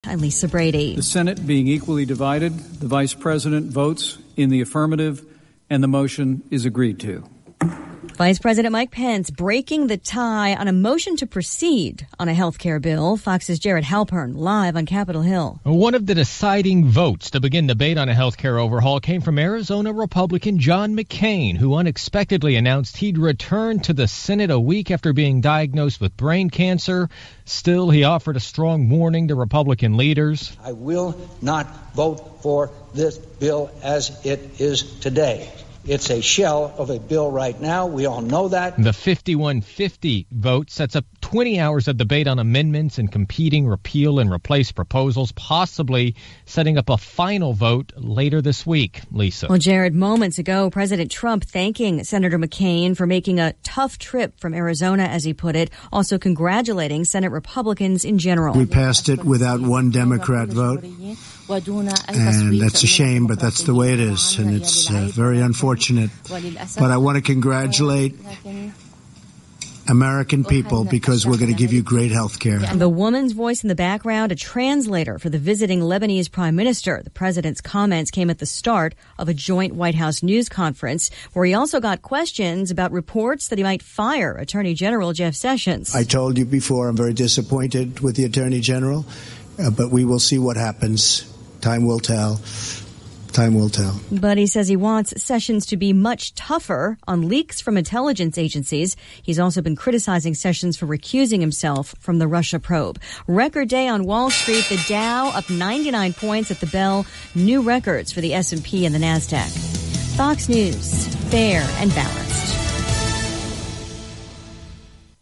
I'm Lisa Brady. The Senate being equally divided, the Vice President votes in the affirmative, and the motion is agreed to. Vice President Mike Pence breaking the tie on a motion to proceed on a health care bill. Fox's Jared Halpern live on Capitol Hill. One of the deciding votes to begin debate on a health care overhaul came from Arizona Republican John McCain, who unexpectedly announced he'd return to the Senate a week after being diagnosed with brain cancer. Still, he offered a strong warning to Republican leaders. I will not vote for this bill as it is today. It's a shell of a bill right now. We all know that. The 51-50 vote sets up 20 hours of debate on amendments and competing repeal and replace proposals, possibly setting up a final vote later this week. Lisa. Well, Jared, moments ago, President Trump thanking Senator McCain for making a tough trip from Arizona, as he put it, also congratulating Senate Republicans in general. We passed it without one Democrat vote. And that's a shame, but that's the way it is, and it's very unfortunate. But I want to congratulate American people because we're going to give you great health care. The woman's voice in the background, a translator for the visiting Lebanese prime minister. The president's comments came at the start of a joint White House news conference where he also got questions about reports that he might fire Attorney General Jeff Sessions. I told you before I'm very disappointed with the Attorney General, but we will see what happens. Time will tell. Time will tell. But he says he wants Sessions to be much tougher on leaks from intelligence agencies. He's also been criticizing Sessions for recusing himself from the Russia probe. Record day on Wall Street. The Dow up 99 points at the bell. New records for the S&P and the NASDAQ. Fox News. Fair and balanced.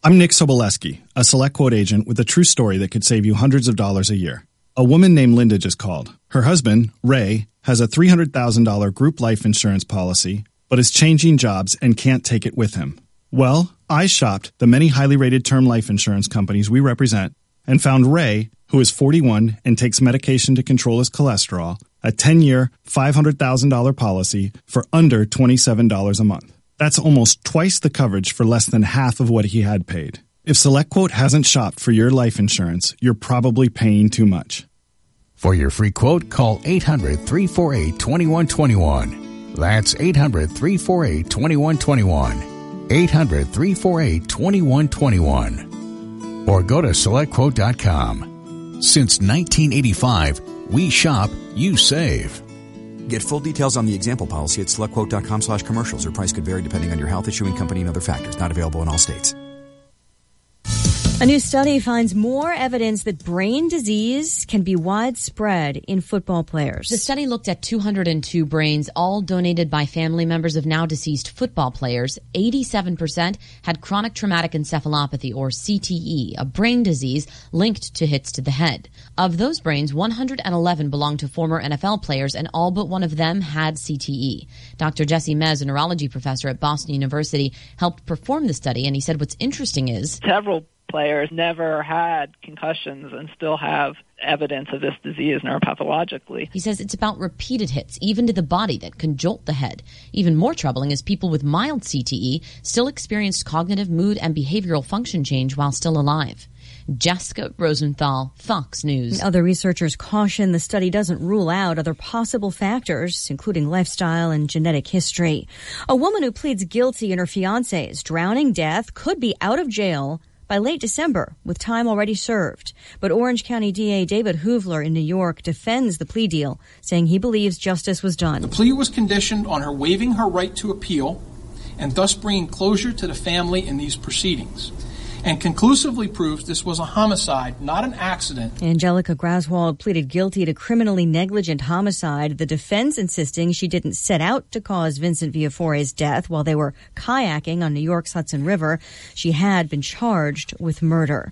I'm Nick Soboleski, a Select Quote agent with a true story that could save you hundreds of dollars a year. A woman named Linda just called. Her husband, Ray, has a $300,000 group life insurance policy, but is changing jobs and can't take it with him. Well, I shopped the many highly rated term life insurance companies we represent and found Ray, who is 41 and takes medication to control his cholesterol, a 10-year, $500,000 policy for under $27 a month. That's almost twice the coverage for less than half of what he had paid. If SelectQuote hasn't shopped for your life insurance, you're probably paying too much. For your free quote, call 800-348-2121. That's 800-348-2121. 800-348-2121. Or go to SelectQuote.com. Since 1985, we shop, you save. Get full details on the example policy at SelectQuote.com/commercials. Your price could vary depending on your health, issuing company, and other factors. Not available in all states. A new study finds more evidence that brain disease can be widespread in football players. The study looked at 202 brains, all donated by family members of now deceased football players. 87% had chronic traumatic encephalopathy, or CTE, a brain disease linked to hits to the head. Of those brains, 111 belonged to former NFL players, and all but one of them had CTE. Dr. Jesse Mez, a neurology professor at Boston University, helped perform the study, and he said what's interesting is several players never had concussions and still have evidence of this disease neuropathologically. He says it's about repeated hits, even to the body, that can jolt the head. Even more troubling is people with mild CTE still experienced cognitive, mood, and behavioral function change while still alive. Jessica Rosenthal, Fox News. Other researchers caution the study doesn't rule out other possible factors, including lifestyle and genetic history. A woman who pleads guilty in her fiancé's drowning death could be out of jail by late December, with time already served. But Orange County DA David Hoovler in New York defends the plea deal, saying he believes justice was done. The plea was conditioned on her waiving her right to appeal and thus bringing closure to the family in these proceedings, and conclusively proves this was a homicide, not an accident. Angelica Graswald pleaded guilty to criminally negligent homicide, the defense insisting she didn't set out to cause Vincent Villafore's death while they were kayaking on New York's Hudson River. She had been charged with murder.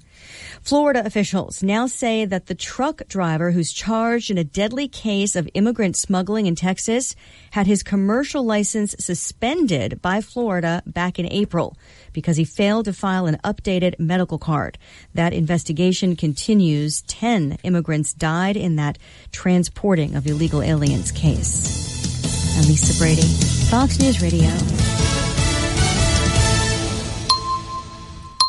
Florida officials now say that the truck driver who's charged in a deadly case of immigrant smuggling in Texas had his commercial license suspended by Florida back in April because he failed to file an updated medical card. That investigation continues. 10 immigrants died in that transporting of illegal aliens case. I'm Lisa Brady, Fox News Radio.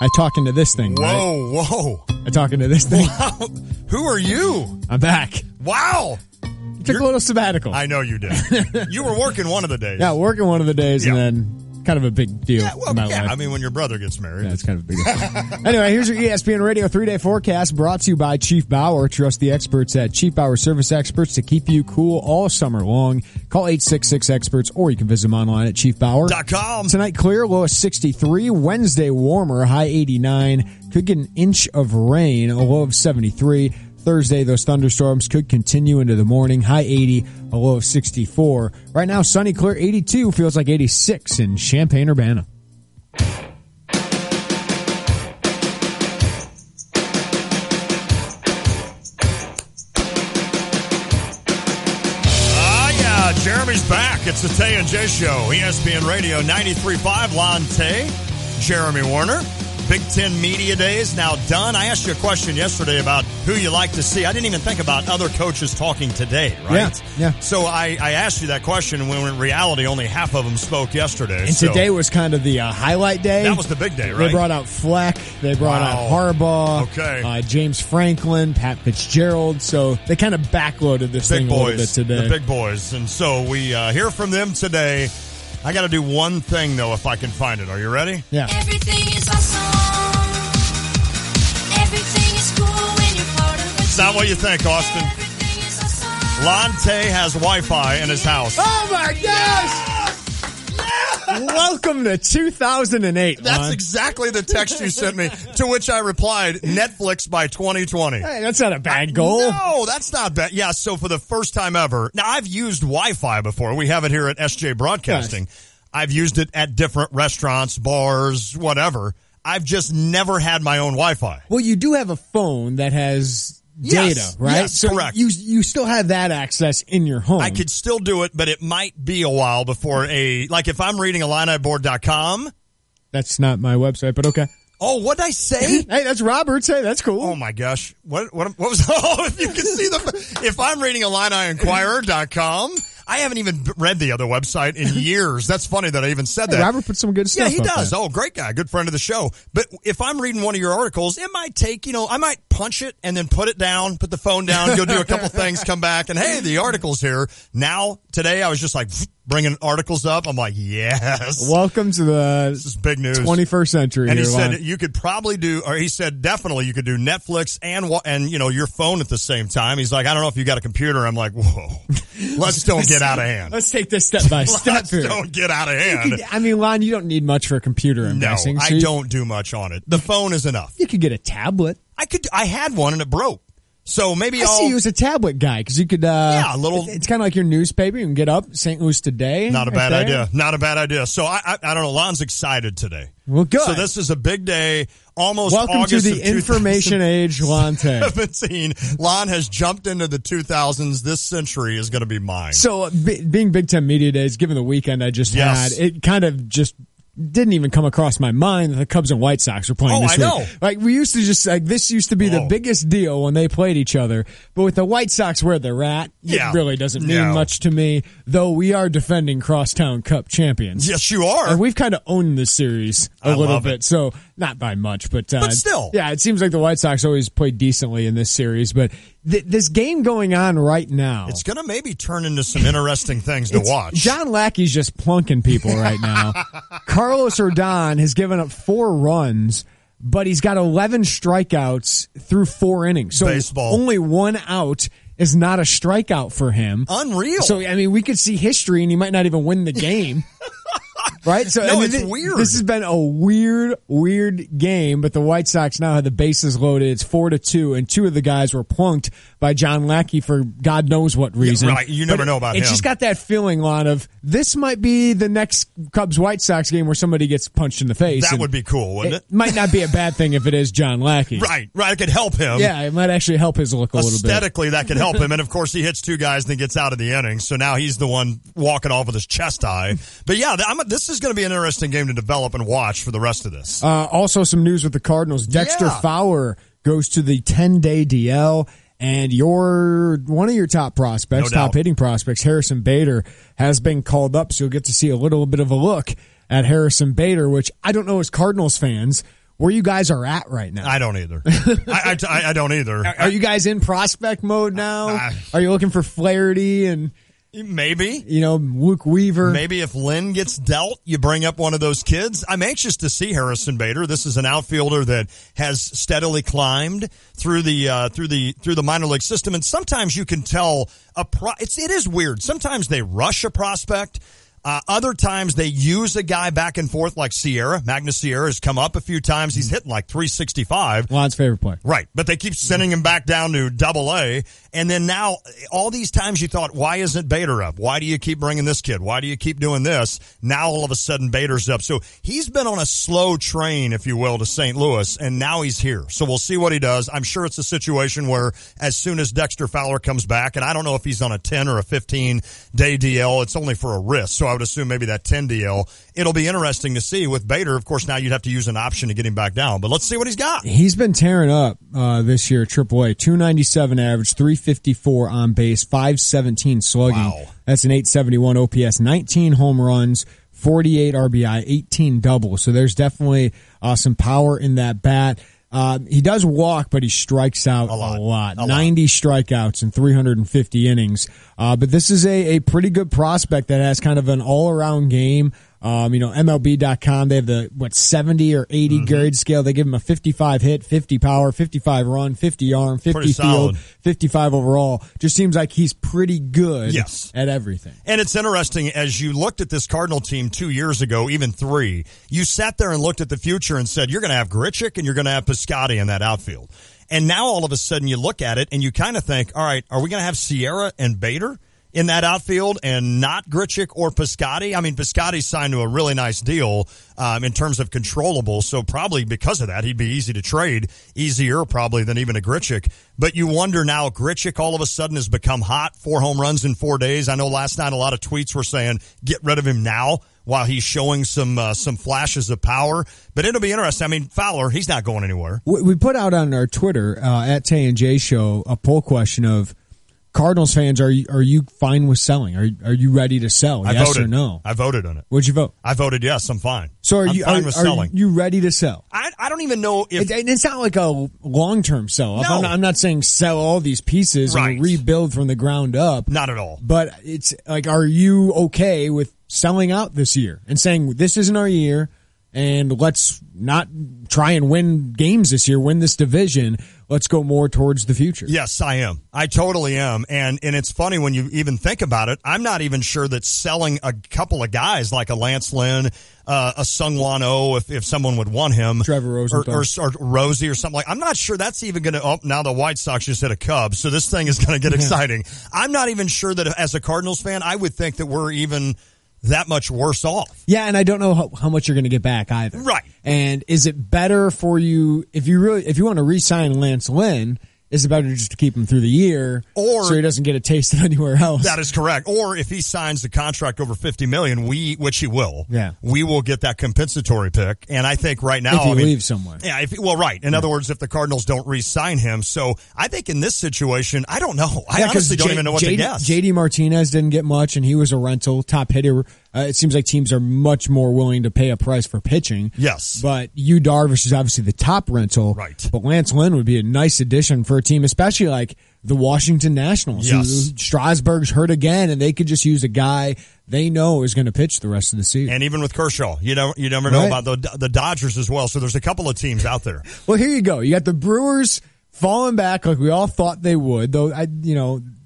I talk into this thing, right? Whoa. talking to this thing. Wow. Who are you? I'm back. Wow. Took a little sabbatical. I know you did. You were working one of the days. Yeah, working one of the days, and then kind of a big deal in my life. I mean, when your brother gets married. Yeah, it's kind of a big deal. Anyway, here's your ESPN Radio 3-day forecast brought to you by Chief Bauer. Trust the experts at Chief Bauer Service Experts to keep you cool all summer long. Call 866-EXPERTS, or you can visit them online at chiefbauer.com. Tonight, clear, low of 63. Wednesday, warmer, high 89. Could get an inch of rain, a low of 73. Thursday, those thunderstorms could continue into the morning. High 80, a low of 64. Right now, sunny, clear, 82. Feels like 86 in Champaign-Urbana. Jeremy's back. It's the Tay and J Show. ESPN Radio 93.5. Lon Tay, Jeremy Warner. Big Ten Media Days now done. I asked you a question yesterday about who you like to see. I didn't even think about other coaches talking today, right? Yeah. So I asked you that question when in reality only half of them spoke yesterday. And today was kind of the highlight day. That was the big day, right? They brought out Fleck. They brought out Harbaugh. Okay. James Franklin, Pat Fitzgerald. So they kind of backloaded this thing a little bit today. The big boys. And so we hear from them today. I got to do one thing, though, if I can find it. Are you ready? Yeah. Everything is awesome. Everything is cool when you're part of it. It's not what you think, Austin. Everything is awesome. Lonte has Wi-Fi in his house. Oh, my gosh! Welcome to 2008. That's Lon. exactly the text you sent me, to which I replied, Netflix by 2020. Hey, that's not a bad goal. No, that's not bad. Yeah, so for the first time ever, now I've used Wi-Fi before. We have it here at SJ Broadcasting. Yes. I've used it at different restaurants, bars, whatever. I've just never had my own Wi-Fi. Well, you do have a phone that has data, right? Yes, so correct. You still have that access in your home. I could still do it, but it might be a while before like if I'm reading IlliniBoard.com. That's not my website, but okay. Oh, what'd I say? Hey, that's Robert's. Hey, that's cool. Oh my gosh. What was, if you can see if I'm reading IlliniInquirer.com, I haven't even read the other website in years. That's funny that I even said that. Robert put some good stuff. Yeah, he does. There. Oh, great guy. Good friend of the show. But if I'm reading one of your articles, it might take, I might punch it and then put it down, put the phone down, go do a couple things, come back, and hey, the article's here. Now, today, I was just like bringing articles up. I'm like, yes. Welcome to this is big news. 21st century. And he said you could probably he said definitely you could do Netflix and your phone at the same time. He's like, I don't know if you got a computer. I'm like, whoa, let's don't get out of hand. Let's take this step by step. Let's don't get out of hand. Lon, you don't need much for a computer, I'm guessing. No, I don't do much on it. The phone is enough. You could get a tablet. I had one and it broke. So maybe I see you as a tablet guy because you could. A little. It's kind of like your newspaper. You can get up St. Louis Today. Not a bad idea. Not a bad idea. So I don't know. Lon's excited today. Well, good. So this is a big day. Almost welcome August to the information age, Lon Tay. 17. Lon has jumped into the 2000s. This century is going to be mine. So being Big Ten Media Days, given the weekend I just had, it kind of just didn't even come across my mind that the Cubs and White Sox were playing this week. Know. Like, we used to just, this used to be the biggest deal when they played each other. But with the White Sox where they're at, it really doesn't mean much to me, though we are defending Crosstown Cup champions. Yes, you are. And we've kind of owned this series a little bit. So, not by much, but still. Yeah, it seems like the White Sox always play decently in this series, but this game going on right now, it's going to maybe turn into some interesting things to watch. John Lackey's just plunking people right now. Carlos Rodon has given up 4 runs, but he's got 11 strikeouts through 4 innings. So baseball. Only 1 out is not a strikeout for him. Unreal. So, we could see history and he might not even win the game. Right? So it's weird. This has been a weird game, but the White Sox now have the bases loaded. It's 4-2, and 2 of the guys were plunked by John Lackey for God knows what reason. Yeah, right. You never know about him. It's just got that feeling, Lon, of this might be the next Cubs-White Sox game where somebody gets punched in the face. That would be cool, wouldn't it? Might not be a bad thing if it is John Lackey. Right. It could help him. Yeah, it might actually help his look a little bit. Aesthetically, that could help him. And, of course, he hits 2 guys and then gets out of the inning. So now he's the one walking off with his chest high. But, yeah, this is going to be an interesting game to develop and watch for the rest of this. Also, some news with the Cardinals. Dexter Fowler goes to the 10-day DL. And one of your top prospects, top hitting prospects, Harrison Bader, has been called up. So you'll get to see a little bit of a look at Harrison Bader, which I don't know as Cardinals fans, where you guys are at right now. I don't either. I don't either. Are you guys in prospect mode now? Are you looking for Flaherty and maybe Luke Weaver? Maybe if Lynn gets dealt, you bring up one of those kids. I'm anxious to see Harrison Bader. This is an outfielder that has steadily climbed through the minor league system, and sometimes you can tell it is weird. Sometimes they rush a prospect. Other times they use a guy back and forth like Sierra. Magnus Sierra has come up a few times. He's hitting like 365. Juan's favorite player. Right. But they keep sending him back down to AA. And then now, all these times you thought, why isn't Bader up? Why do you keep bringing this kid? Why do you keep doing this? Now all of a sudden Bader's up. So he's been on a slow train, if you will, to St. Louis, and now he's here. So we'll see what he does. I'm sure it's a situation where as soon as Dexter Fowler comes back, and I don't know if he's on a 10 or a 15-day DL, it's only for a wrist. So I would assume maybe that 10 DL. It'll be interesting to see with Bader. Of course, now you'd have to use an option to get him back down, but let's see what he's got. He's been tearing up this year, AAA. 297 average, 354 on base, 517 slugging. Wow. That's an 871 OPS, 19 home runs, 48 RBI, 18 doubles. So there's definitely some power in that bat. He does walk, but he strikes out a lot. 90 strikeouts in 350 innings. But this is a pretty good prospect that has kind of an all-around game. MLB.com, they have the 70 or 80 grade scale. They give him a 55 hit, 50 power, 55 run, 50 arm, 50 pretty field, solid. 55 overall. Just seems like he's pretty good at everything. And it's interesting, as you looked at this Cardinal team 2 years ago, even 3, you sat there and looked at the future and said, you're going to have Grichuk and you're going to have Piscotty in that outfield. And now all of a sudden you look at it and you kind of think, all right, are we going to have Sierra and Bader in that outfield and not Grichuk or Piscotty? I mean, Piscotty signed to a really nice deal in terms of controllable, so probably because of that, he'd be easy to trade, easier probably than even a Grichuk. But you wonder now, Grichuk all of a sudden has become hot, 4 home runs in 4 days. I know last night a lot of tweets were saying, get rid of him now while he's showing some flashes of power. But it'll be interesting. I mean, Fowler, he's not going anywhere. We put out on our Twitter, at Tay and J Show, a poll question of, Cardinals fans, are you fine with selling? Are you ready to sell? I yes voted. or no? I voted on it. What'd you vote? I voted yes. I'm fine. So I'm fine with selling. Are you ready to sell? I don't even know if it's not like a long-term sell. No. I'm not saying sell all these pieces and rebuild from the ground up. Not at all. But it's like, are you okay with selling out this year and saying this isn't our year and let's not try and win games this year, win this division. Let's go more towards the future. Yes, I am. I totally am. And it's funny when you even think about it. I'm not even sure that selling a couple of guys like a Lance Lynn, a Sungwon Oh, if someone would want him, Trevor Rosenthal, or Rosie or something like. I'm not sure that's even going to. Oh, now the White Sox just hit a Cubs, so this thing is going to get exciting. I'm not even sure that as a Cardinals fan, I would think that we're even that much worse off. Yeah, and I don't know how much you're going to get back either. Right. And is it better for you if you want to re-sign Lance Lynn? Is it better just to keep him through the year, or so he doesn't get a taste of anywhere else? That is correct. Or if he signs a contract over $50 million, which he will, we will get that compensatory pick. And I think right now, if he leaves somewhere, right. In other words, if the Cardinals don't re-sign him, so I think in this situation, I don't know. I honestly don't even know what to guess. JD Martinez didn't get much, and he was a rental top hitter. It seems like teams are much more willing to pay a price for pitching. Yes. But Yu Darvish is obviously the top rental. Right. But Lance Lynn would be a nice addition for a team, especially like the Washington Nationals. Yes. Strasburg's hurt again, and they could just use a guy they know is going to pitch the rest of the season. And even with Kershaw, you never know about the Dodgers as well. So there's a couple of teams out there. Well, here you go. You got the Brewers falling back like we all thought they would, though.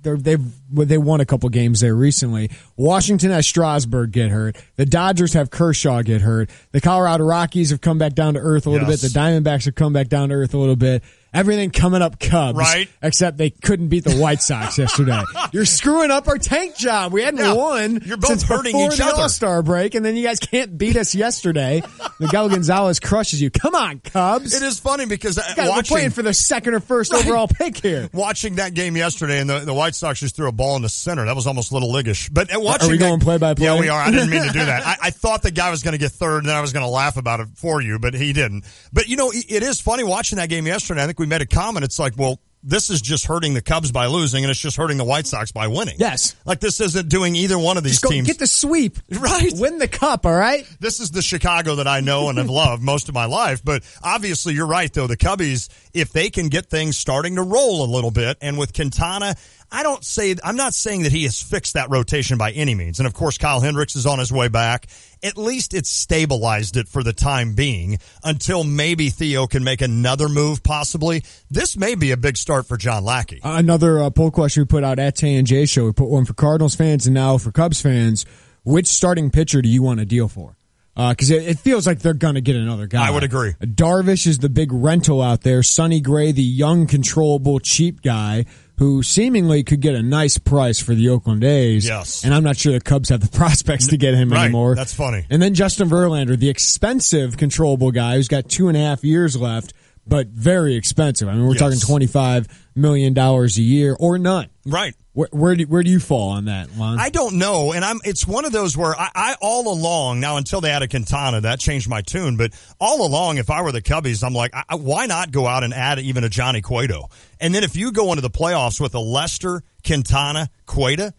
They won a couple games there recently. Washington has Strasburg get hurt. The Dodgers have Kershaw get hurt. The Colorado Rockies have come back down to earth a little bit. The Diamondbacks have come back down to earth a little bit. Everything coming up Cubs. Right. Except they couldn't beat the White Sox yesterday. You're screwing up our tank job. We hadn't won You're both since hurting before each the other. All-Star break, and then you guys can't beat us yesterday. Miguel Gonzalez crushes you. Come on, Cubs. It is funny because we're playing for the second or first overall pick here. Watching that game yesterday, and the White Sox just threw a ball in the center. That was almost a little leaguish. But watching Are we going play-by-play? Yeah, we are. I didn't mean to do that. I thought the guy was going to get third, and then I was going to laugh about it for you, but he didn't. But, it is funny watching that game yesterday. I think we made a comment. It's like, well, this is just hurting the Cubs by losing, and it's just hurting the White Sox by winning. Yes. Like, this isn't doing either one of these teams. Get the sweep. Right. Win the cup, all right? This is the Chicago that I know and have loved most of my life. But obviously, you're right, though. The Cubbies, if they can get things starting to roll a little bit, and with Quintana, I'm not saying that he has fixed that rotation by any means. And of course, Kyle Hendricks is on his way back. At least it's stabilized it for the time being until maybe Theo can make another move, possibly. This may be a big start for John Lackey. Another poll question we put out at Tay and J Show. We put one for Cardinals fans and now for Cubs fans. Which starting pitcher do you want to deal for? Because it feels like they're going to get another guy. I would agree. Darvish is the big rental out there. Sonny Gray, the young, controllable, cheap guy who seemingly could get a nice price for the Oakland A's. Yes. And I'm not sure the Cubs have the prospects to get him anymore. That's funny. And then Justin Verlander, the expensive, controllable guy who's got 2.5 years left, but very expensive. I mean, we're talking $25 million a year or none. Right. Where do you fall on that, Lon? I don't know, and it's one of those where I all along, now until they added Quintana, that changed my tune, but all along, if I were the Cubbies, I'm like, why not go out and add even a Johnny Cueto? And then if you go into the playoffs with a Lester, Quintana, Cueto,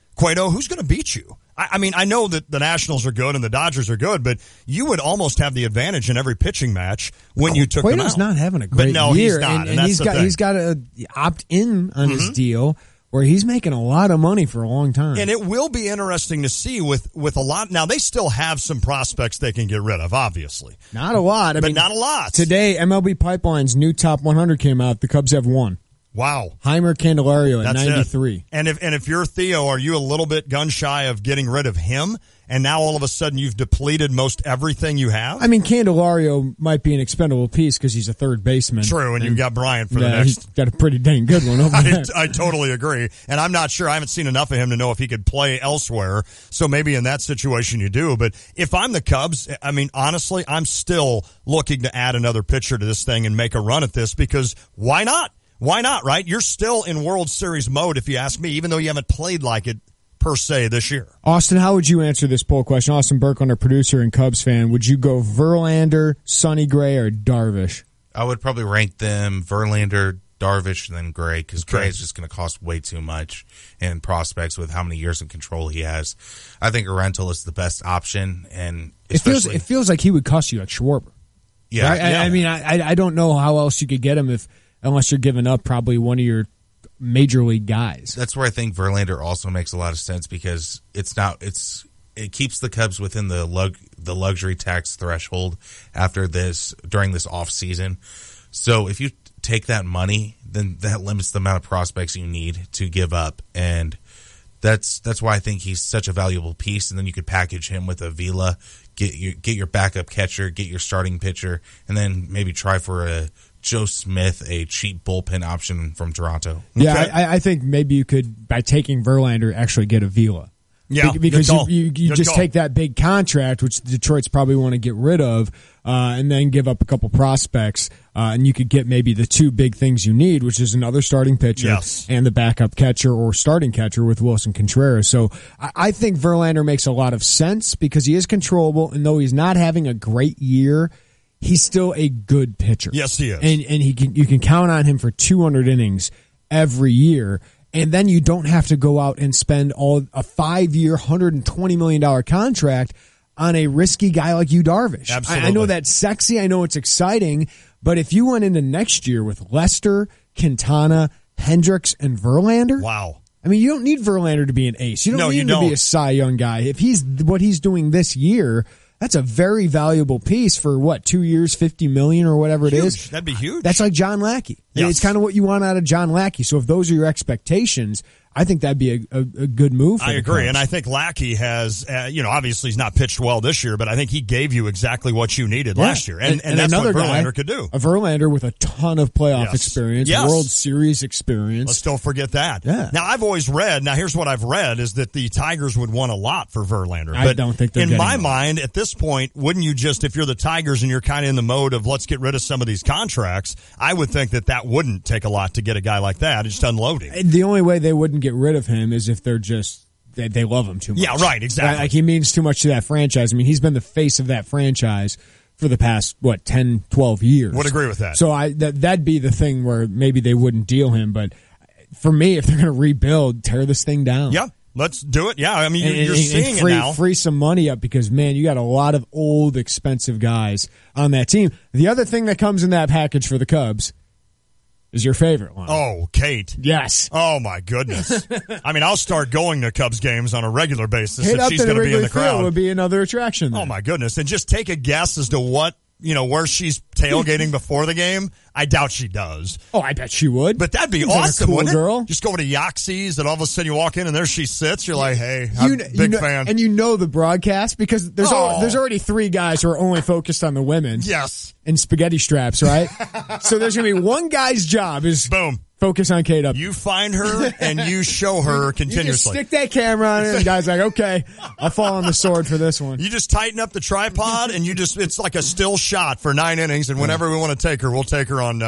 who's going to beat you? I mean, I know that the Nationals are good and the Dodgers are good, but you would almost have the advantage in every pitching match when you took them out. Cueto's not having a great year. He's not, and he's got to opt in on his deal, where he's making a lot of money for a long time. And it will be interesting to see with a lot. Now, they still have some prospects they can get rid of, obviously. Not a lot. But not a lot. Today, MLB Pipeline's new top 100 came out. The Cubs have one. Wow. Heimer Candelario at 93. And if you're Theo, are you a little bit gun shy of getting rid of him? And now all of a sudden you've depleted most everything you have? I mean, Candelario might be an expendable piece because he's a third baseman. True, and you've got Bryant for the next. He's got a pretty dang good one over there. I totally agree. And I'm not sure. I haven't seen enough of him to know if he could play elsewhere. So maybe in that situation you do. But if I'm the Cubs, I mean, honestly, I'm still looking to add another pitcher to this thing and make a run at this because why not? Why not, right? You're still in World Series mode, if you ask me, even though you haven't played like it per se this year. Austin, how would you answer this poll question? Austin Burke, our producer and Cubs fan. Would you go Verlander, Sonny Gray, or Darvish? I would probably rank them Verlander, Darvish, and then Gray, because Gray is just going to cost way too much in prospects with how many years of control he has. I think a rental is the best option, and it feels like he would cost you like Schwarber. Yeah, right? I mean, I don't know how else you could get him unless you're giving up probably one of your major league guys. That's where I think Verlander also makes a lot of sense because it keeps the Cubs within the luxury tax threshold during this off season. So if you take that money, then that limits the amount of prospects you need to give up, and that's why I think he's such a valuable piece. And then you could package him with a Vila, get your backup catcher, get your starting pitcher, and then maybe try for a Joe Smith, a cheap bullpen option from Toronto. Yeah, okay. I think maybe you could, by taking Verlander, actually get a Vila. Yeah, because you just take that big contract, which Detroit's probably want to get rid of, and then give up a couple prospects, and you could get maybe the two big things you need, which is another starting pitcher and the backup catcher or starting catcher with Wilson Contreras. So I think Verlander makes a lot of sense because he is controllable, and though he's not having a great year, he's still a good pitcher. Yes, he is. And you can count on him for 200 innings every year. And then you don't have to go out and spend a 5-year, $120 million contract on a risky guy like you, Darvish. Absolutely. I know that's sexy. I know it's exciting. But if you went into next year with Lester, Quintana, Hendricks, and Verlander. Wow. I mean, you don't need Verlander to be an ace. You don't need him to be a Cy Young guy. If he's what he's doing this year, that's a very valuable piece for 2 years, $50 million or whatever it is. That'd be huge. That's like John Lackey. Yes. It's kind of what you want out of John Lackey. So if those are your expectations, I think that'd be a good move for I agree. Cubs. And I think Lackey has, obviously he's not pitched well this year, but I think he gave you exactly what you needed last year. And that's another what Verlander guy, could do. A Verlander with a ton of playoff experience, World Series experience. Let's don't forget that. Yeah. Now, I've always read, here's what I've read, is that the Tigers would want a lot for Verlander. I don't think they're in getting my one. mind, at this point, wouldn't you just, if you're the Tigers and you're kind of in the mode of let's get rid of some of these contracts, I would think that wouldn't take a lot to get a guy like that. It's just unloading. The only way they wouldn't get rid of him is if they're just they love him too much. Yeah, right, exactly. Like he means too much to that franchise. I mean, he's been the face of that franchise for the past, 10, 12 years. Would agree with that. So that'd be the thing where maybe they wouldn't deal him. But for me, if they're going to rebuild, tear this thing down. Yeah, let's do it. Yeah, I mean, you're seeing free, it now. Free some money up because, man, you got a lot of old, expensive guys on that team. The other thing that comes in that package for the Cubs is your favorite one. Oh, Kate. Yes. Oh, my goodness. I mean, I'll start going to Cubs games on a regular basis Hit if up she's to going to be in Wrigley the crowd. Field would be another attraction there. Oh, my goodness. And just take a guess as to what, where she's tailgating before the game. I doubt she does. Oh, I bet she would. But that'd be Seems like a awesome, cool wouldn't girl. it? Just go to Yaxie's and all of a sudden you walk in and there she sits. You're like, hey, I'm a big fan. And the broadcast because there's already 3 guys who are only focused on the women. Yes. In spaghetti straps, right? So there's going to be one guy's job is boom. Focus on Kate up. You find her and you show her continuously. You just stick that camera on it and the guy's like, okay, I'll fall on the sword for this one. You just tighten up the tripod and it's like a still shot for 9 innings. And whenever we want to take her, we'll take her on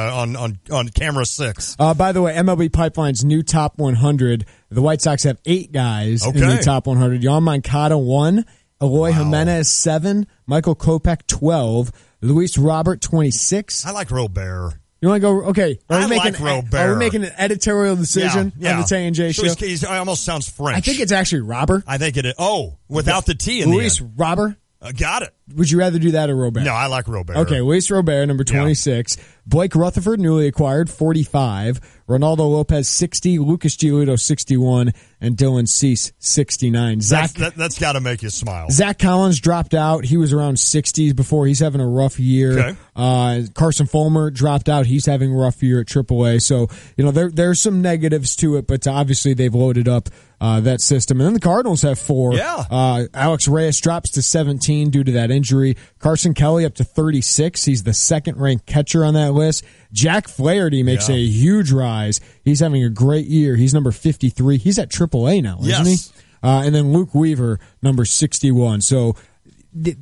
camera 6. By the way, MLB Pipeline's new top 100. The White Sox have 8 guys in the top 100. Yohan Moncada 1, Eloy Jimenez 7, Michael Kopech 12, Luis Robert 26. I like Robert. You want to go? Okay. Are we making an editorial decision on the Tay and J Show? He almost sounds French. I think it's actually Robert. I think it is. Oh, without the T in Luis the end. Robert. Got it. Would you rather do that or Robert? No, I like Robert. Okay, Luis Robert, number 26. Blake Rutherford, newly acquired, 45. Ronaldo Lopez, 60. Lucas Giolito, 61. And Dylan Cease, 69. That's got to make you smile. Zach Collins dropped out. He was around 60s before. He's having a rough year. Okay. Carson Fulmer dropped out. He's having a rough year at AAA. So, there's some negatives to it, but obviously they've loaded up that system. And then the Cardinals have 4. Yeah. Alex Reyes drops to 17 due to that injury. Carson Kelly up to 36. He's the second-ranked catcher on that list. Jack Flaherty makes a huge rise. He's having a great year. He's number 53. He's at AAA now, isn't he? And then Luke Weaver, number 61. So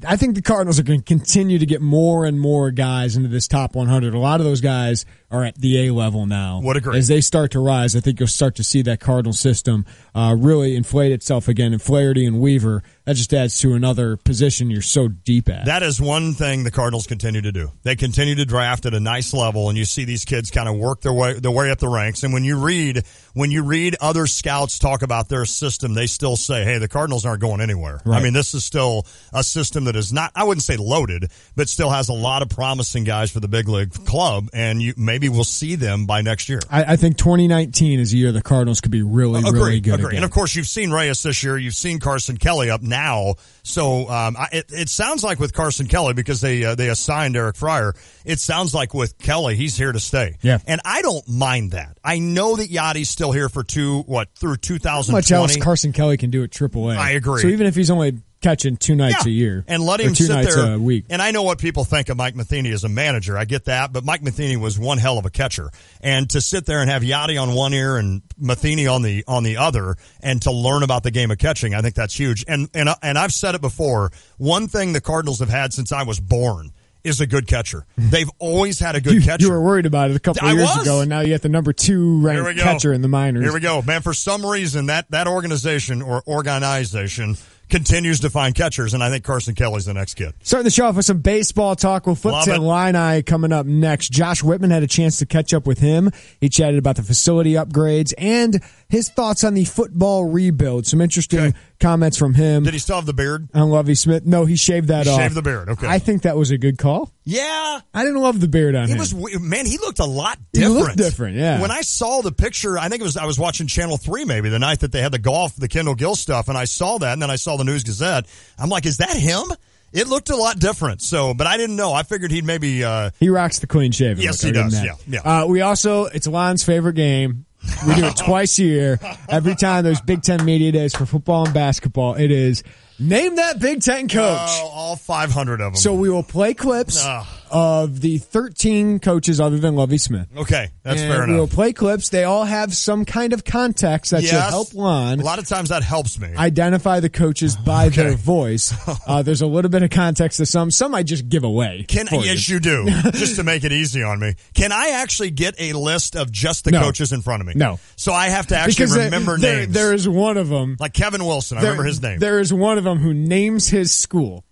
I think the Cardinals are going to continue to get more and more guys into this top 100. A lot of those guys are at the A level now. Would agree. As they start to rise, I think you'll start to see that Cardinal system really inflate itself again. And Flaherty and Weaver, that just adds to another position you're so deep at. That is one thing the Cardinals continue to do. They continue to draft at a nice level, and you see these kids kind of work their way up the ranks. And when you read other scouts talk about their system, they still say, hey, the Cardinals aren't going anywhere. Right. I mean, this is still a system that is not, I wouldn't say loaded, but still has a lot of promising guys for the big league club, and maybe we'll see them by next year. I think 2019 is a year the Cardinals could be really good again. And of course, you've seen Reyes this year. You've seen Carson Kelly up now. So it sounds like with Carson Kelly, because they assigned Eric Fryer, it sounds like with Kelly, he's here to stay. Yeah. And I don't mind that. I know that Yachty's still here for through 2020. How much else Carson Kelly can do at AAA? I agree. So even if he's only catching 2 nights a year, and let him two sit nights there a week. And I know what people think of Mike Matheny as a manager. I get that, but Mike Matheny was one hell of a catcher. And to sit there and have Yachty on one ear and Matheny on the other, and to learn about the game of catching, I think that's huge. And I've said it before. One thing the Cardinals have had since I was born is a good catcher. They've always had a good catcher. You were worried about it a couple of years ago, and now you got the number 2 ranked catcher in the minors. Here we go, man. For some reason, that organization continues to find catchers, and I think Carson Kelly's the next kid. Starting the show off with some baseball talk. We'll flip to Illini coming up next. Josh Whitman had a chance to catch up with him. He chatted about the facility upgrades and his thoughts on the football rebuild. Some interesting comments from him. Did he still have the beard? On Lovie Smith? No, he shaved that off. Shaved the beard, okay. I think that was a good call. Yeah. I didn't love the beard on him. He looked a lot different. He looked different, yeah. When I saw the picture, I was watching Channel 3 maybe the night that they had the Kendall Gill stuff, and I saw that, and then I saw the News Gazette. I'm like, is that him? It looked a lot different. So, but I didn't know. I figured he'd maybe. He rocks the clean shaven. Yes, he does. Yeah. We also, it's Lon's favorite game. We do it twice a year. Every time there's Big Ten Media Days for football and basketball, it is name that Big Ten coach. Oh, all 500 of them. So we will play clips of the 13 coaches other than Lovie Smith. Okay, that's fair enough. We will play clips. They all have some kind of context that should help Lon. A lot of times that helps me. Identify the coaches by their voice. There's a little bit of context to some. Some I just give away. Yes, you do. Just to make it easy on me. Can I actually get a list of just the coaches in front of me? No. So I have to actually remember names. There is one of them. Like Kevin Wilson. I remember his name. There is one of them who names his school.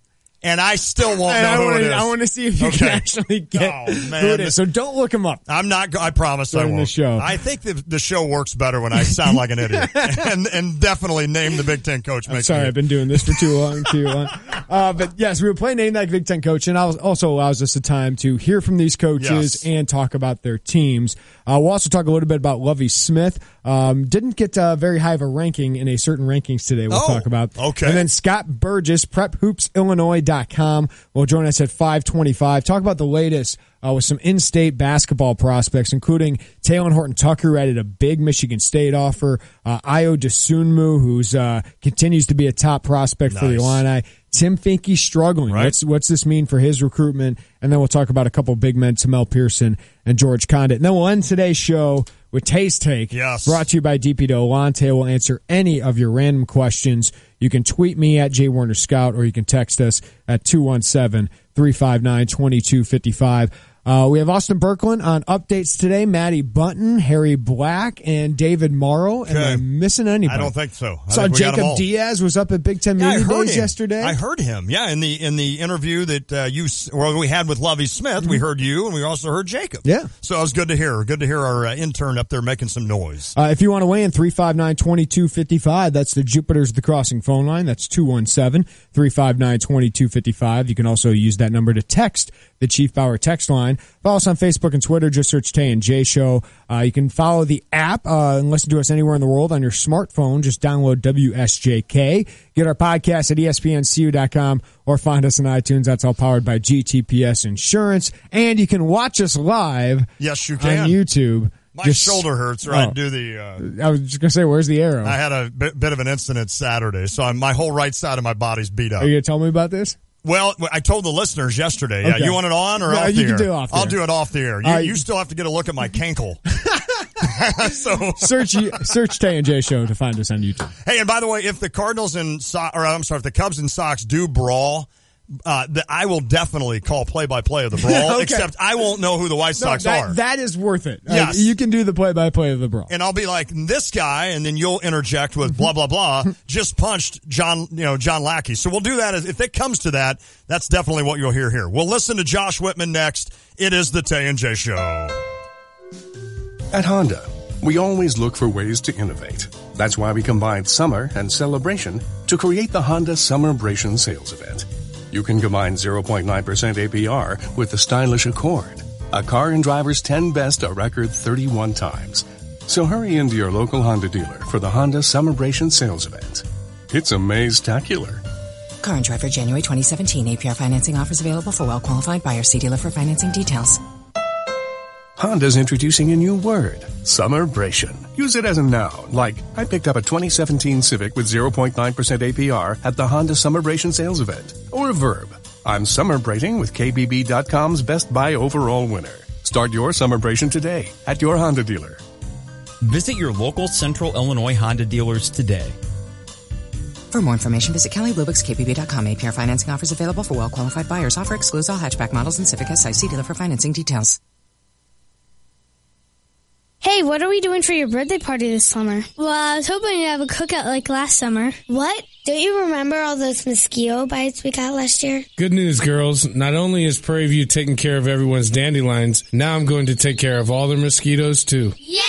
and I still won't know who it is. I want to see if you can actually get who it is. So don't look him up. I'm not. I promise I won't. The show. I think the show works better when I sound like an idiot, and definitely name the Big Ten coach. Sorry, I've been doing this for too long. But yes, we were playing Name That Big Ten Coach, and also allows us the time to hear from these coaches and talk about their teams. We'll also talk a little bit about Lovie Smith. Didn't get very high of a ranking in a certain rankings today. We'll talk about. Okay. And then Scott Burgess, PrepHoopsIllinois.com, will join us at 5:25. Talk about the latest with some in-state basketball prospects, including Taylor Horton-Tucker, added a big Michigan State offer. Ayo Dosunmu, who's continues to be a top prospect for the Illini. Tim Finke struggling. Right. What's this mean for his recruitment? And then we'll talk about a couple big men, Tamel Pearson and George Condit. And then we'll end today's show with Tay's Take, brought to you by DP Delonte. We'll answer any of your random questions. You can tweet me at JWarnerScout, or you can text us at 217-359-2255. We have Austin Berkland on updates today, Maddie Bunton, Harry Black, and David Morrow. Am I missing anybody? I don't think so. Saw Jacob Diaz was up at Big Ten Media Days yesterday. I heard him. Yeah, in the interview that we had with Lovie Smith, we heard you, and we also heard Jacob. Yeah. So it was good to hear. Good to hear our intern up there making some noise. If you want to weigh in, 359-2255. That's the Jupiters of the Crossing phone line. That's 217-359-2255. You can also use that number to text the Chief Bauer text line. Follow us on Facebook and Twitter. Just search Tay and J Show. You can follow the app and listen to us anywhere in the world on your smartphone. Just download WSJK. Get our podcast at ESPNCU.com or find us on iTunes. That's all powered by GTPS Insurance. And you can watch us live yes, you can. on YouTube. My shoulder hurts, or I do the... I was just going to say, where's the arrow? I had a bit of an incident Saturday, so my whole right side of my body's beat up. Are you going to tell me about this? Well, I told the listeners yesterday. Okay. You want it on or off the air? You can do it off the air. I'll do it off the air. You still have to get a look at my cankle. So search Tay and J Show to find us on YouTube. Hey, and by the way, if the Cardinals and if the Cubs and Sox do brawl, I will definitely call play-by-play of the brawl, okay. Except I won't know who the White Sox are. That is worth it. Yes. You can do the play-by-play of the brawl. And I'll be like, this guy, and then you'll interject with blah, blah, blah, just punched John Lackey. So we'll do that. If it comes to that, that's definitely what you'll hear here. We'll listen to Josh Whitman next. It is the Tay and J Show. At Honda, we always look for ways to innovate. That's why we combined summer and celebration to create the Honda Summerbration sales event. You can combine 0.9% APR with the stylish Accord. A car and driver's 10 best a record 31 times. So hurry into your local Honda dealer for the Honda Summerbration sales event. It's amaze-tacular. Car and driver January 2017. APR financing offers available for well-qualified buyers. See dealer for financing details. Honda's introducing a new word, Summerbration. Use it as a noun, like, I picked up a 2017 Civic with 0.9% APR at the Honda Summerbration sales event. Or a verb, I'm summerbrating with KBB.com's Best Buy overall winner. Start your Summerbration today at your Honda dealer. Visit your local Central Illinois Honda dealers today. For more information, visit Kelly Blue Book's KBB.com. APR financing offers available for well-qualified buyers. Offer excludes all hatchback models and Civic SI. See dealer for financing details. Hey, what are we doing for your birthday party this summer? Well, I was hoping to have a cookout like last summer. What? Don't you remember all those mosquito bites we got last year? Good news, girls. Not only is Prairie View taking care of everyone's dandelions, now I'm going to take care of all the mosquitoes, too. Yay!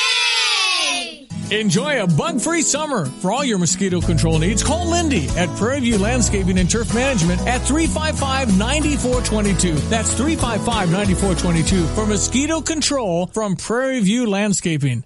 Enjoy a bug-free summer. For all your mosquito control needs, call Lindy at Prairie View Landscaping and Turf Management at 355-9422. That's 355-9422 for mosquito control from Prairie View Landscaping.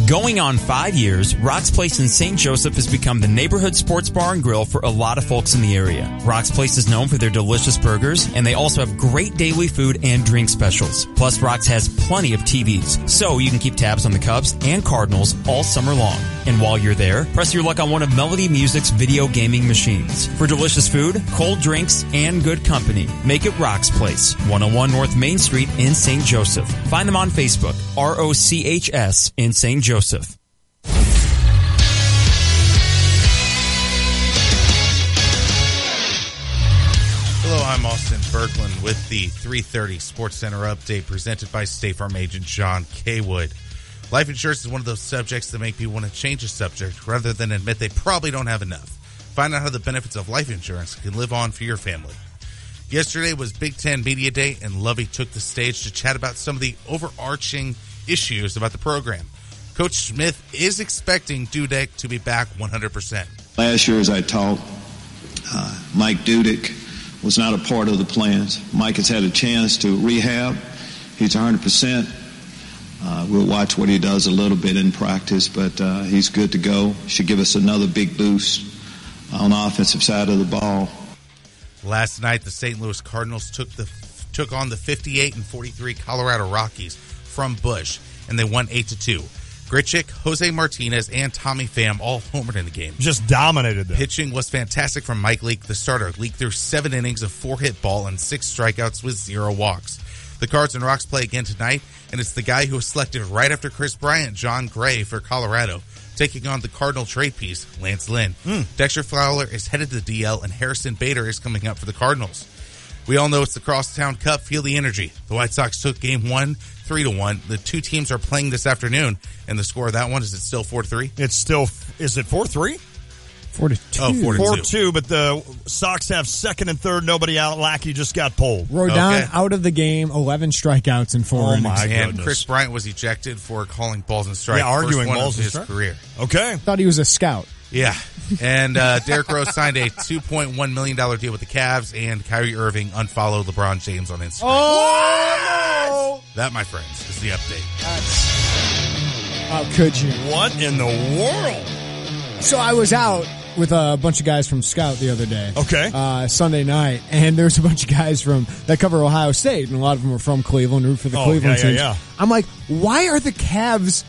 Going on 5 years, Rock's Place in St. Joseph has become the neighborhood sports bar and grill for a lot of folks in the area. Rock's Place is known for their delicious burgers, and they also have great daily food and drink specials. Plus, Rock's has plenty of TVs, so you can keep tabs on the Cubs and Cardinals all summer long. And while you're there, press your luck on one of Melody Music's video gaming machines. For delicious food, cold drinks, and good company, make it Rock's Place, 101 North Main Street in St. Joseph. Find them on Facebook, ROCHS in St. Joseph. Hello, I'm Austin Berkland with the 3:30 Sports Center update presented by State Farm agent John Kaywood. Life insurance is one of those subjects that make people want to change the subject rather than admit they probably don't have enough. Find out how the benefits of life insurance can live on for your family. Yesterday was Big Ten Media Day, and Lovey took the stage to chat about some of the overarching issues about the program. Coach Smith is expecting Dudek to be back 100%. Last year, as I talked, Mike Dudek was not a part of the plans. Mike has had a chance to rehab. He's 100%. We'll watch what he does a little bit in practice, but he's good to go. Should give us another big boost on the offensive side of the ball. Last night, the St. Louis Cardinals took on the 58-43 Colorado Rockies from Busch, and they won 8-2. Grichuk, Jose Martinez, and Tommy Pham all homered in the game. Just dominated them. Pitching was fantastic from Mike Leake, the starter. Leake threw 7 innings of 4-hit ball and 6 strikeouts with 0 walks. The Cards and Rocks play again tonight, and it's the guy who was selected right after Chris Bryant, John Gray, for Colorado, taking on the Cardinal trade piece, Lance Lynn. Dexter Fowler is headed to the DL, and Harrison Bader is coming up for the Cardinals. We all know it's the Crosstown Cup. Feel the energy. The White Sox took Game 1, 3-1. The two teams are playing this afternoon, and the score of that one, is it still 4-3? It's still, is it 4-3? 4-2. Oh, 4-2. 4-2, but the Sox have second and third, nobody out. Lackey just got pulled. Rodon out of the game, 11 strikeouts in 4 innings. My And goodness. Chris Bryant was ejected for calling balls and strikes. Yeah, arguing First one balls of and his strikes. career. Okay. Thought he was a scout. Yeah. And Derrick Rose signed a $2.1 million deal with the Cavs, and Kyrie Irving unfollowed LeBron James on Instagram. Oh, no! That, my friends, is the update. How could you? What in the world? So I was out with a bunch of guys from Scout the other day. Okay. Sunday night, and there's a bunch of guys that cover Ohio State, and a lot of them are from Cleveland, root for the Cleveland teams. Yeah. I'm like, why are the Cavs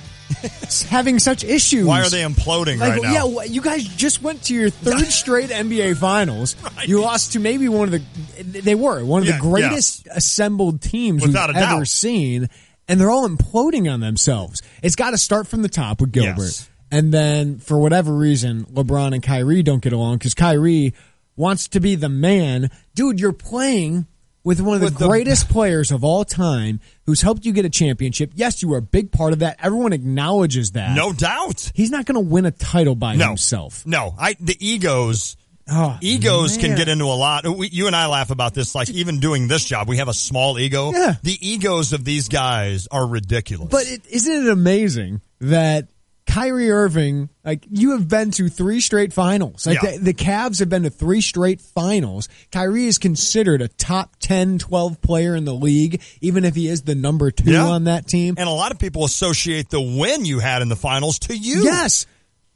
having such issues? Why are they imploding right now? Yeah, you guys just went to your third straight NBA Finals. Right. You lost to maybe one of the greatest assembled teams Without we've a ever doubt. seen, and they're all imploding on themselves. It's got to start from the top with Gilbert. Yes. And then, for whatever reason, LeBron and Kyrie don't get along because Kyrie wants to be the man. Dude, you're playing with one of the greatest players of all time who's helped you get a championship. Yes, you were a big part of that. Everyone acknowledges that. No doubt. He's not going to win a title by himself. No, the egos can get into a lot. You and I laugh about this, like even doing this job, we have a small ego. Yeah. The egos of these guys are ridiculous. But isn't it amazing that Kyrie Irving, like, you have been to 3 straight finals. Like, the Cavs have been to 3 straight finals. Kyrie is considered a top 10, 12 player in the league, even if he is the number 2 on that team. And a lot of people associate the win you had in the finals to you. Yes.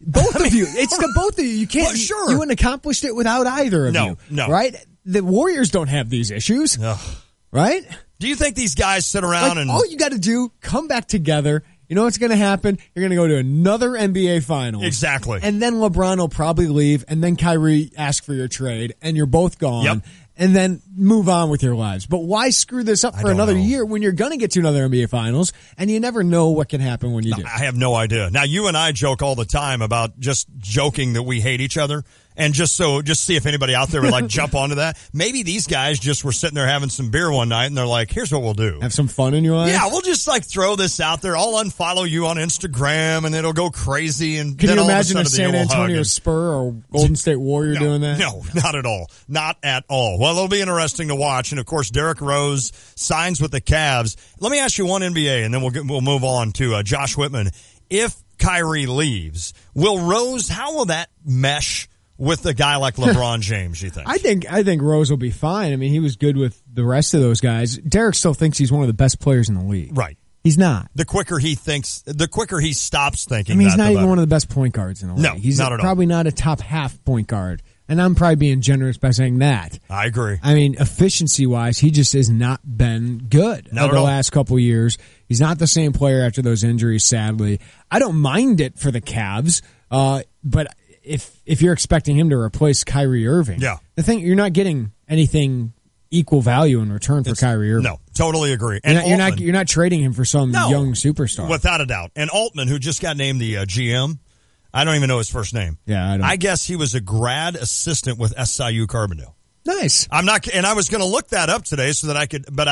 Both of you. It's the both of you. You can't. Well, sure. You wouldn't accomplish it without either of you. No. Right? The Warriors don't have these issues. Right? Do you think these guys sit around and all you got to do, come back together. You know what's going to happen? You're going to go to another NBA Finals. Exactly. And then LeBron will probably leave, and then Kyrie ask for your trade, and you're both gone. Yep. And then move on with your lives. But why screw this up for another year when you're going to get to another NBA Finals, and you never know what can happen when you do? I have no idea. Now, you and I joke all the time about just joking that we hate each other. And just see if anybody out there would like jump onto that. Maybe these guys just were sitting there having some beer one night and they're like, here's what we'll do. Have some fun in your life? Yeah, we'll just like throw this out there. I'll unfollow you on Instagram and it'll go crazy. And can then you all imagine of a a sudden San Antonio Spur or Golden State Warrior doing that? No, not at all. Not at all. Well, it'll be interesting to watch. And of course, Derrick Rose signs with the Cavs. Let me ask you one NBA and then we'll move on to Josh Whitman. If Kyrie leaves, how will that mesh with a guy like LeBron James, you think? I think Rose will be fine. I mean, he was good with the rest of those guys. Derek still thinks he's one of the best players in the league. Right. He's not. The quicker he stops thinking. I mean, he's not even better. one of the best point guards in the league. No, he's not at all. Probably not a top half point guard. And I'm probably being generous by saying that. I agree. I mean, efficiency-wise, he just has not been good over the last couple years. He's not the same player after those injuries, sadly. I don't mind it for the Cavs, but if you're expecting him to replace Kyrie Irving, the thing, you're not getting anything equal value in return for Kyrie Irving. No, totally agree. And you're not trading him for some young superstar. Without a doubt. And Altman, who just got named the GM, I don't even know his first name. Yeah, I guess he was a grad assistant with SIU Carbondale. Nice. And I was going to look that up today so that I could, but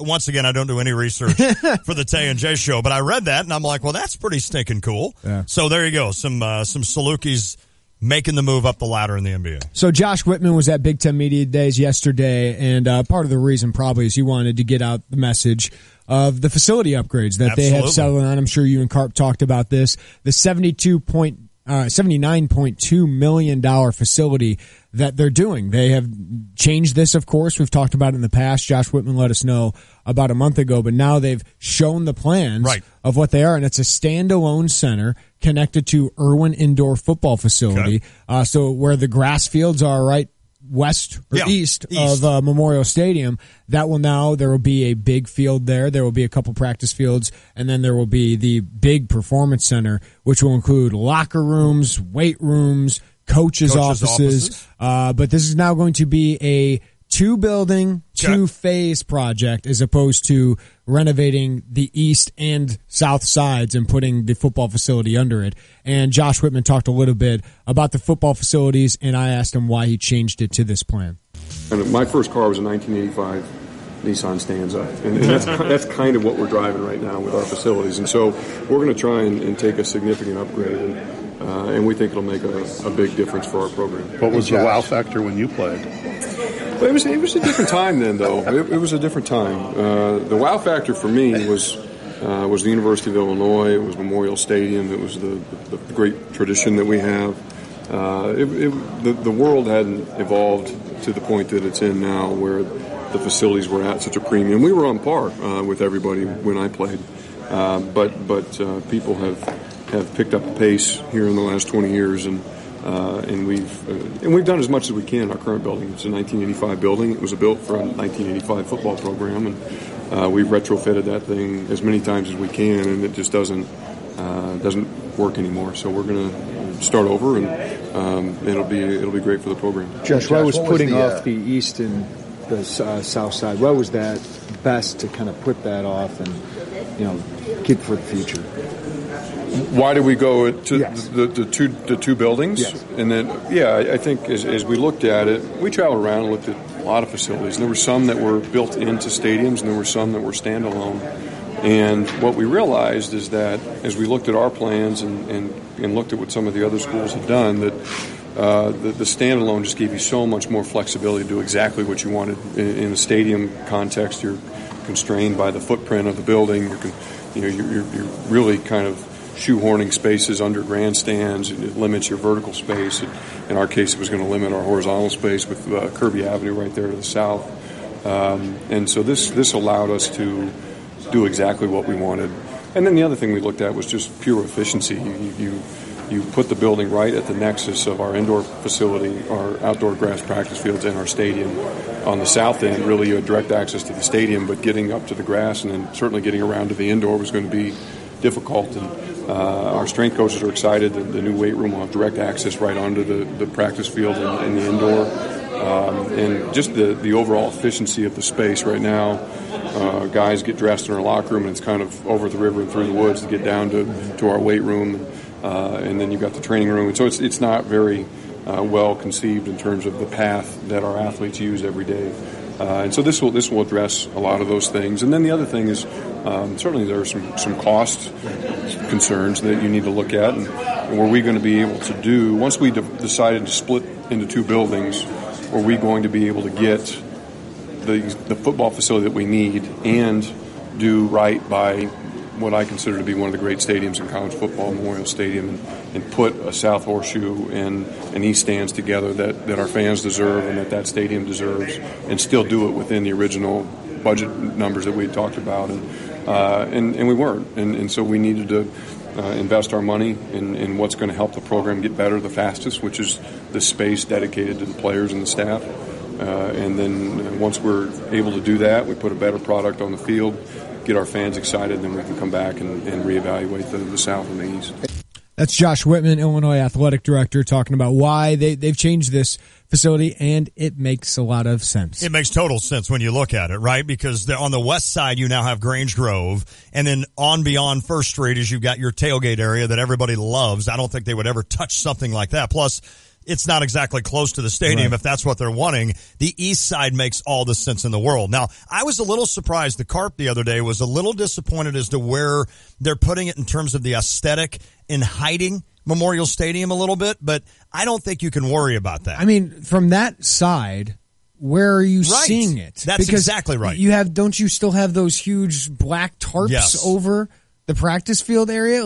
once again, I don't do any research for the Tay and J Show, but I read that and I'm like, well, that's pretty stinking cool. Yeah. So there you go. Some Salukis making the move up the ladder in the NBA. So Josh Whitman was at Big Ten Media Days yesterday, and part of the reason probably is he wanted to get out the message of the facility upgrades that they have settled on. I'm sure you and Carp talked about this. The $79.2 million facility that they're doing. They have changed this, of course. We've talked about it in the past. Josh Whitman let us know about a month ago, but now they've shown the plans of what they are, and it's a standalone center connected to Irwin Indoor Football Facility. Okay. So where the grass fields are right west or east of Memorial Stadium, there will be a big field there. There will be a couple practice fields, and then there will be the big performance center, which will include locker rooms, weight rooms, coaches' offices. But this is now going to be a 2-building, 2-phase project as opposed to renovating the east and south sides and putting the football facility under it. And Josh Whitman talked a little bit about the football facilities, and I asked him why he changed it to this plan. And my first car was a 1985 Nissan Stanza, and that's kind of what we're driving right now with our facilities. And so we're going to try and take a significant upgrade, and we think it'll make a big difference for our program. What was the wow factor when you played? Well, it was a different time then, though. It was a different time. The wow factor for me was the University of Illinois. It was Memorial Stadium. It was the great tradition that we have. The world hadn't evolved to the point that it's in now, where the facilities were at such a premium. We were on par with everybody when I played, but people have picked up the pace here in the last 20 years, and we've done as much as we can in our current building. It's a 1985 building. It was built for a 1985 football program, and we've retrofitted that thing as many times as we can, and it just doesn't work anymore. So we're going to start over, and it'll be great for the program. Josh, what was putting off the east and the south side? What was that best to kind of put that off and keep for the future? Why did we go to the two buildings? Yes. And then, I think as we looked at it, we traveled around and looked at a lot of facilities. And there were some that were built into stadiums, and there were some that were standalone. And what we realized is that as we looked at our plans and looked at what some of the other schools had done, that the standalone just gave you so much more flexibility to do exactly what you wanted. In a stadium context, you're constrained by the footprint of the building. You're really kind of shoehorning spaces under grandstands, and it limits your vertical space. In our case, it was going to limit our horizontal space with Kirby Avenue right there to the south. And so this allowed us to do exactly what we wanted. And then the other thing we looked at was just pure efficiency. You put the building right at the nexus of our indoor facility, our outdoor grass practice fields, and our stadium. On the south end, really you had direct access to the stadium, but getting up to the grass and then certainly getting around to the indoor was going to be difficult. And our strength coaches are excited that the new weight room will have direct access right onto the practice field and the indoor. And just the overall efficiency of the space right now. Guys get dressed in our locker room, and it's kind of over the river and through the woods to get down to our weight room. And then you've got the training room. And so it's not very well conceived in terms of the path that our athletes use every day. And so this will address a lot of those things. And then the other thing is certainly there are some cost concerns that you need to look at. And were we going to be able to do, once we decided to split into two buildings, were we going to be able to get the football facility that we need and do right by what I consider to be one of the great stadiums in college football, Memorial Stadium, and put a South Horseshoe and an East Stands together that our fans deserve and that stadium deserves, and still do it within the original budget numbers that we had talked about, and we weren't, and so we needed to invest our money in what's going to help the program get better the fastest, which is the space dedicated to the players and the staff. And then once we're able to do that, we put a better product on the field, get our fans excited, and then we can come back and reevaluate the South and the East. That's Josh Whitman, Illinois Athletic Director, talking about why they've changed this facility, and it makes a lot of sense. It makes total sense when you look at it, right? Because on the west side, you now have Grange Grove, and then on beyond First Street is you've got your tailgate area that everybody loves. I don't think they would ever touch something like that. Plus, it's not exactly close to the stadium, right, if that's what they're wanting. The east side makes all the sense in the world. Now, I was a little surprised. The Carp the other day was a little disappointed as to where they're putting it in terms of the aesthetic in hiding Memorial Stadium a little bit, but I don't think you can worry about that. I mean, from that side, where are you seeing it? That's exactly right. Don't you still have those huge black tarps over the practice field area?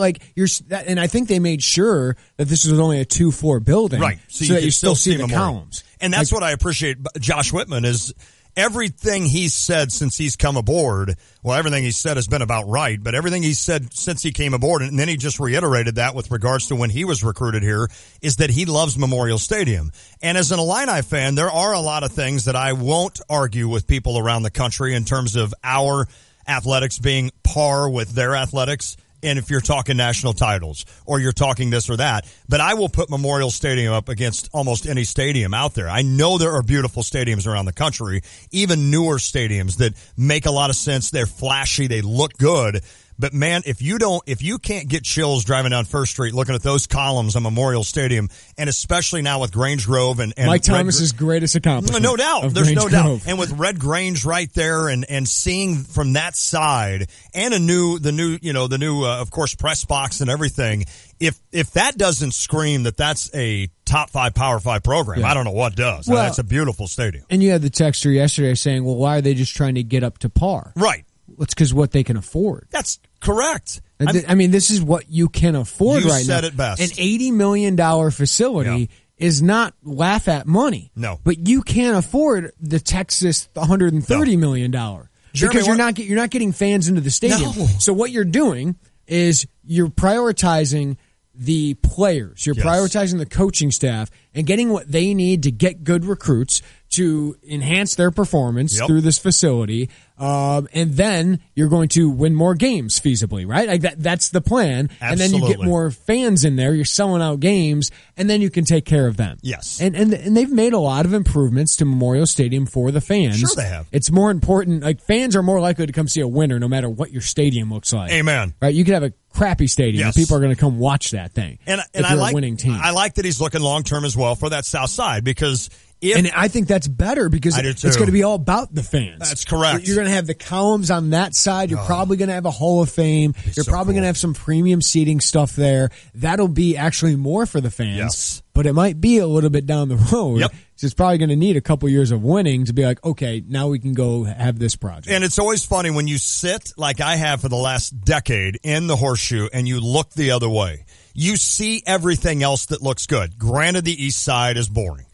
And I think they made sure that this was only a 2-floor building. Right. So that you still see the Memorial. columns. And that's what I appreciate Josh Whitman is everything he's said since he's come aboard. Well, everything he's said has been about right, but everything he's said since he came aboard, and then he just reiterated that with regards to when he was recruited here, is that he loves Memorial Stadium. And as an Illini fan, there are a lot of things that I won't argue with people around the country in terms of our athletics being par with their athletics. And if you're talking national titles or you're talking this or that, but I will put Memorial Stadium up against almost any stadium out there. I know there are beautiful stadiums around the country, even newer stadiums that make a lot of sense. They're flashy. They look good. But man, if you can't get chills driving down First Street looking at those columns on Memorial Stadium, and especially now with Grange Grove and Mike Thomas's greatest accomplishment. No doubt. There's Grange no doubt. Grove. And with Red Grange right there and seeing from that side and the new of course press box and everything, if that doesn't scream that that's a top 5 Power 5 program, I don't know what does. Well, that's a beautiful stadium. And you had the texter yesterday saying, well, why are they just trying to get up to par? Right. It's because what they can afford. That's correct. I mean, this is what you can afford right now. You said it best. An $80 million facility is not laugh at money. No. But you can't afford the Texas $130 million. Because you're not getting fans into the stadium. No. So what you're doing is you're prioritizing the players. You're prioritizing the coaching staff and getting what they need to get good recruits to enhance their performance through this facility. And then you're going to win more games feasibly, right? Like that's the plan. Absolutely. And then you get more fans in there. You're selling out games, and then you can take care of them. Yes. And they've made a lot of improvements to Memorial Stadium for the fans. Sure they have. It's more important. Like, fans are more likely to come see a winner no matter what your stadium looks like. Amen. Right? You could have a crappy stadium, and people are going to come watch that thing. And if I you're like a winning team. I like that he's looking long term as well for that South Side, because and I think that's better because it's going to be all about the fans. That's correct. You're going to have the columns on that side. You're probably going to have a Hall of Fame. You're probably going to have some premium seating stuff there. That'll be actually more for the fans. Yes. But it might be a little bit down the road. Yep. So it's probably going to need a couple years of winning to be like, okay, now we can go have this project. And it's always funny when you sit, like I have for the last decade, in the horseshoe and you look the other way. You see everything else that looks good. Granted, the east side is boring.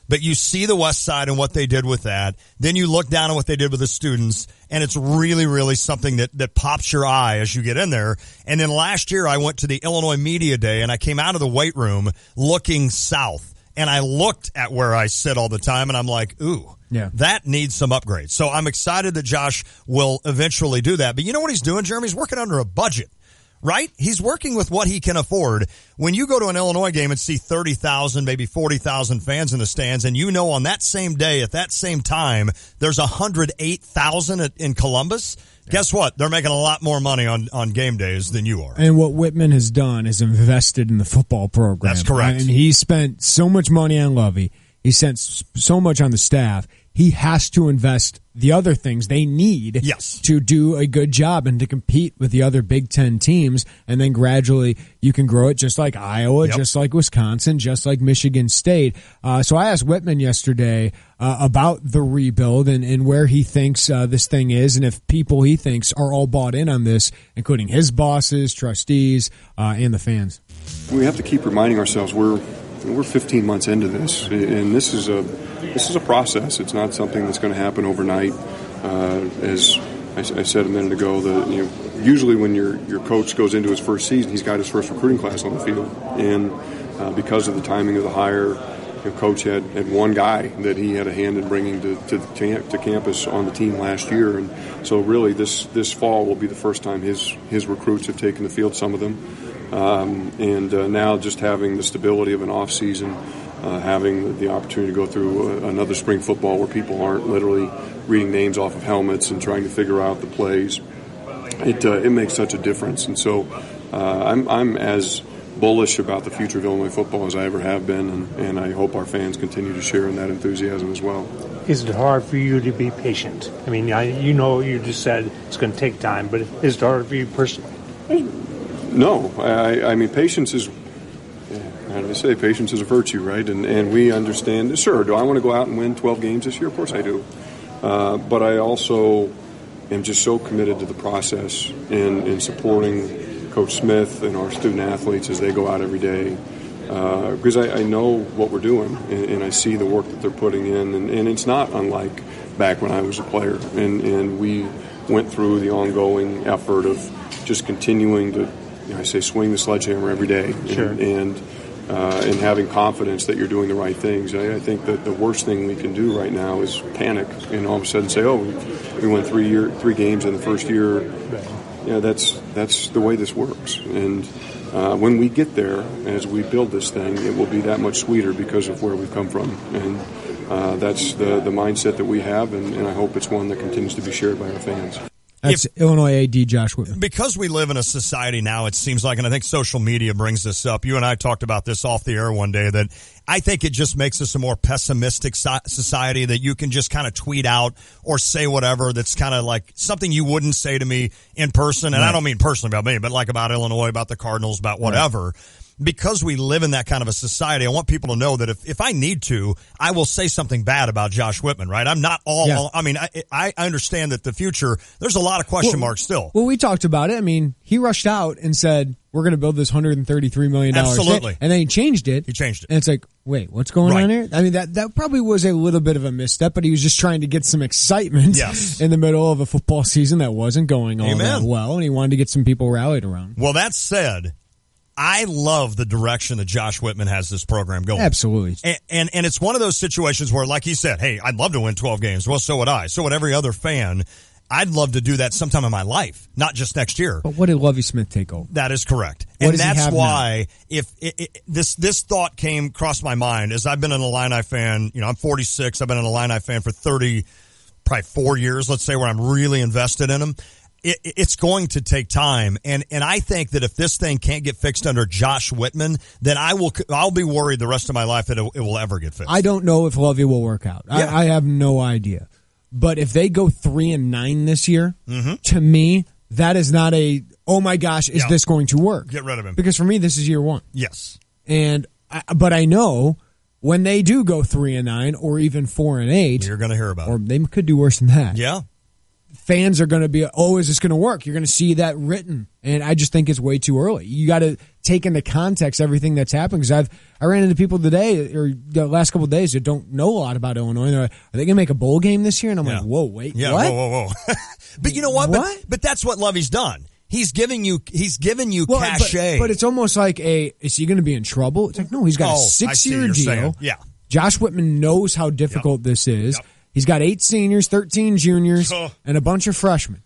But you see the west side and what they did with that. Then you look down at what they did with the students, and it's really, really something that pops your eye as you get in there. And then last year I went to the Illinois Media Day, and I came out of the weight room looking south. And I looked at where I sit all the time, and I'm like, ooh, that needs some upgrades. So I'm excited that Josh will eventually do that. But you know what he's doing, Jeremy? He's working under a budget. Right? He's working with what he can afford. When you go to an Illinois game and see 30,000, maybe 40,000 fans in the stands, and you know on that same day, at that same time, there's 108,000 in Columbus, guess what? They're making a lot more money on game days than you are. And what Whitman has done is invested in the football program. That's correct. And he spent so much money on Lovey. He spent so much on the staff. He has to invest the other things they need to do a good job and to compete with the other Big Ten teams. And then gradually you can grow it just like Iowa, just like Wisconsin, just like Michigan State. So I asked Whitman yesterday about the rebuild and where he thinks this thing is, and if people he thinks are all bought in on this, including his bosses, trustees, and the fans. We have to keep reminding ourselves we're 15 months into this, and this is a process. It's not something that's going to happen overnight. As I said a minute ago, usually when your coach goes into his first season, he's got his first recruiting class on the field, and because of the timing of the hire, coach had one guy that he had a hand in bringing to campus on the team last year, and so really this fall will be the first time his recruits have taken the field, some of them. Now just having the stability of an off season, having the opportunity to go through another spring football where people aren't literally reading names off of helmets and trying to figure out the plays, it makes such a difference. And so I'm as bullish about the future of Illinois football as I ever have been, and I hope our fans continue to share in that enthusiasm as well. Is it hard for you to be patient? I mean, you just said it's going to take time, but is it hard for you personally? No, I mean, patience is they say patience is a virtue, right? And we understand, sure, do I want to go out and win 12 games this year? Of course I do. But I also am just so committed to the process in supporting Coach Smith and our student athletes as they go out every day. Because I know what we're doing, and I see the work that they're putting in, and it's not unlike back when I was a player, and we went through the ongoing effort of just continuing to, I say, swing the sledgehammer every day, Sure. and having confidence that you're doing the right things. I think that the worst thing we can do right now is panic and all of a sudden say, "Oh, we won 3 games in the first year." Yeah, that's the way this works, and. When we get there, as we build this thing, it will be that much sweeter because of where we've come from. And that's the mindset that we have, and I hope it's one that continues to be shared by our fans. That's Illinois AD Josh Whitman. Because we live in a society now, it seems like, and I think social media brings this up. You and I talked about this off the air one day, that I think it just makes us a more pessimistic society, that you can just kind of tweet out or say whatever that's kind of like something you wouldn't say to me in person. And I don't mean personally about me, but like about Illinois, about the Cardinals, about whatever. Right. Because we live in that kind of a society, I want people to know that if I need to, I will say something bad about Josh Whitman, right? I'm not all I mean, I understand that the future, there's a lot of question marks still. Well, we talked about it. I mean, he rushed out and said, we're going to build this $133 million. Absolutely. And then he changed it. He changed it. And it's like, wait, what's going on here? I mean, that probably was a little bit of a misstep, but he was just trying to get some excitement in the middle of a football season that wasn't going all that well, and he wanted to get some people rallied around. Well, that said, I love the direction that Josh Whitman has this program going. Absolutely. And it's one of those situations where, like he said, hey, I'd love to win 12 games. Well, so would I. So would every other fan. I'd love to do that sometime in my life, not just next year. But what did Lovie Smith take over? That is correct. And that's why this thought crossed my mind as I've been an Illini fan. I'm 46. I've been an Illini fan for probably 4 years, let's say, where I'm really invested in them. It's going to take time, and I think that if this thing can't get fixed under Josh Whitman, then I'll be worried the rest of my life that it will ever get fixed. I don't know if Lovie will work out. Yeah. I have no idea. But if they go 3-9 this year, to me, that is not a, oh my gosh, is this going to work? Get rid of him. Because for me, this is year one. Yes. But I know when they do go 3-9 or even 4-8, you're going to hear about it. Or they could do worse than that. Yeah. Fans are going to be, oh, is this going to work? You're going to see that written. And I just think it's way too early. You got to take into context everything that's happening. Because I ran into people today, or the last couple of days, that don't know a lot about Illinois. They're like, are they going to make a bowl game this year? And I'm like, whoa, wait, what? Whoa. But you know what? But that's what Lovie's done. He's giving you cachet. But it's almost like is he going to be in trouble? It's like, no, he's got a 6-year deal. Saying. Yeah. Josh Whitman knows how difficult this is. Yep. He's got 8 seniors, 13 juniors, and a bunch of freshmen,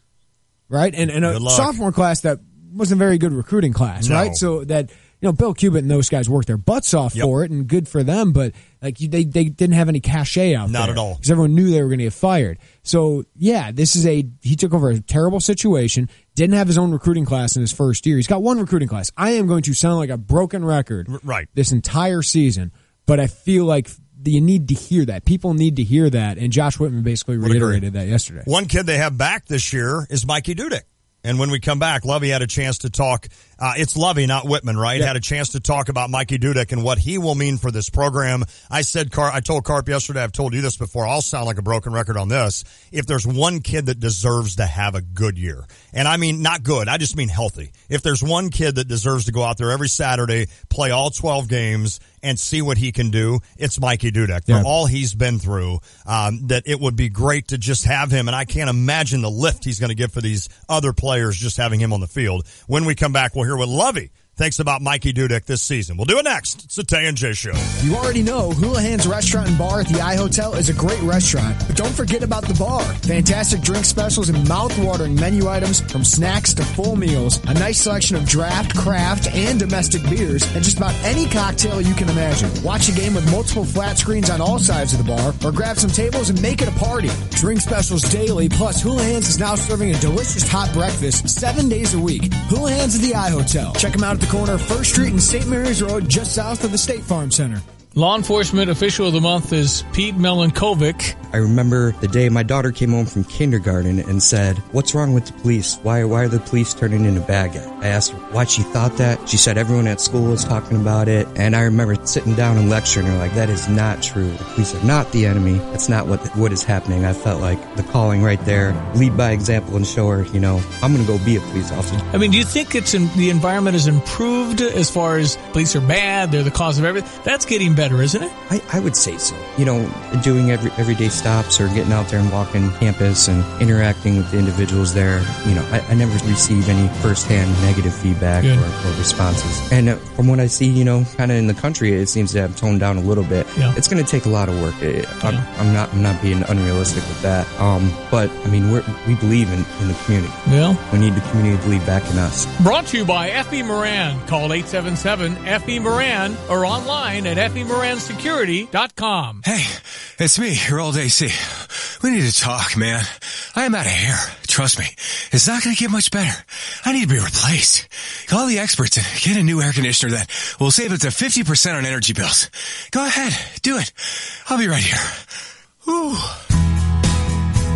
right? And a sophomore class that wasn't a very good recruiting class, right? So that, Bill Cubitt and those guys worked their butts off for it, and good for them, but like they didn't have any cachet out there. Not at all. Because everyone knew they were going to get fired. So, yeah, he took over a terrible situation, didn't have his own recruiting class in his first year. He's got one recruiting class. I am going to sound like a broken record this entire season, but I feel like you need to hear that. People need to hear that, and Josh Whitman basically reiterated that yesterday. One kid they have back this year is Mikey Dudek. And when we come back, Lovie had a chance to talk. It's Lovie, not Whitman, right? Had a chance to talk about Mikey Dudek and what he will mean for this program. I told Carp yesterday, I've told you this before, I'll sound like a broken record on this. If there's one kid that deserves to have a good year, and I mean not good, I just mean healthy. If there's one kid that deserves to go out there every Saturday, play all 12 games, and see what he can do, it's Mikey Dudek. For all he's been through, that it would be great to just have him, and I can't imagine the lift he's going to get for these other players just having him on the field. When we come back, we'll hear what Lovie thinks about Mikey Dudek this season. We'll do it next. It's the Tay and J Show. You already know Houlihan's Restaurant and Bar at the iHotel is a great restaurant, but don't forget about the bar. Fantastic drink specials and mouth-watering menu items from snacks to full meals. A nice selection of draft, craft, and domestic beers, and just about any cocktail you can imagine. Watch a game with multiple flat screens on all sides of the bar, or grab some tables and make it a party. Drink specials daily, plus Houlihan's is now serving a delicious hot breakfast 7 days a week. Houlihan's at the iHotel. Check them out at the corner of 1st Street and St. Mary's Road, just south of the State Farm Center. Law enforcement official of the month is Pete Melankovic. I remember the day my daughter came home from kindergarten and said, "What's wrong with the police? Why are the police turning into bad guys?" I asked her why she thought that. She said everyone at school was talking about it. And I remember sitting down and lecturing her like, that is not true. The police are not the enemy. That's not what is happening. I felt like the calling right there, lead by example and show her, I'm going to go be a police officer. I mean, do you think the environment has improved as far as police are bad, they're the cause of everything? That's getting better, isn't it? I would say so. Doing everyday stops or getting out there and walking campus and interacting with the individuals there. I never received any firsthand negative feedback or responses. And from what I see, kind of in the country, it seems to have toned down a little bit. Yeah. It's going to take a lot of work. I'm not being unrealistic with that. But I mean, we believe in the community. Well, we need the community to believe back in us. Brought to you by F.E. Moran. Call 877-FE Moran or online at FEMoranSecurity.com. Hey, it's me, your old AC. We need to talk, man. I am out of hair. Trust me, it's not going to get much better. I need to be replaced. Call the experts and get a new air conditioner that will save up to 50% on energy bills. Go ahead, do it. I'll be right here. Whew.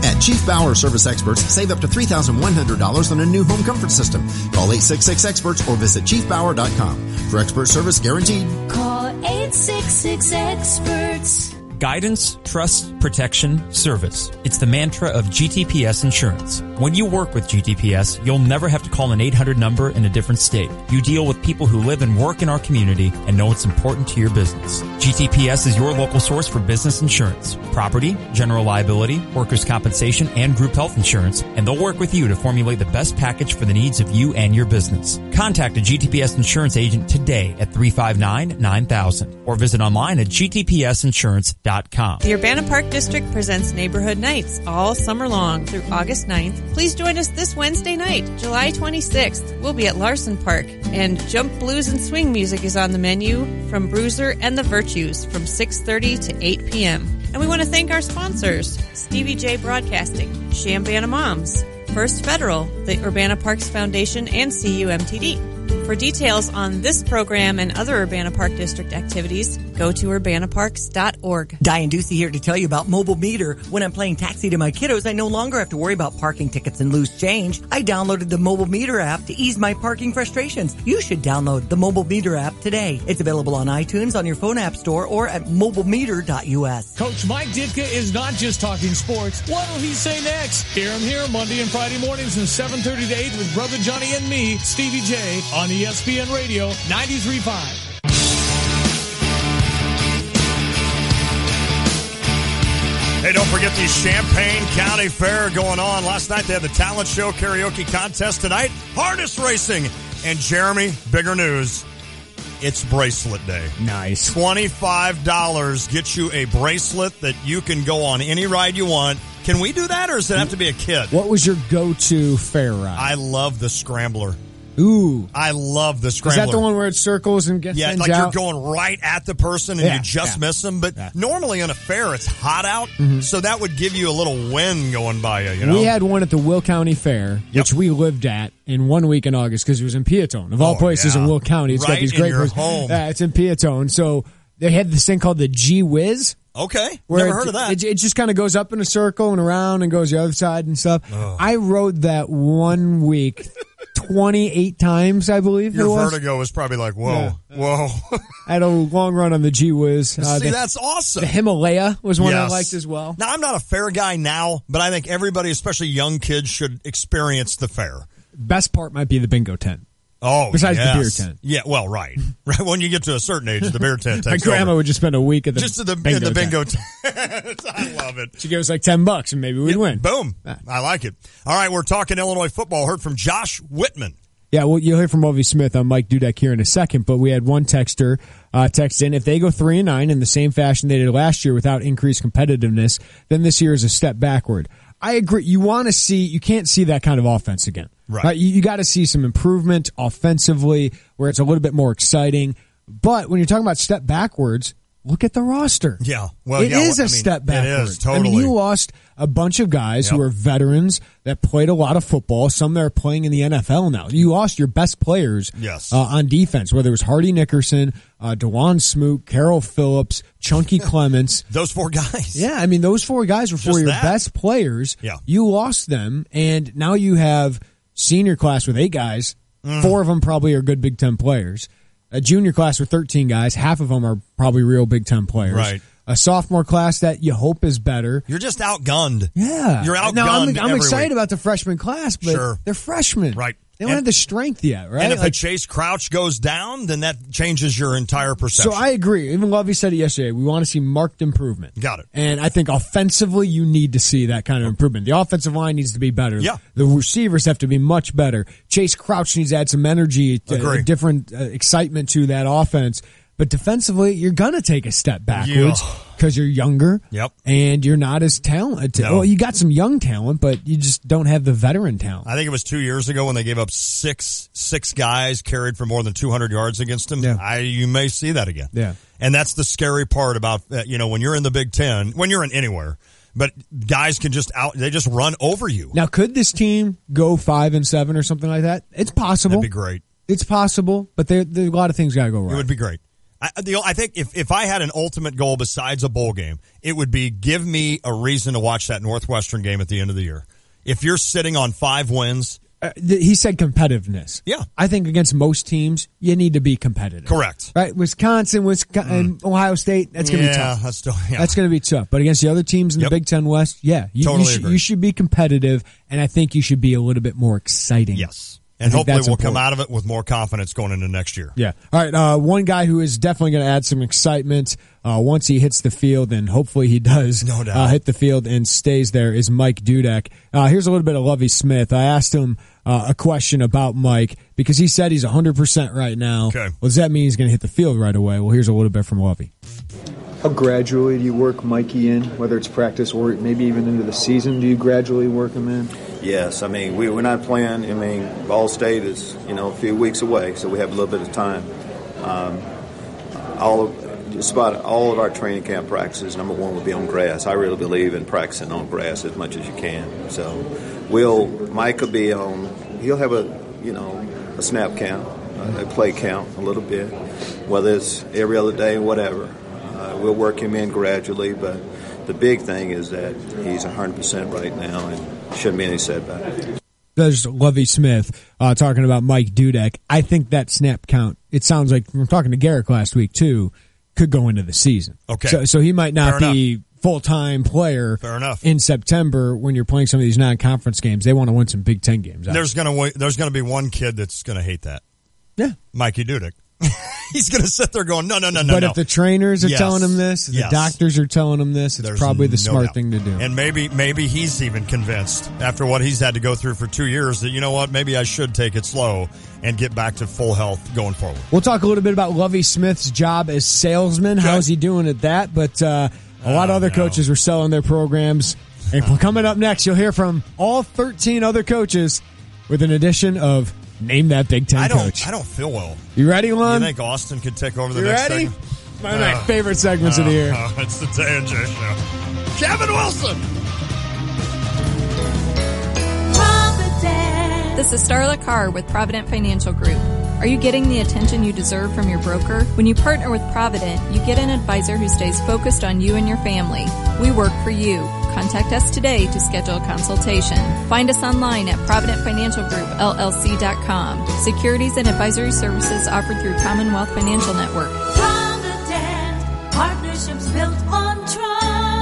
At Chief Bauer Service Experts, save up to $3,100 on a new home comfort system. Call 866-EXPERTS or visit chiefbauer.com. For expert service guaranteed. Call 866-EXPERTS. Guidance, trust, protection, service. It's the mantra of GTPS Insurance. When you work with GTPS, you'll never have to call an 800 number in a different state. You deal with people who live and work in our community and know it's important to your business. GTPS is your local source for business insurance, property, general liability, workers' compensation, and group health insurance, and they'll work with you to formulate the best package for the needs of you and your business. Contact a GTPS insurance agent today at 359-9000 or visit online at gtpsinsurance.com. The Urbana Park District presents Neighborhood Nights all summer long through August 9th. Please join us this Wednesday night, July 26th. We'll be at Larson Park, and jump, blues, and swing music is on the menu from Bruiser and the Virtues from 6:30 to 8 p.m. And we want to thank our sponsors, Stevie J Broadcasting, Shambana Moms, First Federal, the Urbana Parks Foundation, and CUMTD. For details on this program and other Urbana Park District activities, go to urbanaparks.org. Diane Ducey here to tell you about Mobile Meter. When I'm playing taxi to my kiddos, I no longer have to worry about parking tickets and loose change. I downloaded the Mobile Meter app to ease my parking frustrations. You should download the Mobile Meter app today. It's available on iTunes, on your phone app store, or at mobilemeter.us. Coach Mike Ditka is not just talking sports. What will he say next? Hear him here Monday and Friday mornings from 7:30 to 8 with Brother Johnny and me, Stevie J, on ESPN Radio 93.5. Hey, don't forget the Champaign County Fair going on. Last night they had the talent show karaoke contest. Tonight, harness racing. And Jeremy, bigger news. It's bracelet day. Nice. $25 gets you a bracelet that you can go on any ride you want. Can we do that, or does it have to be a kid? What was your go-to fair ride? I love the Scrambler. Ooh. I love the Scrambler. Is that the one where it circles and gets like out? You're going right at the person and you just miss them. But normally on a fair, it's hot out, so that would give you a little wind going by you, We had one at the Will County Fair, which we lived at in 1 week in August because it was in Piatone. Of all places in Will County, it's got these great in your home. It's in Piatone. So they had this thing called the G-Whiz. Okay. Never heard of that. It just kind of goes up in a circle and around and goes the other side and stuff. Oh. I rode that 1 week 28 times, I believe. Your vertigo was probably like, whoa, whoa. I had a long run on the G-Whiz. See, that's awesome. The Himalaya was one I liked as well. Now, I'm not a fair guy now, but I think everybody, especially young kids, should experience the fair. Best part might be the bingo tent. Oh, besides the beer tent. Yeah, well, right. When you get to a certain age, the beer tent takes My grandma over. would just spend a week at the bingo tent. I love it. She gives like $10 and maybe we'd win. Boom. I like it. All right, we're talking Illinois football. Heard from Josh Whitman. Yeah, well, you'll hear from Ovi Smith on Mike Dudek here in a second, but we had one texter text in. If they go 3-9 in the same fashion they did last year without increased competitiveness, then this year is a step backward. I agree. You can't see that kind of offense again. Right. You got to see some improvement offensively where it's a little bit more exciting. But when you're talking about step backwards, look at the roster. Yeah. Well, it is a step backward. It is, totally. I mean, you lost a bunch of guys who are veterans that played a lot of football. Some that are playing in the NFL now. You lost your best players on defense, whether it was Hardy Nickerson, DeJuan Smoot, Carroll Phillips, Chunky Clements. Those 4 guys. Yeah, I mean, those 4 guys were 4 of your best players. Yeah. You lost them, and now you have senior class with 8 guys. 4 of them probably are good Big Ten players. A junior class with 13 guys. Half of them are probably real Big Ten players. Right. A sophomore class that you hope is better. You're just outgunned. Yeah. You're outgunned. Now, I'm every excited week. about the freshman class, but they're freshmen. Right. They don't have the strength yet, right? And if the Chase Crouch goes down, then that changes your entire perception. So I agree. Even Lovey said it yesterday. We want to see marked improvement. Got it. And I think offensively, you need to see that kind of improvement. The offensive line needs to be better. Yeah. The receivers have to be much better. Chase Crouch needs to add some energy, different excitement to that offense. But defensively, you're going to take a step backwards because you're younger and you're not as talented. No. Well, you got some young talent, but you just don't have the veteran talent. I think it was 2 years ago when they gave up six guys carried for more than 200 yards against them. Yeah. You may see that again. Yeah. And that's the scary part about, when you're in the Big Ten, when you're in anywhere, but guys can they just run over you. Now, could this team go 5-7 or something like that? It's possible. That'd be great. It's possible, but there a lot of things got to go right. It would be great. I think if I had an ultimate goal besides a bowl game, it would be give me a reason to watch that Northwestern game at the end of the year. If you're sitting on 5 wins. He said competitiveness. Yeah. I think against most teams, you need to be competitive. Correct. Right? Wisconsin, and Ohio State, that's going to be tough. That's going to be tough. But against the other teams in the Big Ten West, you should be competitive, and I think you should be a little bit more exciting. Yes. And hopefully we'll come out of it with more confidence going into next year. Yeah. All right. One guy who is definitely going to add some excitement once he hits the field, and hopefully he does hit the field and stays there, is Mike Dudek. Here's a little bit of Lovie Smith. I asked him a question about Mike because he said he's 100% right now. Okay. Well, does that mean he's going to hit the field right away? Well, here's a little bit from Lovie. How gradually do you work Mikey in, whether it's practice or maybe even into the season? Do you gradually work him in? Yes, I mean, we're not playing. I mean, Ball State is, a few weeks away, so we have a little bit of time. Just about all of our training camp practices, number one, will be on grass. I really believe in practicing on grass as much as you can. So Mike will be on, he'll have a snap count, a play count a little bit, whether it's every other day, whatever. We'll work him in gradually, but the big thing is that he's 100% right now and shouldn't be any setback. There's Lovie Smith talking about Mike Dudek. I think that snap count, it sounds like, from talking to Garrick last week too, could go into the season. Okay. So he might not be full-time player in September when you're playing some of these non-conference games. They want to win some Big Ten games. There's going to be one kid that's going to hate that. Yeah. Mikey Dudek. He's going to sit there going, no. But if the trainers are telling him this, if the doctors are telling him this, it's probably the smart thing to do. And maybe he's even convinced after what he's had to go through for 2 years that, you know what, maybe I should take it slow and get back to full health going forward. We'll talk a little bit about Lovie Smith's job as salesman. How's he doing at that? But a lot of other coaches were selling their programs. And coming up next, you'll hear from all 13 other coaches with an addition of Name That Big Ten Coach. I don't feel well. You ready, Lon? You think Austin could take over the you next ready? segment? One of my favorite segments of the year. It's the Tay and J Show. Kevin Wilson! This is Starla Carr with Provident Financial Group. Are you getting the attention you deserve from your broker? When you partner with Provident, you get an advisor who stays focused on you and your family. We work for you. Contact us today to schedule a consultation. Find us online at ProvidentFinancialGroupLLC.com. Securities and advisory services offered through Commonwealth Financial Network. Provident, partnerships built on trust.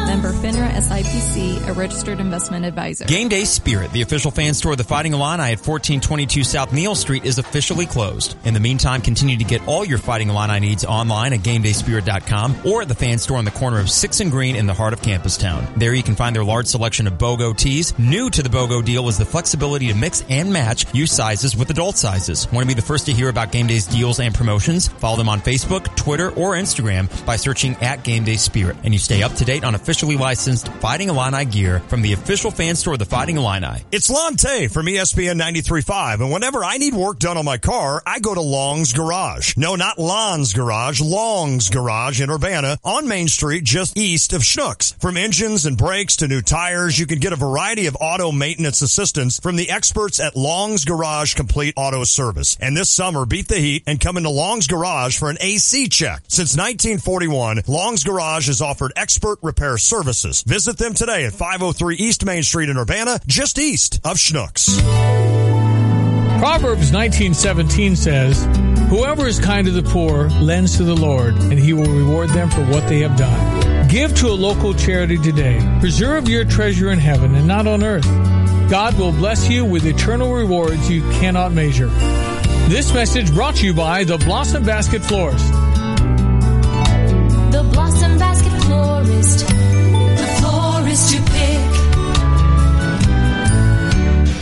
Member FINRA SIPC, a registered investment advisor. Game Day Spirit, the official fan store of the Fighting Illini at 1422 South Neal Street, is officially closed. In the meantime, continue to get all your Fighting Illini needs online at GameDaySpirit.com or at the fan store on the corner of 6th and Green in the heart of Campus Town. There you can find their large selection of BOGO tees. New to the BOGO deal is the flexibility to mix and match youth sizes with adult sizes. Want to be the first to hear about Game Day's deals and promotions? Follow them on Facebook, Twitter, or Instagram by searching at Game Day Spirit. And you stay up to date on officially licensed Fighting Illini gear from the official fan store of the Fighting Illini. It's Lon Tay from ESPN 93.5, and whenever I need work done on my car, I go to Long's Garage. No, not Lon's Garage, Long's Garage in Urbana on Main Street, just east of Schnucks. From engines and brakes to new tires, you can get a variety of auto maintenance assistance from the experts at Long's Garage Complete Auto Service. And this summer, beat the heat and come into Long's Garage for an AC check. Since 1941, Long's Garage has offered expert repair services. Visit them today at 503 East Main Street in Urbana, just east of Schnucks. Proverbs 19:17 says, "Whoever is kind to the poor lends to the Lord, and he will reward them for what they have done." Give to a local charity today. Preserve your treasure in heaven and not on earth. God will bless you with eternal rewards you cannot measure. This message brought to you by the Blossom Basket Florist. The Blossom Basket Florist. The florist you pick.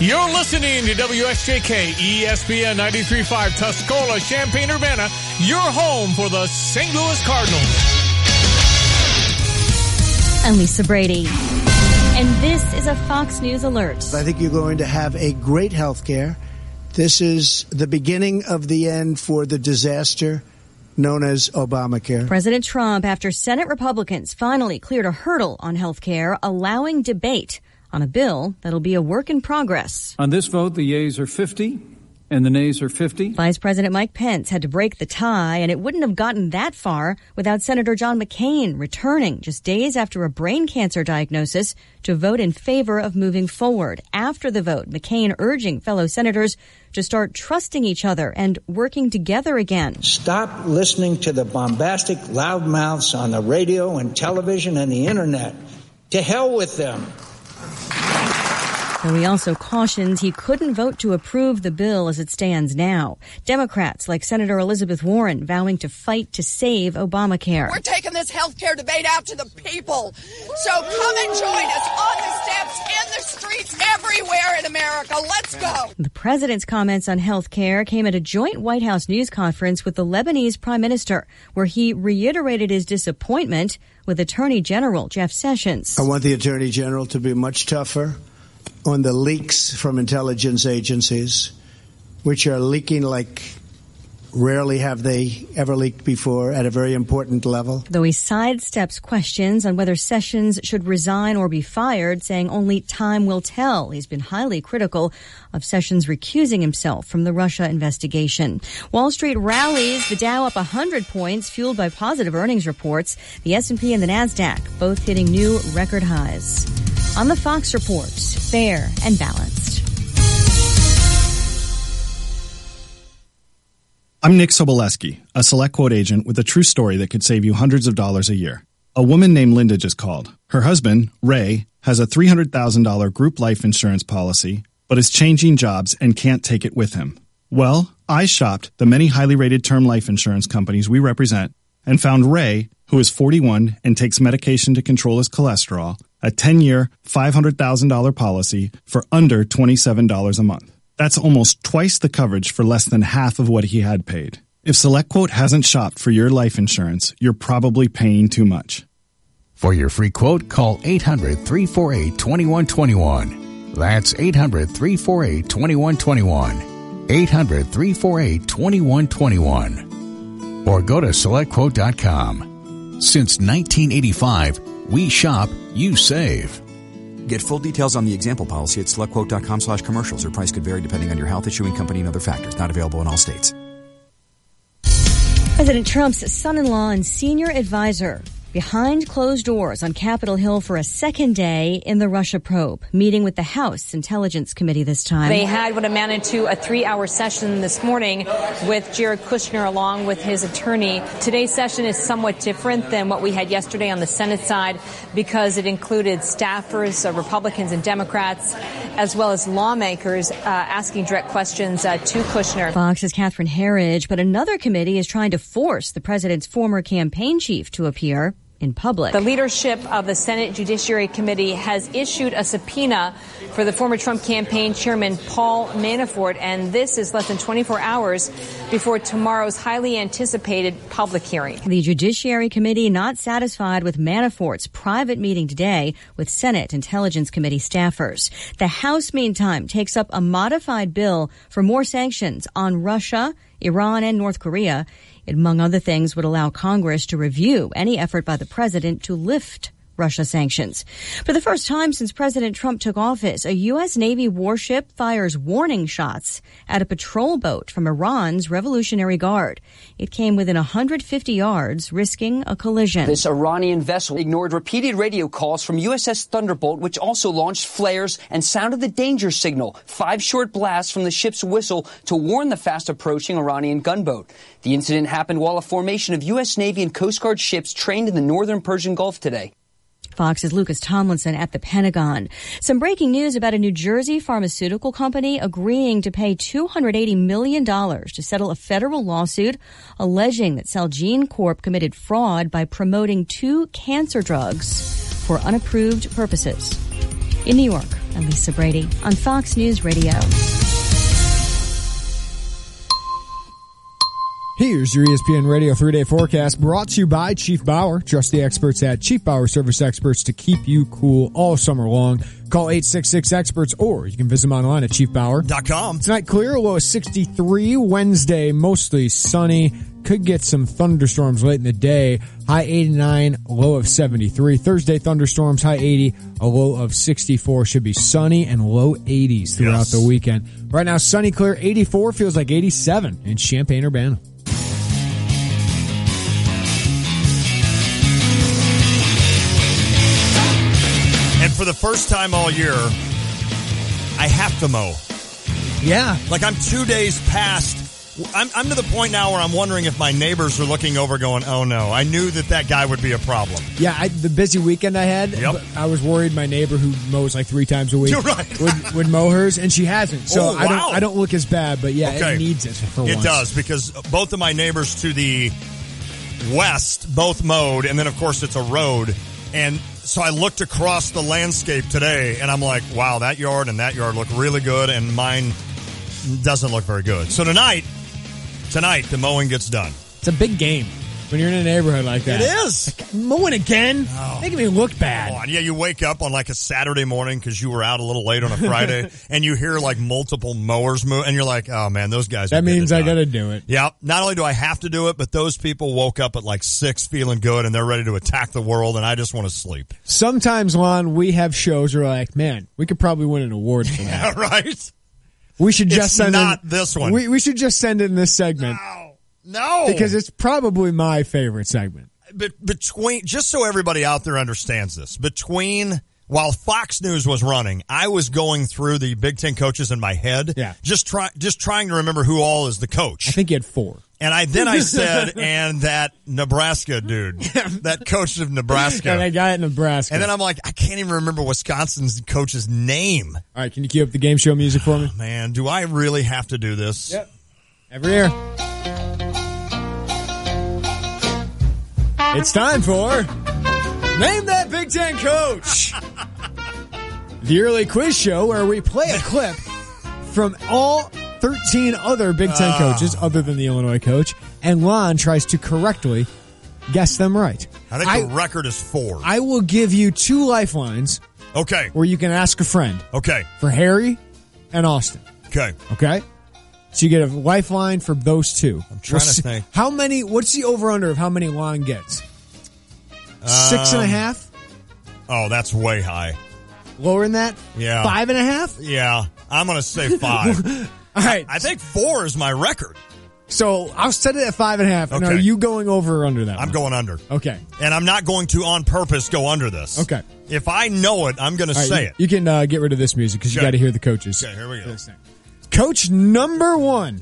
You're listening to WSJK ESPN 93.5 Tuscola, Champaign-Urbana, your home for the St. Louis Cardinals. I'm Lisa Brady, and this is a Fox News Alert. I think you're going to have a great health care. This is the beginning of the end for the disaster known as Obamacare. President Trump, after Senate Republicans finally cleared a hurdle on health care, allowing debate on a bill that'll be a work in progress. On this vote, the yeas are 50 and the nays are 50. Vice President Mike Pence had to break the tie, and it wouldn't have gotten that far without Senator John McCain returning just days after a brain cancer diagnosis to vote in favor of moving forward. After the vote, McCain urging fellow senators to start trusting each other and working together again. Stop listening to the bombastic loudmouths on the radio and television and the internet. To hell with them. Though he also cautions he couldn't vote to approve the bill as it stands now. Democrats like Senator Elizabeth Warren vowing to fight to save Obamacare. We're taking this health care debate out to the people. So come and join us on the steps, in the streets, everywhere in America. Let's go. The president's comments on health care came at a joint White House news conference with the Lebanese prime minister, where he reiterated his disappointment with Attorney General Jeff Sessions. I want the Attorney General to be much tougher on the leaks from intelligence agencies, which are leaking like rarely have they ever leaked before at a very important level. Though he sidesteps questions on whether Sessions should resign or be fired, saying only time will tell. He's been highly critical of Sessions recusing himself from the Russia investigation. Wall Street rallies, the Dow up 100 points, fueled by positive earnings reports. The S&P and the NASDAQ both hitting new record highs. On the Fox Report, fair and balanced. I'm Nick Soboleski, a SelectQuote agent with a true story that could save you hundreds of dollars a year. A woman named Linda just called. Her husband, Ray, has a $300,000 group life insurance policy, but is changing jobs and can't take it with him. Well, I shopped the many highly rated term life insurance companies we represent and found Ray, who is 41 and takes medication to control his cholesterol, a 10-year, $500,000 policy for under $27 a month. That's almost twice the coverage for less than half of what he had paid. If SelectQuote hasn't shopped for your life insurance, you're probably paying too much. For your free quote, call 800-348-2121. That's 800-348-2121. 800-348-2121. Or go to SelectQuote.com. Since 1985, we shop, you save. Get full details on the example policy at SelectQuote.com/commercials. Your price could vary depending on your health, issuing company, and other factors. Not available in all states. President Trump's son-in-law and senior advisor behind closed doors on Capitol Hill for a second day in the Russia probe, meeting with the House Intelligence Committee this time. They had what amounted to a 3-hour session this morning with Jared Kushner along with his attorney. Today's session is somewhat different than what we had yesterday on the Senate side because it included staffers, Republicans and Democrats, as well as lawmakers asking direct questions to Kushner. Fox's Catherine Herridge, but another committee is trying to force the president's former campaign chief to appear in public. The leadership of the Senate Judiciary Committee has issued a subpoena for the former Trump campaign chairman Paul Manafort, and this is less than 24 hours before tomorrow's highly anticipated public hearing. The Judiciary Committee not satisfied with Manafort's private meeting today with Senate Intelligence Committee staffers. The House, meantime, takes up a modified bill for more sanctions on Russia, Iran, and North Korea. It, among other things, would allow Congress to review any effort by the president to lift Russia sanctions. For the first time since President Trump took office, a U.S. Navy warship fires warning shots at a patrol boat from Iran's Revolutionary Guard. It came within 150 yards, risking a collision. This Iranian vessel ignored repeated radio calls from USS Thunderbolt, which also launched flares and sounded the danger signal. 5 short blasts from the ship's whistle to warn the fast-approaching Iranian gunboat. The incident happened while a formation of U.S. Navy and Coast Guard ships trained in the northern Persian Gulf today. Fox's Lucas Tomlinson at the Pentagon. Some breaking news about a New Jersey pharmaceutical company agreeing to pay $280 million to settle a federal lawsuit alleging that Celgene Corp committed fraud by promoting 2 cancer drugs for unapproved purposes. In New York, I'm Lisa Brady on Fox News Radio. Here's your ESPN Radio 3-day forecast brought to you by Chief Bauer. Trust the experts at Chief Bauer Service Experts to keep you cool all summer long. Call 866-EXPERTS or you can visit them online at chiefbauer.com. Tonight, clear, low of 63. Wednesday, mostly sunny. Could get some thunderstorms late in the day. High 89, low of 73. Thursday, thunderstorms, high 80, a low of 64. Should be sunny and low 80s throughout the weekend. Right now, sunny, clear, 84. Feels like 87 in Champaign-Urbana. And for the first time all year, I have to mow. Yeah. Like I'm 2 days past. I'm to the point now where I'm wondering if my neighbors are looking over going, oh no, I knew that guy would be a problem. Yeah, the busy weekend I had, I was worried my neighbor who mows like 3 times a week would mow hers, and she hasn't. So I don't look as bad, but yeah, it needs it for once. It does, because both of my neighbors to the west both mowed, and then of course it's a road. And so I looked across the landscape today, and I'm like, wow, that yard and that yard look really good, and mine doesn't look very good. So tonight, the mowing gets done. It's a big game when you're in a neighborhood like that. It is. Like, mowing again? Making me look bad. Oh, yeah, you wake up on like a Saturday morning because you were out a little late on a Friday, and you hear like multiple mowers move, and you're like, oh man, those guys are That means I got to do it. Yeah. Not only do I have to do it, but those people woke up at like 6 feeling good, and they're ready to attack the world, and I just want to sleep. Sometimes, Lon, we have shows where we're like, man, we could probably win an award for that. Yeah, right? We should just send not this one. We should just send it in this segment. No. Because it's probably my favorite segment. But just so everybody out there understands this, while Fox News was running, I was going through the Big Ten coaches in my head. Yeah. Just trying to remember who all is the coach. I think you had 4. And I said, and that Nebraska dude, that coach of Nebraska. And that guy at Nebraska. And then I'm like, I can't even remember Wisconsin's coach's name. All right, can you cue up the game show music for me? Man, do I really have to do this? Yep. Every year. It's time for Name That Big Ten Coach. The early quiz show where we play a clip from all 13 other Big Ten coaches other than the Illinois coach, and Lon tries to correctly guess them right. I think the record is 4. I will give you 2 lifelines. Okay. Where you can ask a friend. Okay. For Harry and Austin. Okay. Okay? So you get a lifeline for those 2. I'm trying to think. How many, what's the over-under of how many Lon gets? 6.5? Oh, that's way high. Lower than that? Yeah. 5.5? Yeah. I'm going to say 5. All right. I think 4 is my record. So I'll set it at 5.5. Okay. And are you going over or under that I'm one? going under. Okay. And I'm not going to on purpose go under this. Okay. If I know it, I'm going to say it. You can get rid of this music because you got to hear the coaches. Okay, here we go. Coach number 1.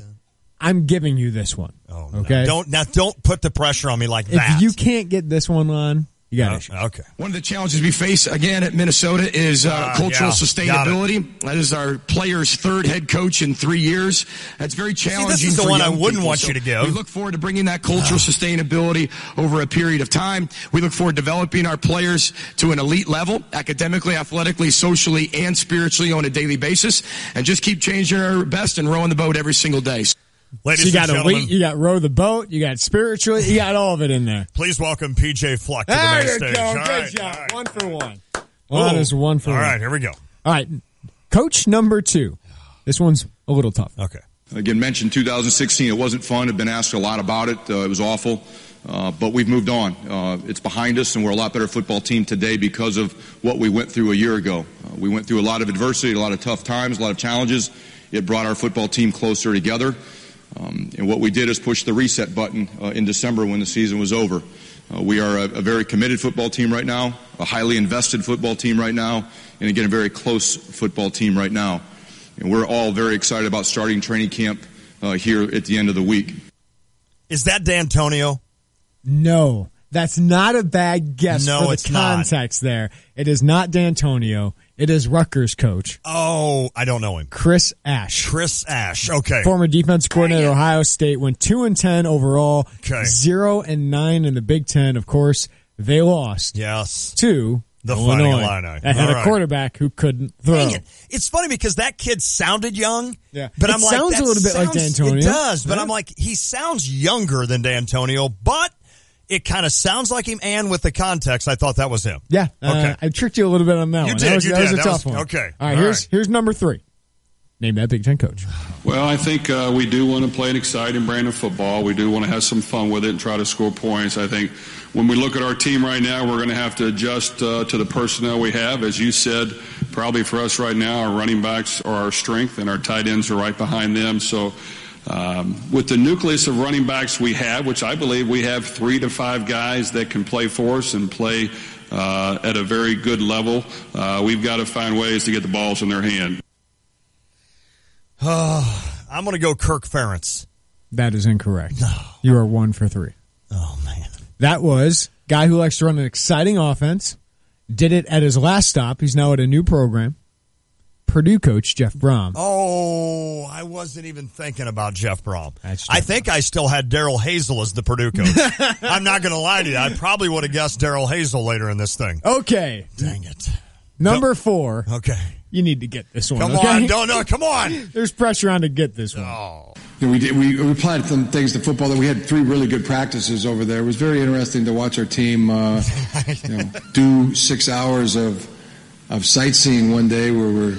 I'm giving you this one. Oh, okay. Don't put the pressure on me like that. If you can't get this one on, You got issues. Okay. One of the challenges we face, again, at Minnesota is cultural sustainability. That is our player's third head coach in 3 years. That's very challenging. See, this is the for one I young wouldn't people. want you to give. We look forward to bringing that cultural sustainability over a period of time. We look forward to developing our players to an elite level, academically, athletically, socially, and spiritually on a daily basis, and just keep changing our best and rowing the boat every single day. Ladies So you got and gentlemen, you got row the boat, you got spiritually, you got all of it in there. please welcome PJ Fluck to the There main you stage. go. All Good right, job. all right. 1 for 1. One is 1 for 1. All right, here we go. All right. Coach number 2. This one's a little tough. Okay. Again, mentioned 2016. It wasn't fun. I've been asked a lot about it. It was awful. But we've moved on. It's behind us, and we're a lot better football team today because of what we went through a year ago. We went through a lot of adversity, a lot of tough times, a lot of challenges. It brought our football team closer together. And what we did is push the reset button in December when the season was over. We are a very committed football team right now, a highly invested football team right now, and again, a very close football team right now. And we're all very excited about starting training camp here at the end of the week. Is that D'Antonio? No, that's not a bad guess No, for it's the context there. It is not D'Antonio. It is Rutgers coach. Oh, I don't know him. Chris Ash. Chris Ash. Okay. Former defense coordinator at Ohio State, went 2-10 overall. Okay. 0-9 in the Big Ten. Of course, they lost. Yes. To the Illinois. Fighting Illini. That had All a right. quarterback who couldn't throw. Dang it. It's funny because that kid sounded young. Yeah. But It I'm like, sounds that a little bit like sounds- D'Antonio. It does, but Yeah. I'm like, he sounds younger than D'Antonio, but it kind of sounds like him, and with the context, I thought that was him. Yeah. Okay. I tricked you a little bit on that You one. did, That was, you that did. was a That tough was- one. okay. All right, All here's number 3. Name that Big Ten coach. Well, I think we do want to play an exciting brand of football. We do want to have some fun with it and try to score points. I think when we look at our team right now, we're going to have to adjust to the personnel we have. As you said, probably for us right now, our running backs are our strength, and our tight ends are right behind them. So with the nucleus of running backs we have, which I believe we have 3 to 5 guys that can play for us and play at a very good level, we've got to find ways to get the balls in their hand. I'm going to go Kirk Ferentz. That is incorrect. No. You are 1 for 3. Oh, man. That was guy who likes to run an exciting offense. Did it at his last stop. He's now at a new program. Purdue coach Jeff Brom. Oh, I wasn't even thinking about Jeff Brom. I think I still had Daryl Hazel as the Purdue coach. I'm not going to lie to you. I probably would have guessed Daryl Hazel later in this thing. Okay. Dang it. Number 4. Okay. You need to get this one. Come okay? on. No, come on. There's pressure on to get this one. Oh. You know, we applied some things to football. That we had 3 really good practices over there. It was very interesting to watch our team do 6 hours of sightseeing one day where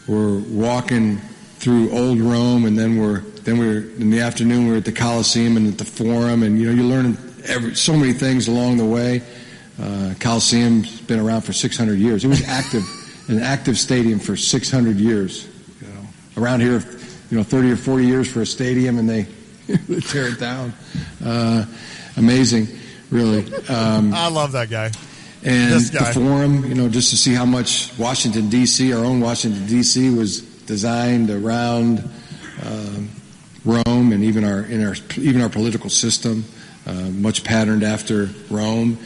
we're walking through old Rome, and then we're in the afternoon we're at the Coliseum and at the Forum, and you learn so many things along the way. Coliseum's been around for 600 years. It was an active stadium for 600 years. Around here, 30 or 40 years for a stadium, and they tear it down. Amazing, really. I love that guy. And This guy. the Forum, just to see how much Washington, D.C., our own Washington, D.C., was designed around Rome, and even our political system, much patterned after Rome.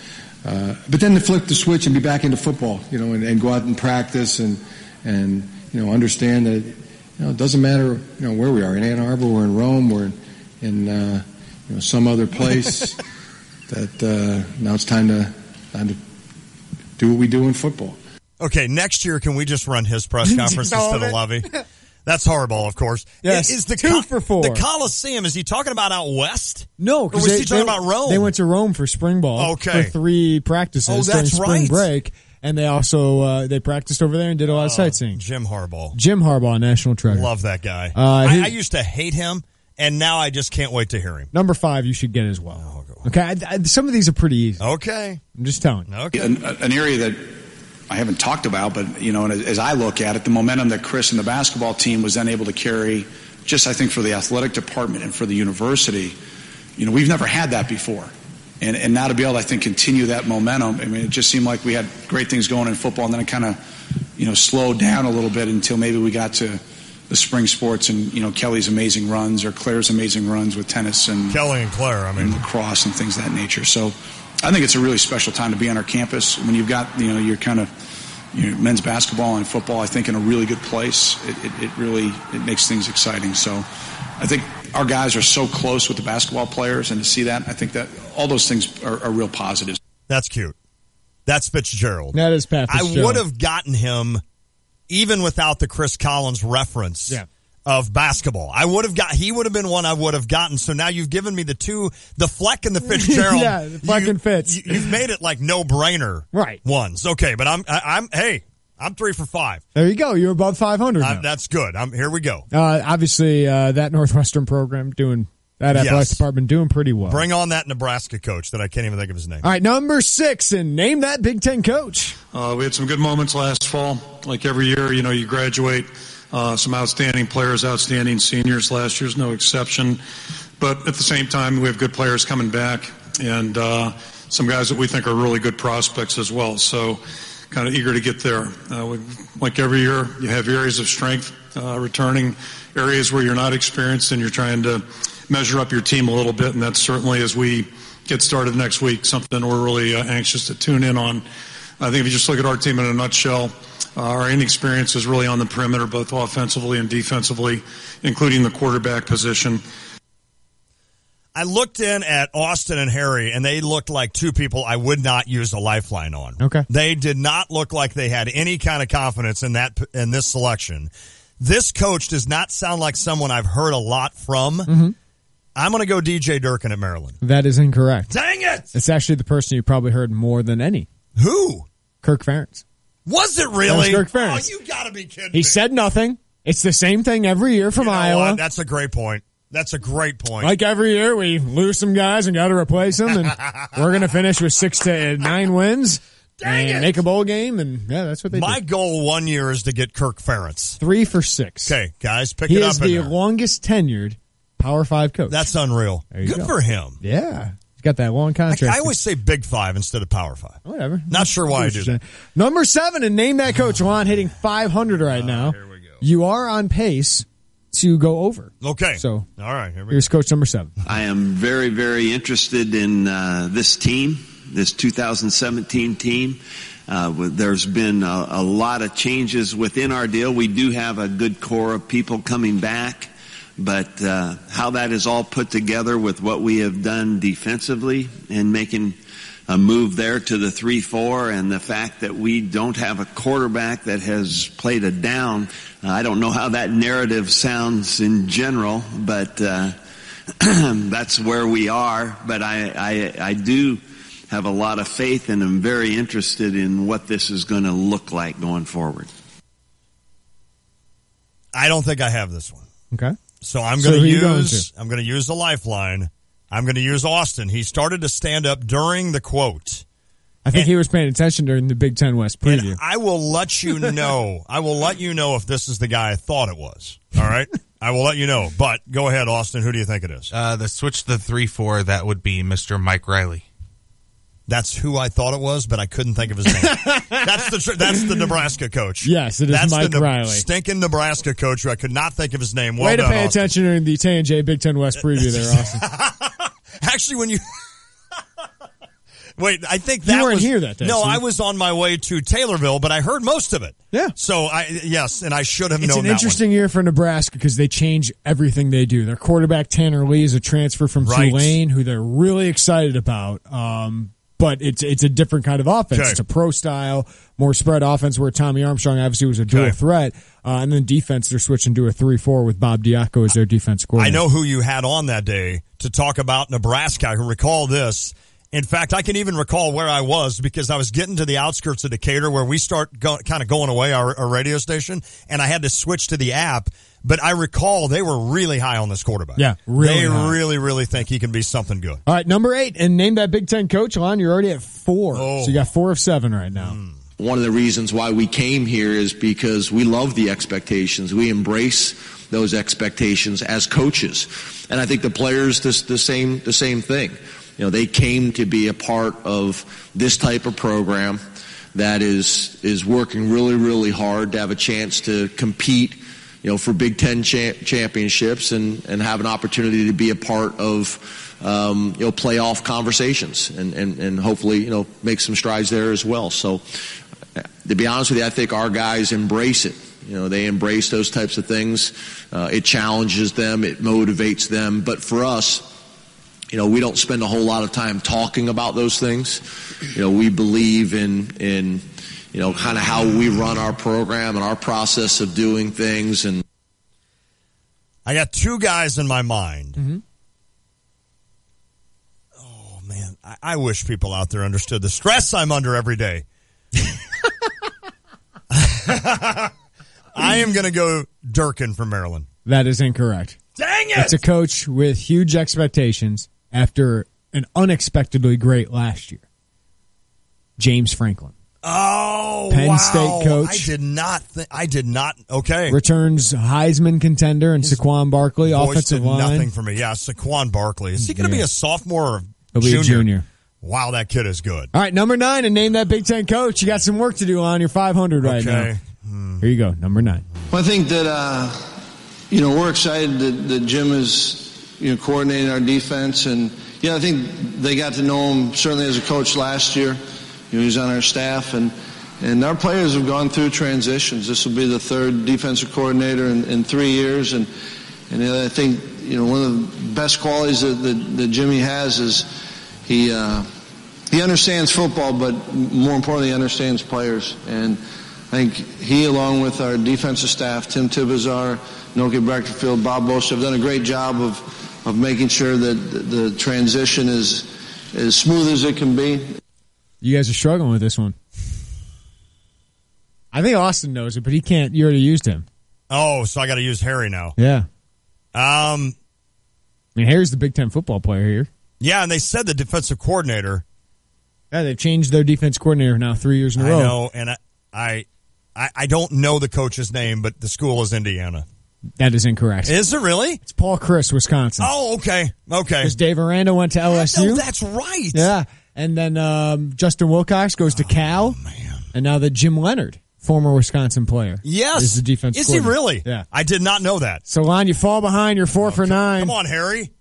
But then to flip the switch and be back into football, and go out and practice and understand that it doesn't matter where we are, in Ann Arbor, we're in Rome, we're in some other place. That now it's time to do what we do in football. Okay, next year, can we just run his press conference instead of Levy? That's horrible, of course. Yes, Is the 2 for 4. The Coliseum, is he talking about out west? No, or was he talking about Rome? They went to Rome for spring ball for 3 practices during spring break, and they also they practiced over there and did a lot of sightseeing. Jim Harbaugh. Jim Harbaugh, national treasure. Love that guy. I used to hate him, and now I just can't wait to hear him. Number 5 you should get as well. Okay, some of these are pretty easy. Okay. I'm just telling you. Okay. An area that I haven't talked about, but, as I look at it, the momentum that Chris and the basketball team was then able to carry, just I think for the athletic department and for the university, we've never had that before. And now to be able to, I think, continue that momentum, it just seemed like we had great things going in football, and then it kind of, slowed down a little bit until maybe we got to the spring sports and, Kelly's amazing runs or Claire's amazing runs with tennis and Kelly and Claire, and lacrosse and things of that nature. So I think it's a really special time to be on our campus when you've got, you're kind of men's basketball and football, I think, in a really good place. It really makes things exciting. So I think our guys are so close with the basketball players, and to see that, I think that all those things are real positives. That's cute. That's Fitzgerald. That is Pat Fitzgerald. I would have gotten him even without the Chris Collins reference of basketball. He would have been one I would have gotten. So now you've given me the Fleck and the Fitzgerald. Yeah, the Fleck and Fitz. You've made it like no-brainer ones. Okay, but I'm 3 for 5. There you go. You're above 500 now. That's good. Here we go. Obviously, that Northwestern program that athletic department doing pretty well. Bring on that Nebraska coach that I can't even think of his name. All right, number 6, and name that Big Ten coach. We had some good moments last fall. Like every year, you graduate some outstanding players, outstanding seniors. Last year's no exception. But at the same time, we have good players coming back and some guys that we think are really good prospects as well. So kind of eager to get there. Like every year, you have areas of strength, returning areas where you're not experienced and you're trying to measure up your team a little bit, and that's certainly, as we get started next week, something we're really anxious to tune in on. I think if you just look at our team in a nutshell, our inexperience is really on the perimeter, both offensively and defensively, including the quarterback position. I looked in at Austin and Harry, and they looked like two people I would not use a lifeline on. Okay. They did not look like they had any kind of confidence in this selection. This coach does not sound like someone I've heard a lot from. Mm-hmm. I'm going to go DJ Durkin at Maryland. That is incorrect. Dang it! It's actually the person you probably heard more than any. Who? Kirk Ferentz. Was it really? That was Kirk Ferentz. Oh, you got to be kidding me. He said nothing. It's the same thing every year from Iowa. What? That's a great point. That's a great point. Like every year, we lose some guys and got to replace them, and we're going to finish with 6 to 9 wins. Dang and it. Make a bowl game, and that's what they do. My goal 1 year is to get Kirk Ferentz. 3 for 6. Okay, guys, pick he it up. He is the longest tenured Power 5 coach. That's unreal. Good for him. Yeah. He's got that long contract. I always say Big 5 instead of Power 5. Whatever. Not sure why I do that. Number 7, and name that coach. Juan hitting 500 right now. Here we go. You are on pace to go over. Okay. So, all right. Here's coach number 7. I am very, very interested in this team, this 2017 team. There's been a lot of changes within our deal. We do have a good core of people coming back, but how that is all put together with what we have done defensively and making a move there to the 3-4, and the fact that we don't have a quarterback that has played a down. I don't know how that narrative sounds in general, but that's where we are. But I do have a lot of faith, and I'm very interested in what this is going to look like going forward. I don't think I have this one. Okay. So I'm going to use a lifeline. I'm going to use Austin. He started to stand up during the quote. I think he was paying attention during the Big Ten West preview. And I will let you know. I will let you know if this is the guy I thought it was. All right? I will let you know. But go ahead, Austin. Who do you think it is? The switch to the 3-4, that would be Mr. Mike Riley. That's who I thought it was, but I couldn't think of his name. That's the Nebraska coach. Yes, it is That's Mike Riley. Stinking Nebraska coach who I could not think of his name. Way to pay attention during the Tay and J Big Ten West preview there, Austin. Actually, when you... Wait, I think that you weren't was here that day. No, so I was on my way to Taylorville, but I heard most of it. Yeah. So and I should have known that. It's an interesting year for Nebraska because they change everything they do. Their quarterback Tanner Lee is a transfer from Tulane, who they're really excited about. But it's a different kind of offense. Okay. It's a pro style, more spread offense where Tommy Armstrong obviously was a dual threat. And then defense, they're switching to a 3-4 with Bob Diaco as their defense coordinator. I know who you had on that day to talk about Nebraska. I can recall this. In fact, I can even recall where I was because I was getting to the outskirts of Decatur where we start kind of going away, our radio station, and I had to switch to the app. But I recall they were really high on this quarterback. Yeah, really high. Really, really think he can be something good. All right, number 8, and name that Big Ten coach, Lon. You're already at 4. So you got 4 of 7 right now. One of the reasons why we came here is because we love the expectations. We embrace those expectations as coaches. And I think the players, the same thing. You know, they came to be a part of this type of program that is working really, really hard to have a chance to compete, you know, for Big Ten championships and have an opportunity to be a part of playoff conversations and hopefully, make some strides there as well. So to be honest with you, I think our guys embrace it. They embrace those types of things. It challenges them. It motivates them. But for us, we don't spend a whole lot of time talking about those things. We believe in kind of how we run our program and our process of doing things. And I got two guys in my mind. Mm-hmm. Oh, man. I wish people out there understood the stress I'm under every day. I am going to go Durkin from Maryland. That is incorrect. Dang it! It's a coach with huge expectations after an unexpectedly great last year. James Franklin. Oh, Penn wow. State coach. I did not. Okay. Returns Heisman contender and Saquon Barkley, offensive line. Nothing for me. Yeah, Saquon Barkley. Is he going to be a sophomore or He'll be a junior. Wow, that kid is good. All right, number 9, and name that Big Ten coach. You got some work to do on your 500 right now. Here you go, number 9. Well, I think that, we're excited that Jim is, coordinating our defense. And, I think they got to know him certainly as a coach last year. He was on our staff. And our players have gone through transitions. This will be the third defensive coordinator in 3 years. And I think, one of the best qualities that Jimmy has is he understands football, but more importantly, he understands players. And I think he, along with our defensive staff, Tim Tibazar, Noki Breckterfield, Bob Bosch, have done a great job of making sure that the transition is as smooth as it can be. You guys are struggling with this one. I think Austin knows it, but he can't. You already used him. Oh, so I got to use Harry now. Yeah. Harry's the Big Ten football player here. Yeah, and they said the defensive coordinator. Yeah, they've changed their defense coordinator now 3 years in a row. I know, and I don't know the coach's name, but the school is Indiana. That is incorrect. Is it really? It's Paul Chris, Wisconsin. Oh, okay. Because Dave Aranda went to LSU. No, that's right. Yeah, and then Justin Wilcox goes to Cal. Man. And now Jim Leonard, former Wisconsin player. Yes. Is the defense Is coordinator. he really? Yeah. I did not know that. So, Lon, you fall behind. You're 4 for 9. Come on, Harry.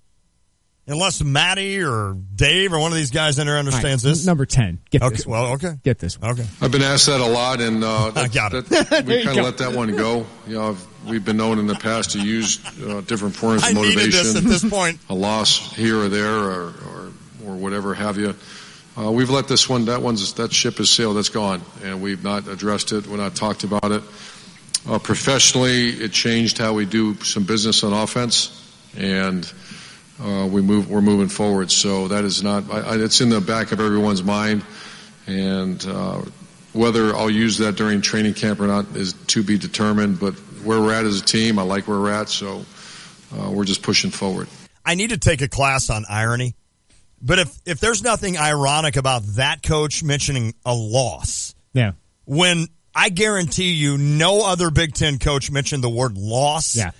Unless Matty or Dave or one of these guys in there understands this. Number 10. Get this one. Well, okay. Get this one. Okay. I've been asked that a lot, and I got it. we kind of let that one go. We've been known in the past to use different forms of motivation. I needed this at this point. A loss here or there, or whatever have you. We've let that ship has sailed. That's gone, and we've not addressed it. We're not talked about it. Professionally, it changed how we do some business on offense, and we're moving forward. So that is not. It's in the back of everyone's mind, and whether I'll use that during training camp or not is to be determined. But where we're at as a team, I like where we're at. So we're just pushing forward. I need to take a class on irony. But if there's nothing ironic about that coach mentioning a loss, yeah, when I guarantee you no other Big Ten coach mentioned the word loss, yeah,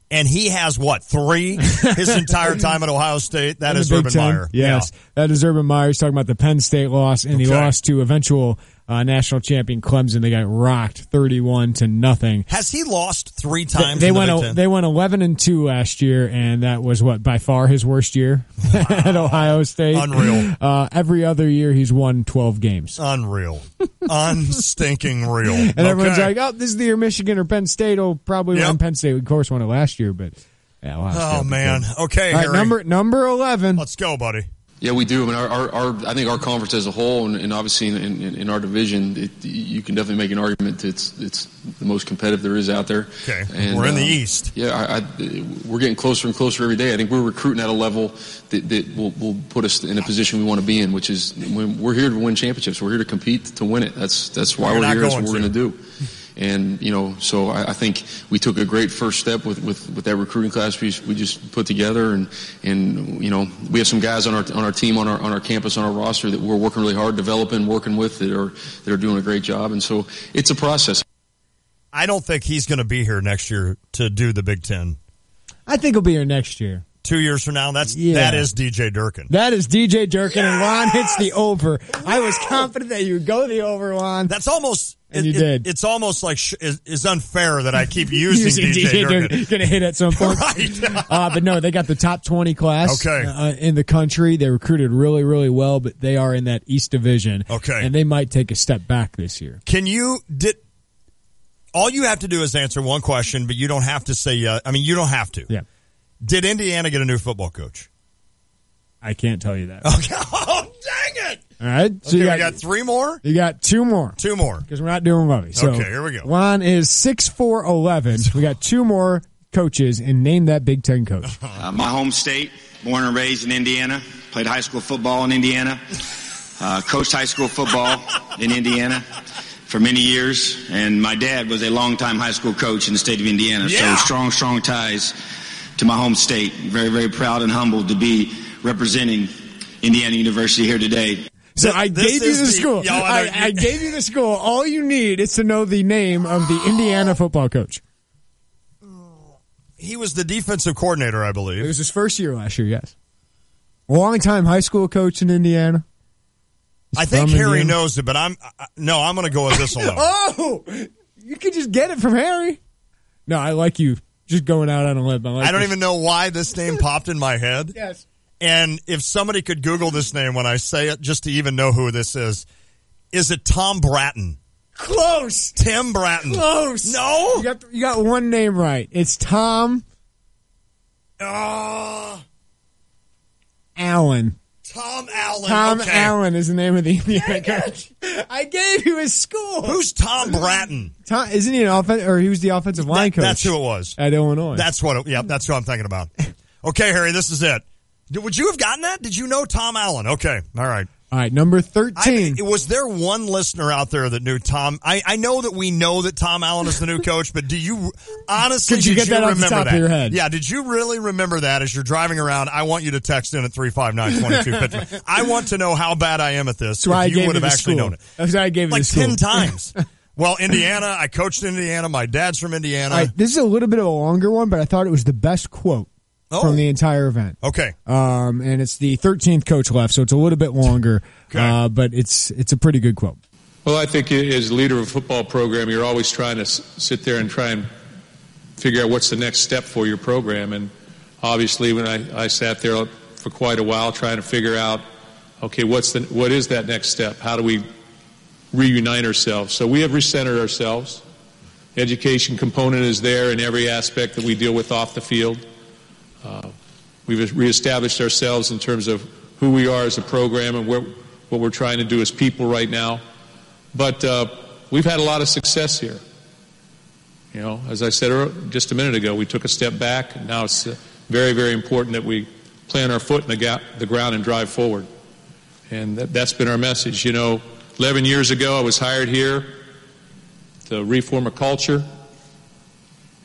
and he has, 3 his entire time at Ohio State? That is Urban Meyer. Yes, yeah. That is Urban Meyer. He's talking about the Penn State loss, and he lost to eventual national champion Clemson. They got rocked 31-0. Has he lost 3 times? They went 11-2 last year, and that was by far his worst year at Ohio State. Unreal. Every other year he's won 12 games. Unreal. Unstinking real. And everyone's like, "Oh, this is the year Michigan or Penn State will probably win." Penn State, of course, won it last year, but yeah. Oh man. Okay, all right, Harry. number 11. Let's go, buddy. Yeah, we do. I think our conference as a whole, and obviously in our division, you can definitely make an argument that it's the most competitive there is out there. Okay, and, we're in the East. Yeah, we're getting closer and closer every day. I think we're recruiting at a level that will put us in a position we want to be in, which is when we're here to win championships. We're here to compete to win it. That's why we're here. That's what we're going to do. And, so I think we took a great first step with that recruiting class we just put together. And we have some guys on our team, on our campus, on our roster that we're working really hard, developing, working with that are doing a great job. And so it's a process. I don't think he's going to be here next year to do the Big Ten. I think he'll be here next year. 2 years from now, that is DJ Durkin. That is DJ Durkin, and Juan hits the over. Wow. I was confident that you would go the over, Juan. That's almost... And you did. It's almost like it's unfair that I keep using DJ Durkin. Going to hit at some point. Right. But no, they got the top 20 class in the country. They recruited really, really well, but they are in that East Division. Okay. And they might take a step back this year. All you have to do is answer one question, but you don't have to say yes. I mean, you don't have to. Yeah. Did Indiana get a new football coach? I can't tell you that. Okay. Oh, dang it. All right. So we got 3 more? You got 2 more. 2 more. Because we're not doing Lovey. So okay, here we go. Juan is 6'4", We got 2 more coaches, and name that Big Ten coach. My home state, born and raised in Indiana. Played high school football in Indiana. Coached high school football in Indiana for many years. And my dad was a longtime high school coach in the state of Indiana. Yeah. So strong ties to my home state. Very, very proud and humbled to be representing Indiana University here today. So I gave you the school. I gave you the school. All you need is to know the name of the Indiana football coach. He was the defensive coordinator, I believe. It was his first year last year, yes. Long-time high school coach in Indiana. I think Harry knows it, but I'm going to go with this alone. Oh! You could just get it from Harry. No, I like you just going out on a limb. I don't even know why this name popped in my head. Yes. And if somebody could Google this name when I say it, just to even know who this is it Tom Bratton? Close. Tim Bratton. Close. No? You got one name right. It's Tom Allen. Tom Allen. Tom Allen is the name of the Indiana coach. I gave you his school. Who's Tom Bratton? Isn't he he was the offensive line coach? That's who it was. At Illinois. That's who I'm thinking about. Okay, Harry, this is it. Would you have gotten that? Did you know Tom Allen? Okay. All right. All right, number 13. Was there one listener out there that knew Tom? I know that we know that Tom Allen is the new coach, but do you honestly Could you get that off the top of your head? Yeah, did you really remember that as you're driving around? I want you to text in at 359-2250. I want to know how bad I am at this. That's why you would have actually known it. That's why I gave you like the school. 10 times. Well, Indiana, I coached in Indiana. My dad's from Indiana. All right, this is a little bit of a longer one, but I thought it was the best quote from the entire event. Okay. And it's the 13th coach left, so it's a little bit longer, but it's a pretty good quote. Well, I think as a leader of a football program, you're always trying to sit there and try and figure out what's the next step for your program. And obviously, when I sat there for quite a while trying to figure out, okay, what is that next step? How do we reunite ourselves? So we have recentered ourselves. Education component is there in every aspect that we deal with off the field. We've reestablished ourselves in terms of who we are as a program and what we're trying to do as people right now. But we've had a lot of success here. You know, as I said just a minute ago, we took a step back, and now it's very, very important that we plant our foot in the ground and drive forward. And that's been our message. You know, 11 years ago, I was hired here to reform a culture.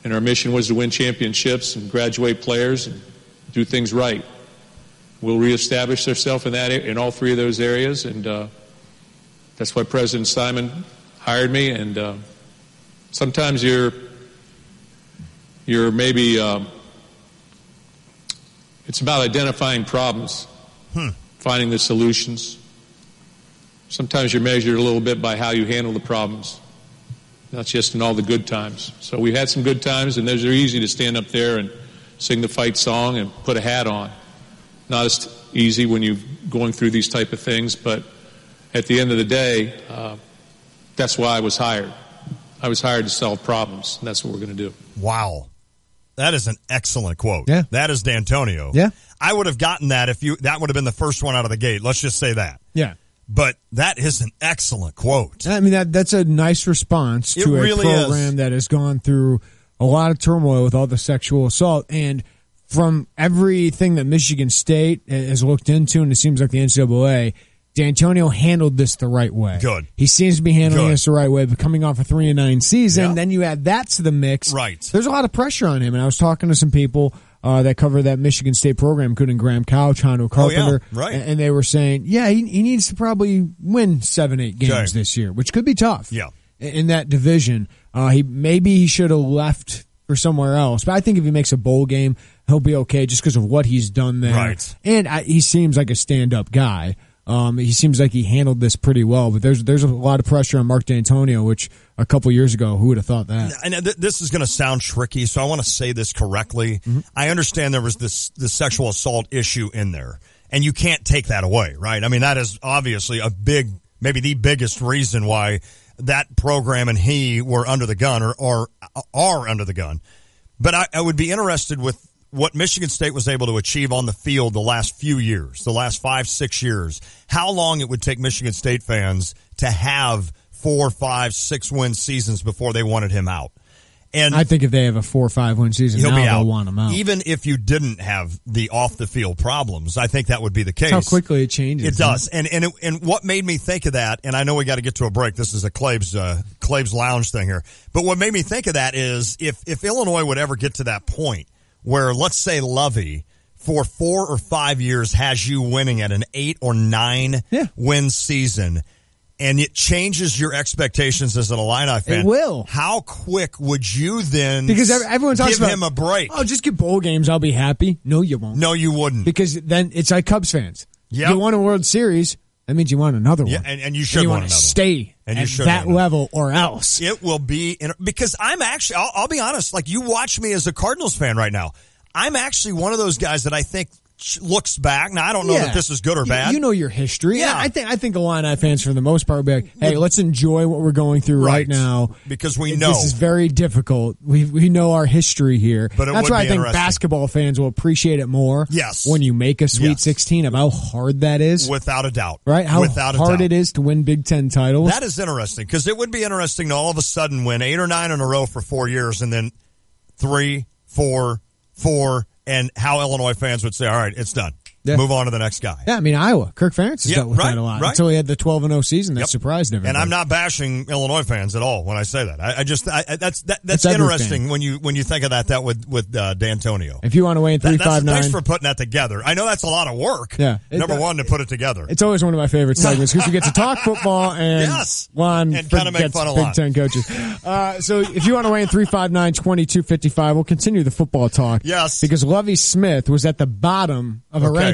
And our mission was to win championships and graduate players and do things right. We'll reestablish ourselves in all 3 of those areas, and that's why President Simon hired me. And sometimes you're maybe it's about identifying problems, finding the solutions. Sometimes you're measured a little bit by how you handle the problems. Not just in all the good times. So we had some good times, and those are easy to stand up there and sing the fight song and put a hat on. Not as easy when you're going through these type of things, but at the end of the day, that's why I was hired. I was hired to solve problems, and that's what we're going to do. Wow. That is an excellent quote. Yeah. That is D'Antonio. Yeah. I would have gotten that that would have been the first one out of the gate. Let's just say that. Yeah. But that is an excellent quote. I mean, that's a nice response to a program that has gone through a lot of turmoil with all the sexual assault. And from everything that Michigan State has looked into, and it seems like the NCAA, D'Antonio handled this the right way. Good. He seems to be handling this the right way, but coming off a 3-9 season, then you add that to the mix. Right. There's a lot of pressure on him. And I was talking to some people that cover that Michigan State program, including Graham Couch, Hondo Carpenter, right. And they were saying, he needs to probably win 7-8 games this year, which could be tough. Yeah. In that division, he should have left for somewhere else. But I think if he makes a bowl game, he'll be okay just because of what he's done there. Right. And he seems like a stand-up guy. He seems like he handled this pretty well, but there's a lot of pressure on Mark D'Antonio, which a couple years ago, who would have thought that? And this is going to sound tricky, so I want to say this correctly. Mm-hmm. I understand there was this sexual assault issue in there, and you can't take that away, right? I mean, that is obviously maybe the biggest reason why that program and he were under the gun or are under the gun. But I would be interested with what Michigan State was able to achieve on the field the last few years, the last 5-6 years, how long it would take Michigan State fans to have 4, 5, 6 win seasons before they wanted him out. And I think if they have a 4 or 5 win season, they'll want him out. Even if you didn't have the off the field problems, I think that would be the case. That's how quickly it changes. It does. And what made me think of that, and I know we got to get to a break. This is a Claves Lounge thing here. But what made me think of that is if Illinois would ever get to that point where, let's say, Lovey for 4 or 5 years has you winning at an 8 or 9 win season, and it changes your expectations as an Illini fan. It will. How quick would you then because everyone talks give about, him a break? Oh, just get bowl games. I'll be happy. No, you won't. No, you wouldn't. Because then it's like Cubs fans. Yep. You won a World Series. That means you want another one. Yeah, and you should want another stay and you at should that level or else. It will be because I'm actually, I'll be honest, like you watch me as a Cardinals fan right now. I'm actually one of those guys that I think looks back. Now, I don't know that this is good or bad. You know your history. Yeah. I think Illini fans, for the most part, will be like, hey, let's enjoy what we're going through right now. Because we know. This is very difficult. We know our history here. But that's why I think basketball fans will appreciate it more when you make a Sweet 16 of how hard that is. Without a doubt. Right? How hard it is to win Big Ten titles. That is interesting because it would be interesting to all of a sudden win 8 or 9 in a row for 4 years and then 3, 4, 4, and how Illinois fans would say, all right, it's done. Yeah. Move on to the next guy. Yeah, I mean, Iowa. Kirk Ferentz has dealt with that a lot. Until he had the 12-0 season that surprised everybody. And I'm not bashing Illinois fans at all when I say that. That's interesting when you think of that with D'Antonio. If you want to weigh in 359. Thanks for putting that together. I know that's a lot of work. Yeah. Number one, to put it together. It's always one of my favorite segments because we get to talk football and Juan and kind of make fun of Big Ten coaches. So if you want to weigh in 359-2255, we'll continue the football talk. Yes. Because Lovie Smith was at the bottom of our rankings.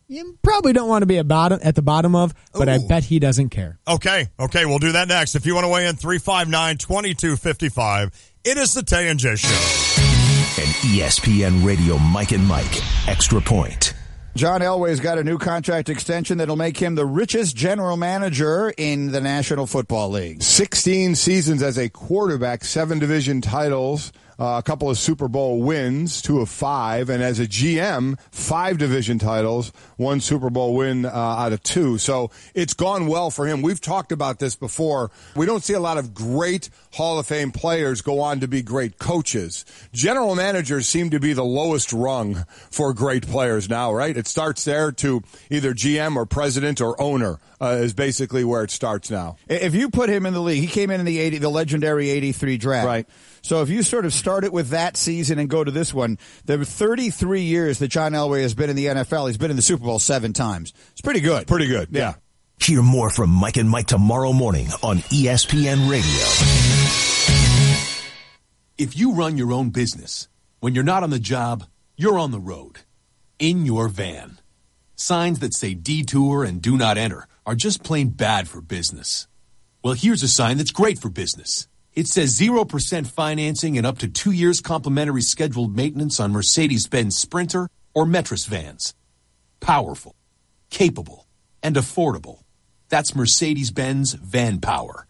You probably don't want to be at the bottom of, but I bet he doesn't care. Okay, we'll do that next. If you want to weigh in 359-2255, it is the Tay and J Show. An ESPN Radio Mike and Mike Extra Point. John Elway's got a new contract extension that'll make him the richest general manager in the National Football League. 16 seasons as a quarterback, 7 division titles, a couple of Super Bowl wins, 2 of 5, and as a GM, 5 division titles, 1 Super Bowl win out of 2. So it's gone well for him. We've talked about this before. We don't see a lot of great Hall of Fame players go on to be great coaches. General managers seem to be the lowest rung for great players now, right? It starts there to either GM or president or owner is basically where it starts now. If you put him in the league, he came in the legendary 83 draft. Right. So if you sort of start it with that season and go to this one, there were 33 years that John Elway has been in the NFL. He's been in the Super Bowl 7 times. It's pretty good. Pretty good, yeah. Hear more from Mike and Mike tomorrow morning on ESPN Radio. If you run your own business, when you're not on the job, you're on the road. In your van. Signs that say detour and do not enter are just plain bad for business. Well, here's a sign that's great for business. It says 0% financing and up to 2 years complimentary scheduled maintenance on Mercedes-Benz Sprinter or Metris vans. Powerful, capable, and affordable. That's Mercedes-Benz Van Power.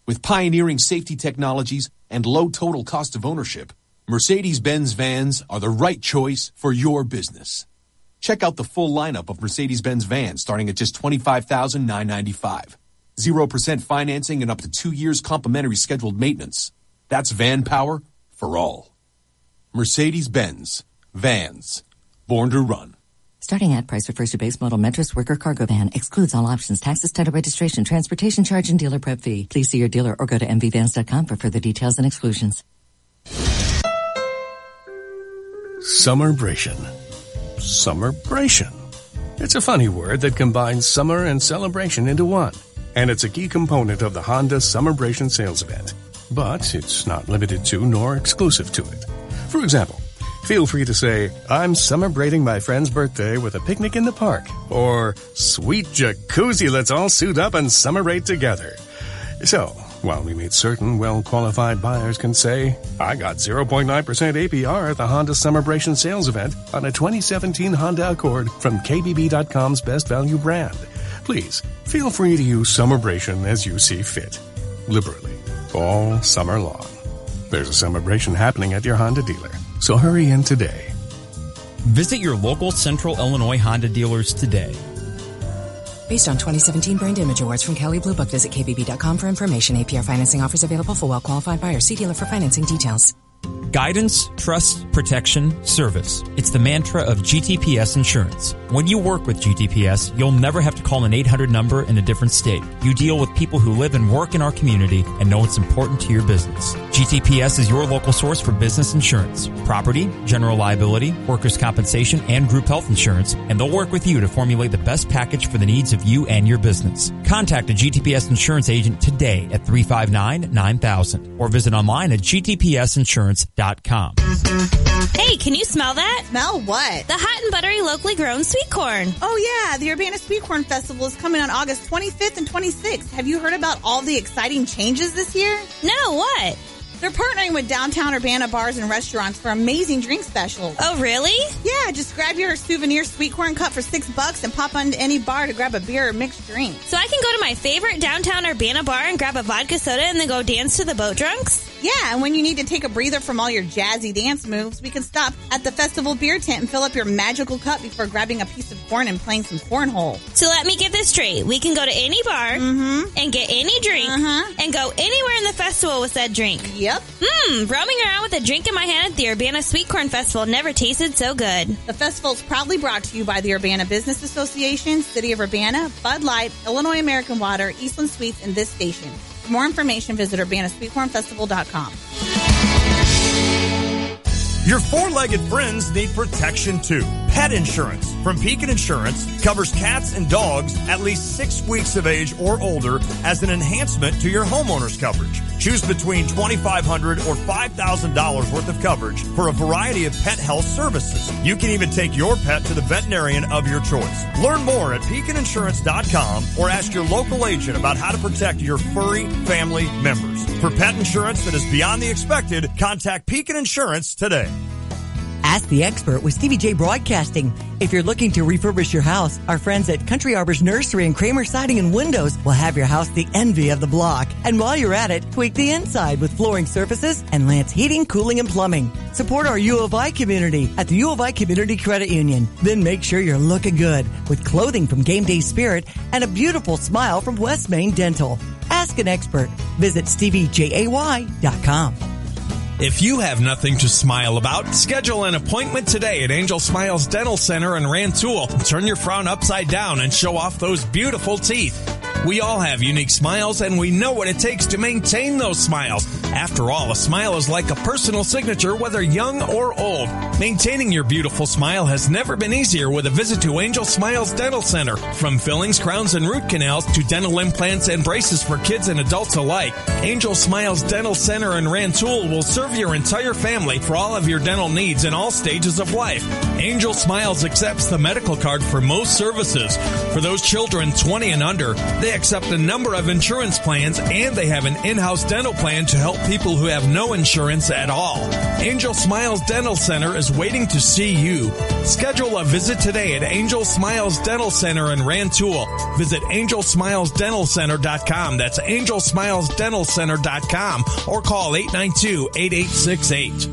With pioneering safety technologies and low total cost of ownership, Mercedes-Benz vans are the right choice for your business. Check out the full lineup of Mercedes-Benz vans starting at just $25,995. 0% financing and up to 2 years complimentary scheduled maintenance. That's van power for all. Mercedes-Benz. Vans. Born to run. Starting at price refers to base model Metris worker cargo van. Excludes all options, taxes, title registration, transportation charge, and dealer prep fee. Please see your dealer or go to mvvans.com for further details and exclusions. Summerbration. Summerbration. It's a funny word that combines summer and celebration into one. And it's a key component of the Honda Summerbration sales event. But it's not limited to nor exclusive to it. For example, Feel free to say, I'm celebrating my friend's birthday with a picnic in the park, or sweet jacuzzi, let's all suit up and celebrate together. So, while we made certain well-qualified buyers can say, I got 0.9% APR at the Honda Summerbration sales event on a 2017 Honda Accord from KBB.com's Best Value brand. Please, feel free to use Summerbration as you see fit, liberally, all summer long. There's a Summerbration happening at your Honda dealer, so hurry in today. Visit your local Central Illinois Honda dealers today. Based on 2017 Brand Image Awards from Kelley Blue Book, visit KBB.com for information. APR financing offers available for well-qualified buyers. See dealer for financing details. Guidance, trust, protection, service. It's the mantra of GTPS Insurance. When you work with GTPS, you'll never have to call an 800 number in a different state. You deal with people who live and work in our community and know it's important to your business. GTPS is your local source for business insurance, property, general liability, workers' compensation, and group health insurance, and they'll work with you to formulate the best package for the needs of you and your business. Contact a GTPS insurance agent today at 359-9000 or visit online at gtpsinsurance.com. Hey, can you smell that? Smell what? The hot and buttery locally grown sweet corn. Oh yeah, the Urbana Sweet Corn Festival is coming on August 25th and 26th. Have you heard about all the exciting changes this year? No, what? They're partnering with downtown Urbana bars and restaurants for amazing drink specials. Oh, really? Yeah, just grab your souvenir sweet corn cup for $6 and pop onto any bar to grab a beer or mixed drink. So I can go to my favorite downtown Urbana bar and grab a vodka soda and then go dance to the boat drunks? Yeah, and when you need to take a breather from all your jazzy dance moves, we can stop at the festival beer tent and fill up your magical cup before grabbing a piece of corn and playing some cornhole. So let me get this straight. We can go to any bar and get any drink and go anywhere in the festival with that drink. Yep. Roaming around with a drink in my hand at the Urbana Sweet Corn Festival never tasted so good. The festival is proudly brought to you by the Urbana Business Association, City of Urbana, Bud Light, Illinois American Water, Eastland Sweets, and this station. For more information, visit urbanasweetcornfestival.com. Your four-legged friends need protection too. Pet insurance from Pekin Insurance covers cats and dogs at least 6 weeks of age or older as an enhancement to your homeowner's coverage. Choose between $2,500 or $5,000 worth of coverage for a variety of pet health services. You can even take your pet to the veterinarian of your choice. Learn more at PekinInsurance.com or ask your local agent about how to protect your furry family members. For pet insurance that is beyond the expected, contact Pekin Insurance today. Ask the Expert with Stevie J Broadcasting. If you're looking to refurbish your house, our friends at Country Arbor's Nursery and Kramer Siding and Windows will have your house the envy of the block. And while you're at it, tweak the inside with flooring surfaces and Lance Heating, Cooling, and Plumbing. Support our U of I community at the U of I Community Credit Union. Then make sure you're looking good with clothing from Game Day Spirit and a beautiful smile from West Main Dental. Ask an expert. Visit StevieJay.com. If you have nothing to smile about, schedule an appointment today at Angel Smiles Dental Center in Rantoul. Turn your frown upside down and show off those beautiful teeth. We all have unique smiles, and we know what it takes to maintain those smiles. After all, a smile is like a personal signature, whether young or old. Maintaining your beautiful smile has never been easier with a visit to Angel Smiles Dental Center. From fillings, crowns, and root canals to dental implants and braces for kids and adults alike, Angel Smiles Dental Center in Rantoul will serve your entire family for all of your dental needs in all stages of life. Angel Smiles accepts the medical card for most services. For those children 20 and under, they accept a number of insurance plans, and they have an in-house dental plan to help people who have no insurance at all. Angel Smiles Dental Center is waiting to see you. Schedule a visit today at Angel Smiles Dental Center in Rantoul. Visit angelsmilesdentalcenter.com. That's angelsmilesdentalcenter.com or call 892-8868.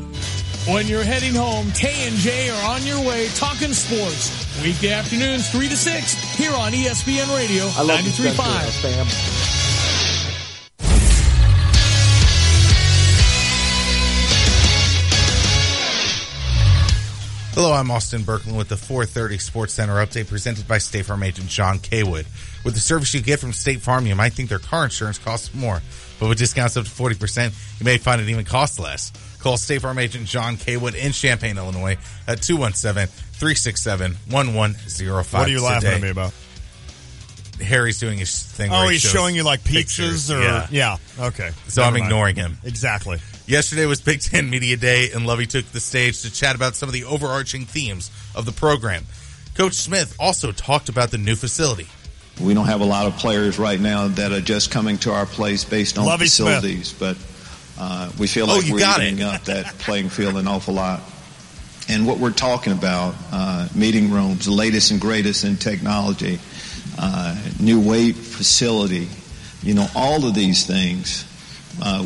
When you're heading home, Tay and J are on your way talking sports. Weekday afternoons 3 to 6 here on ESPN Radio 93.5. Hello, I'm Austin Berkman with the 430 Sports Center update presented by State Farm agent John Kaywood. With the service you get from State Farm, you might think their car insurance costs more, but with discounts up to 40%, you may find it even costs less. Call State Farm agent John Kaywood in Champaign, Illinois at 217-367-1105. What are you laughing at me about? Harry's doing his thing. Oh, he's showing you like pizzas or yeah. Okay, so I'm ignoring him. Exactly. Yesterday was Big Ten Media Day, and Lovey took the stage to chat about some of the overarching themes of the program. Coach Smith also talked about the new facility. We don't have a lot of players right now that are just coming to our place based on Lovey facilities, Smith. but we feel like we're eating up that playing field an awful lot. And what we're talking about, meeting rooms, the latest and greatest in technology, new weight facility, all of these things,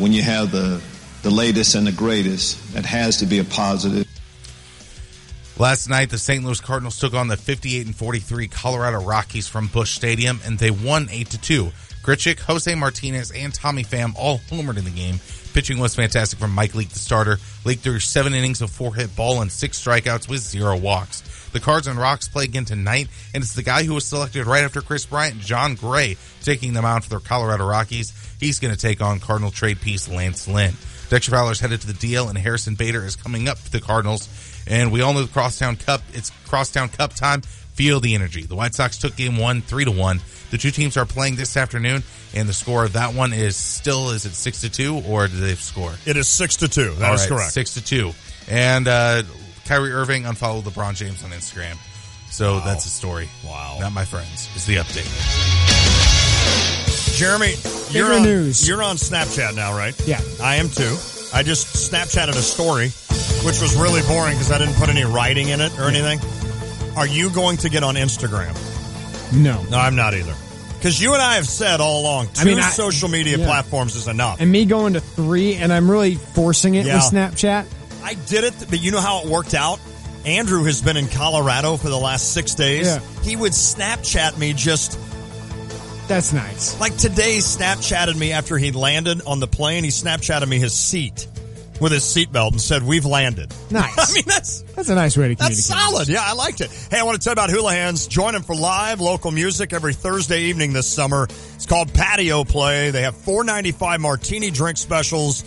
when you have the latest and the greatest, that has to be a positive. Last night, the St. Louis Cardinals took on the 58-43 Colorado Rockies from Busch Stadium, and they won 8-2. Grichuk, Jose Martinez, and Tommy Pham all homered in the game. Pitching was fantastic from Mike Leake, the starter. Leake threw 7 innings of 4-hit ball and 6 strikeouts with 0 walks. The Cards and Rocks play again tonight, and it's the guy who was selected right after Chris Bryant, John Gray, taking them out for their Colorado Rockies. He's going to take on Cardinal trade piece Lance Lynn. Dexter Fowler's headed to the DL, and Harrison Bader is coming up for the Cardinals. And we all know the Crosstown Cup. It's Crosstown Cup time. Feel the energy. The White Sox took game 1 3-1. The two teams are playing this afternoon, and the score of that one is it 6-2, or did they score? It is 6-2. That is correct. 6-2. And Kyrie Irving unfollowed LeBron James on Instagram. So that's the story. Wow. Not my friends. Is the update. Jeremy, you're on Snapchat now, right? Yeah. I am too. I just Snapchatted a story, which was really boring because I didn't put any writing in it or anything. Are you going to get on Instagram? No, I'm not either. Because you and I have said all along, two social media platforms is enough. And me going to 3, and I'm really forcing it with Snapchat. I did it, but you know how it worked out? Andrew has been in Colorado for the last 6 days. Yeah. He would Snapchat me just... That's nice. Like today, he Snapchatted me after he landed on the plane. He Snapchatted me his seat with his seatbelt and said, "We've landed." Nice. I mean, that's a nice way to communicate. That's solid. Yeah, I liked it. Hey, I want to tell you about Hula Hands. Join them for live local music every Thursday evening this summer. It's called Patio Play. They have $4.95 martini drink specials,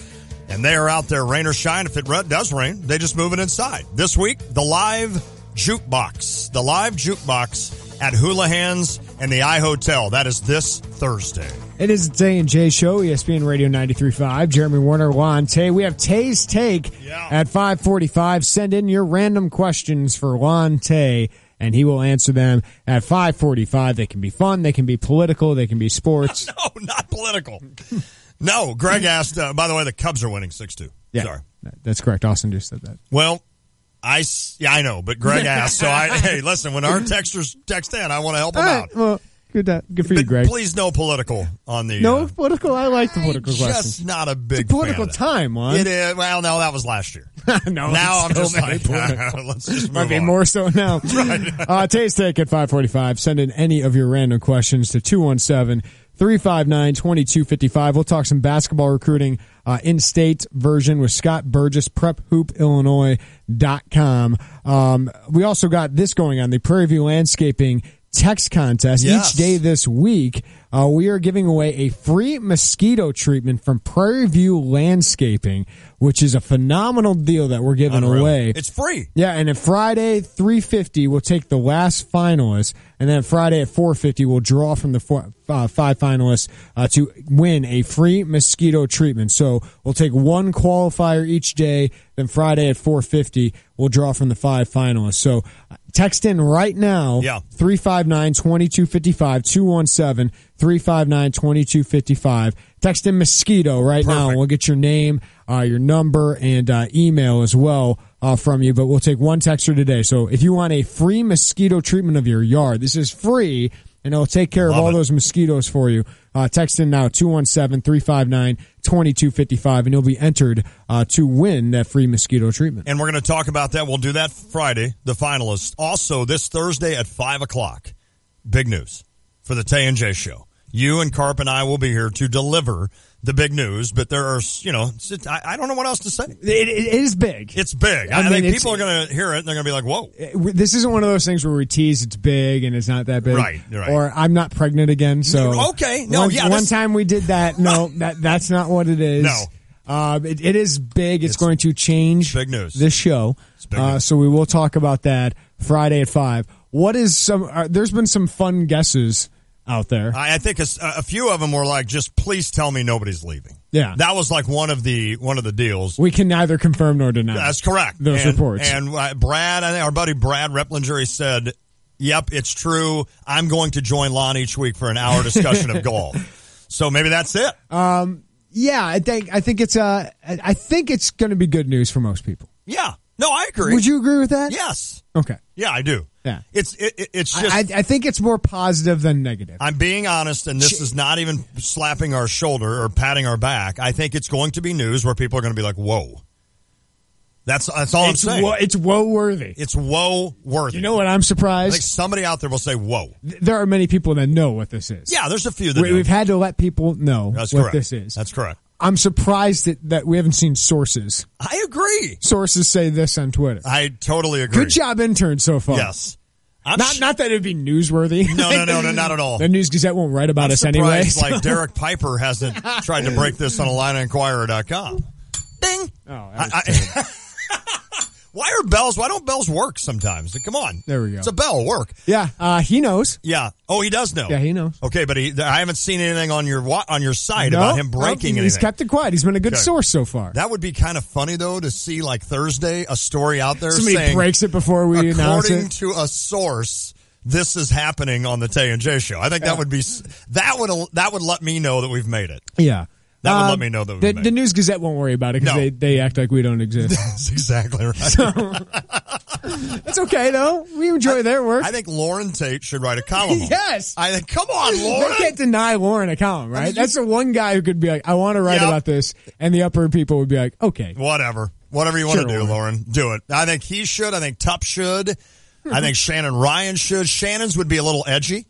and they are out there, rain or shine. If it does rain, they just move it inside. This week, the live jukebox. The live jukebox at Hula Hands and the iHotel. That is this Thursday. It is the Tay and J Show, ESPN Radio 93.5. Jeremy Warner, Lon Tay. We have Tay's Take at 5:45. Send in your random questions for Lon Tay, and he will answer them at 5:45. They can be fun, they can be political, they can be sports. No, not political. No, Greg asked, by the way, the Cubs are winning 6-2. Yeah, sorry. That's correct. Austin just said that. Well, I know, but Greg asked, so hey, listen, when our texters text in, I want to help them out. Well, good for you, Greg. Please, no political on the... No political? I like the political questions. Just not a big it's a political time, Juan. It is. Well, no, that was last year. No, now I'm just like, let's just move might be on. more so now. Right. Tay's Take at 5:45. Send in any of your random questions to 217-359-2255. We'll talk some basketball recruiting, in-state version with Scott Burgess, PrepHoopIllinois.com. We also got this going on, the Prairie View Landscaping text contest. Yes. Each day this week, we are giving away a free mosquito treatment from Prairie View Landscaping, which is a phenomenal deal that we're giving away. It's free. Yeah, and at Friday, 3:50, we'll take the last finalist, and then Friday at 4:50, we'll draw from the 5 finalists to win a free mosquito treatment. So we'll take one qualifier each day, then Friday at 4:50, we'll draw from the 5 finalists. So text in right now, 359-2255, 217-359-2255. Text in mosquito right now, and we'll get your name, your number, and email as well from you. But we'll take one texter today. So if you want a free mosquito treatment of your yard, this is free, and it'll take care of all those mosquitoes for you. Text in now, 217-359-2255, and you'll be entered to win that free mosquito treatment. And we're going to talk about that. We'll do that Friday, the finalists. Also, this Thursday at 5 o'clock, big news for the Tay and J Show. You and Carp and I will be here to deliver the big news, but there are, I don't know what else to say. It is big. It's big. I think people are going to hear it and they're going to be like, whoa. This isn't one of those things where we tease it's big and it's not that big. Right. Or I'm not pregnant again. So okay. No, one time we did that. No, that's not what it is. No. It is big. It's going to change big news. This show. So we will talk about that Friday at 5. What is there's been some fun guesses out there. I think a few of them were like, just please tell me nobody's leaving. Yeah. That was like one of the deals. We can neither confirm nor deny. That's correct. Those reports. And Brad, I think our buddy Brad Replinger, said, yep, it's true. I'm going to join Lon each week for an hour discussion of golf. So maybe that's it. Yeah, I think it's going to be good news for most people. Yeah. No, I agree. Would you agree with that? Yes. Okay. Yeah, I do. Yeah. It's just. I think it's more positive than negative. I'm being honest, and this is not even slapping our shoulder or patting our back. I think it's going to be news where people are going to be like, "Whoa." That's all I'm saying. It's whoa-worthy. It's whoa-worthy. You know what? I'm surprised. I think somebody out there will say, "Whoa." There are many people that know what this is. Yeah, there's a few that we've had to let people know what this is. That's correct. I'm surprised that we haven't seen sources. I agree. Sources say this on Twitter. I totally agree. Good job, intern, so far. Yes. Not that it'd be newsworthy. No, not at all. The News Gazette won't write about us anyway. Like Derek Piper hasn't tried to break this on IlliniInquirer.com. Ding. Oh, Why don't bells work sometimes? Come on. There we go. It's a bell. Work. Yeah. He knows. Yeah. Oh, he does know. Yeah, he knows. Okay, but I haven't seen anything on your site about him breaking anything. He's kept it quiet. He's been a good source so far. That would be kind of funny, though, to see like Thursday a story out there somebody saying breaks it before we announce it. According to a source, this is happening on the Tay and J Show. I think that would let me know that we've made it. Yeah. That would let me know that the News Gazette won't worry about it because they act like we don't exist. That's exactly right. So, it's okay, though. We enjoy their work. I think Lauren Tate should write a column. Yes. I think, come on, Lauren. They can't deny Lauren a column, right? That's the one guy who could be like, I want to write about this. And the upper people would be like, okay. Whatever you want to do, Lauren. Do it. I think he should. I think Tup should. I think Shannon Ryan should. Shannon's would be a little edgy.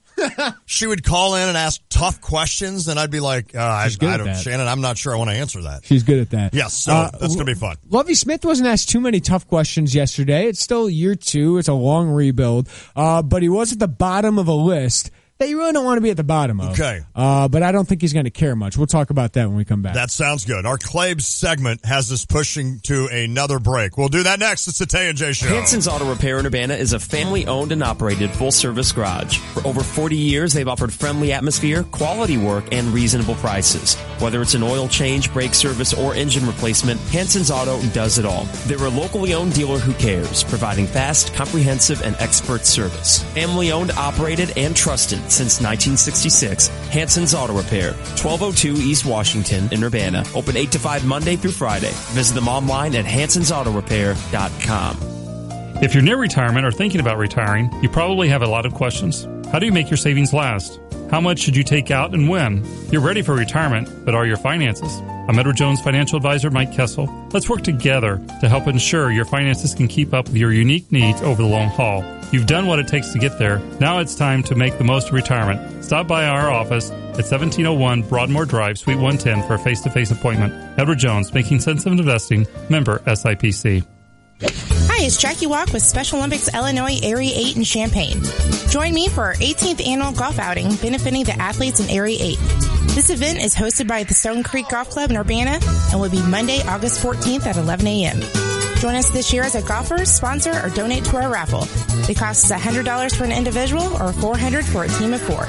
She would call in and ask tough questions, and I'd be like, Shannon, I'm not sure I want to answer that. She's good at that. Yes, so that's going to be fun. Lovie Smith wasn't asked too many tough questions yesterday. It's still year 2. It's a long rebuild. But he was at the bottom of a list that you really don't want to be at the bottom of. Okay. But I don't think he's going to care much. We'll talk about that when we come back. That sounds good. Our Claves segment has us pushing to another break. We'll do that next. It's the Tay and J Show. Hanson's Auto Repair in Urbana is a family-owned and operated full-service garage. For over 40 years, they've offered friendly atmosphere, quality work, and reasonable prices. Whether it's an oil change, brake service, or engine replacement, Hanson's Auto does it all. They're a locally owned dealer who cares, providing fast, comprehensive, and expert service. Family-owned, operated, and trusted since 1966. Hanson's Auto Repair, 1202 East Washington in Urbana. Open 8 to 5 Monday through Friday. Visit them online at hansonsautorepair.com. If you're near retirement or thinking about retiring, you probably have a lot of questions. How do you make your savings last? How much should you take out and when? You're ready for retirement, but are your finances? I'm Edward Jones financial advisor Mike Kessel. Let's work together to help ensure your finances can keep up with your unique needs over the long haul. You've done what it takes to get there. Now it's time to make the most of retirement. Stop by our office at 1701 Broadmoor Drive, Suite 110 for a face-to-face appointment. Edward Jones, Making Sense of Investing, member SIPC. Hi, it's Jackie Walk with Special Olympics Illinois Area 8 in Champaign. Join me for our 18th annual golf outing benefiting the athletes in Area 8. This event is hosted by the Stone Creek Golf Club in Urbana and will be Monday, August 14th at 11 a.m. Join us this year as a golfer, sponsor, or donate to our raffle. The cost is $100 for an individual or $400 for a team of 4.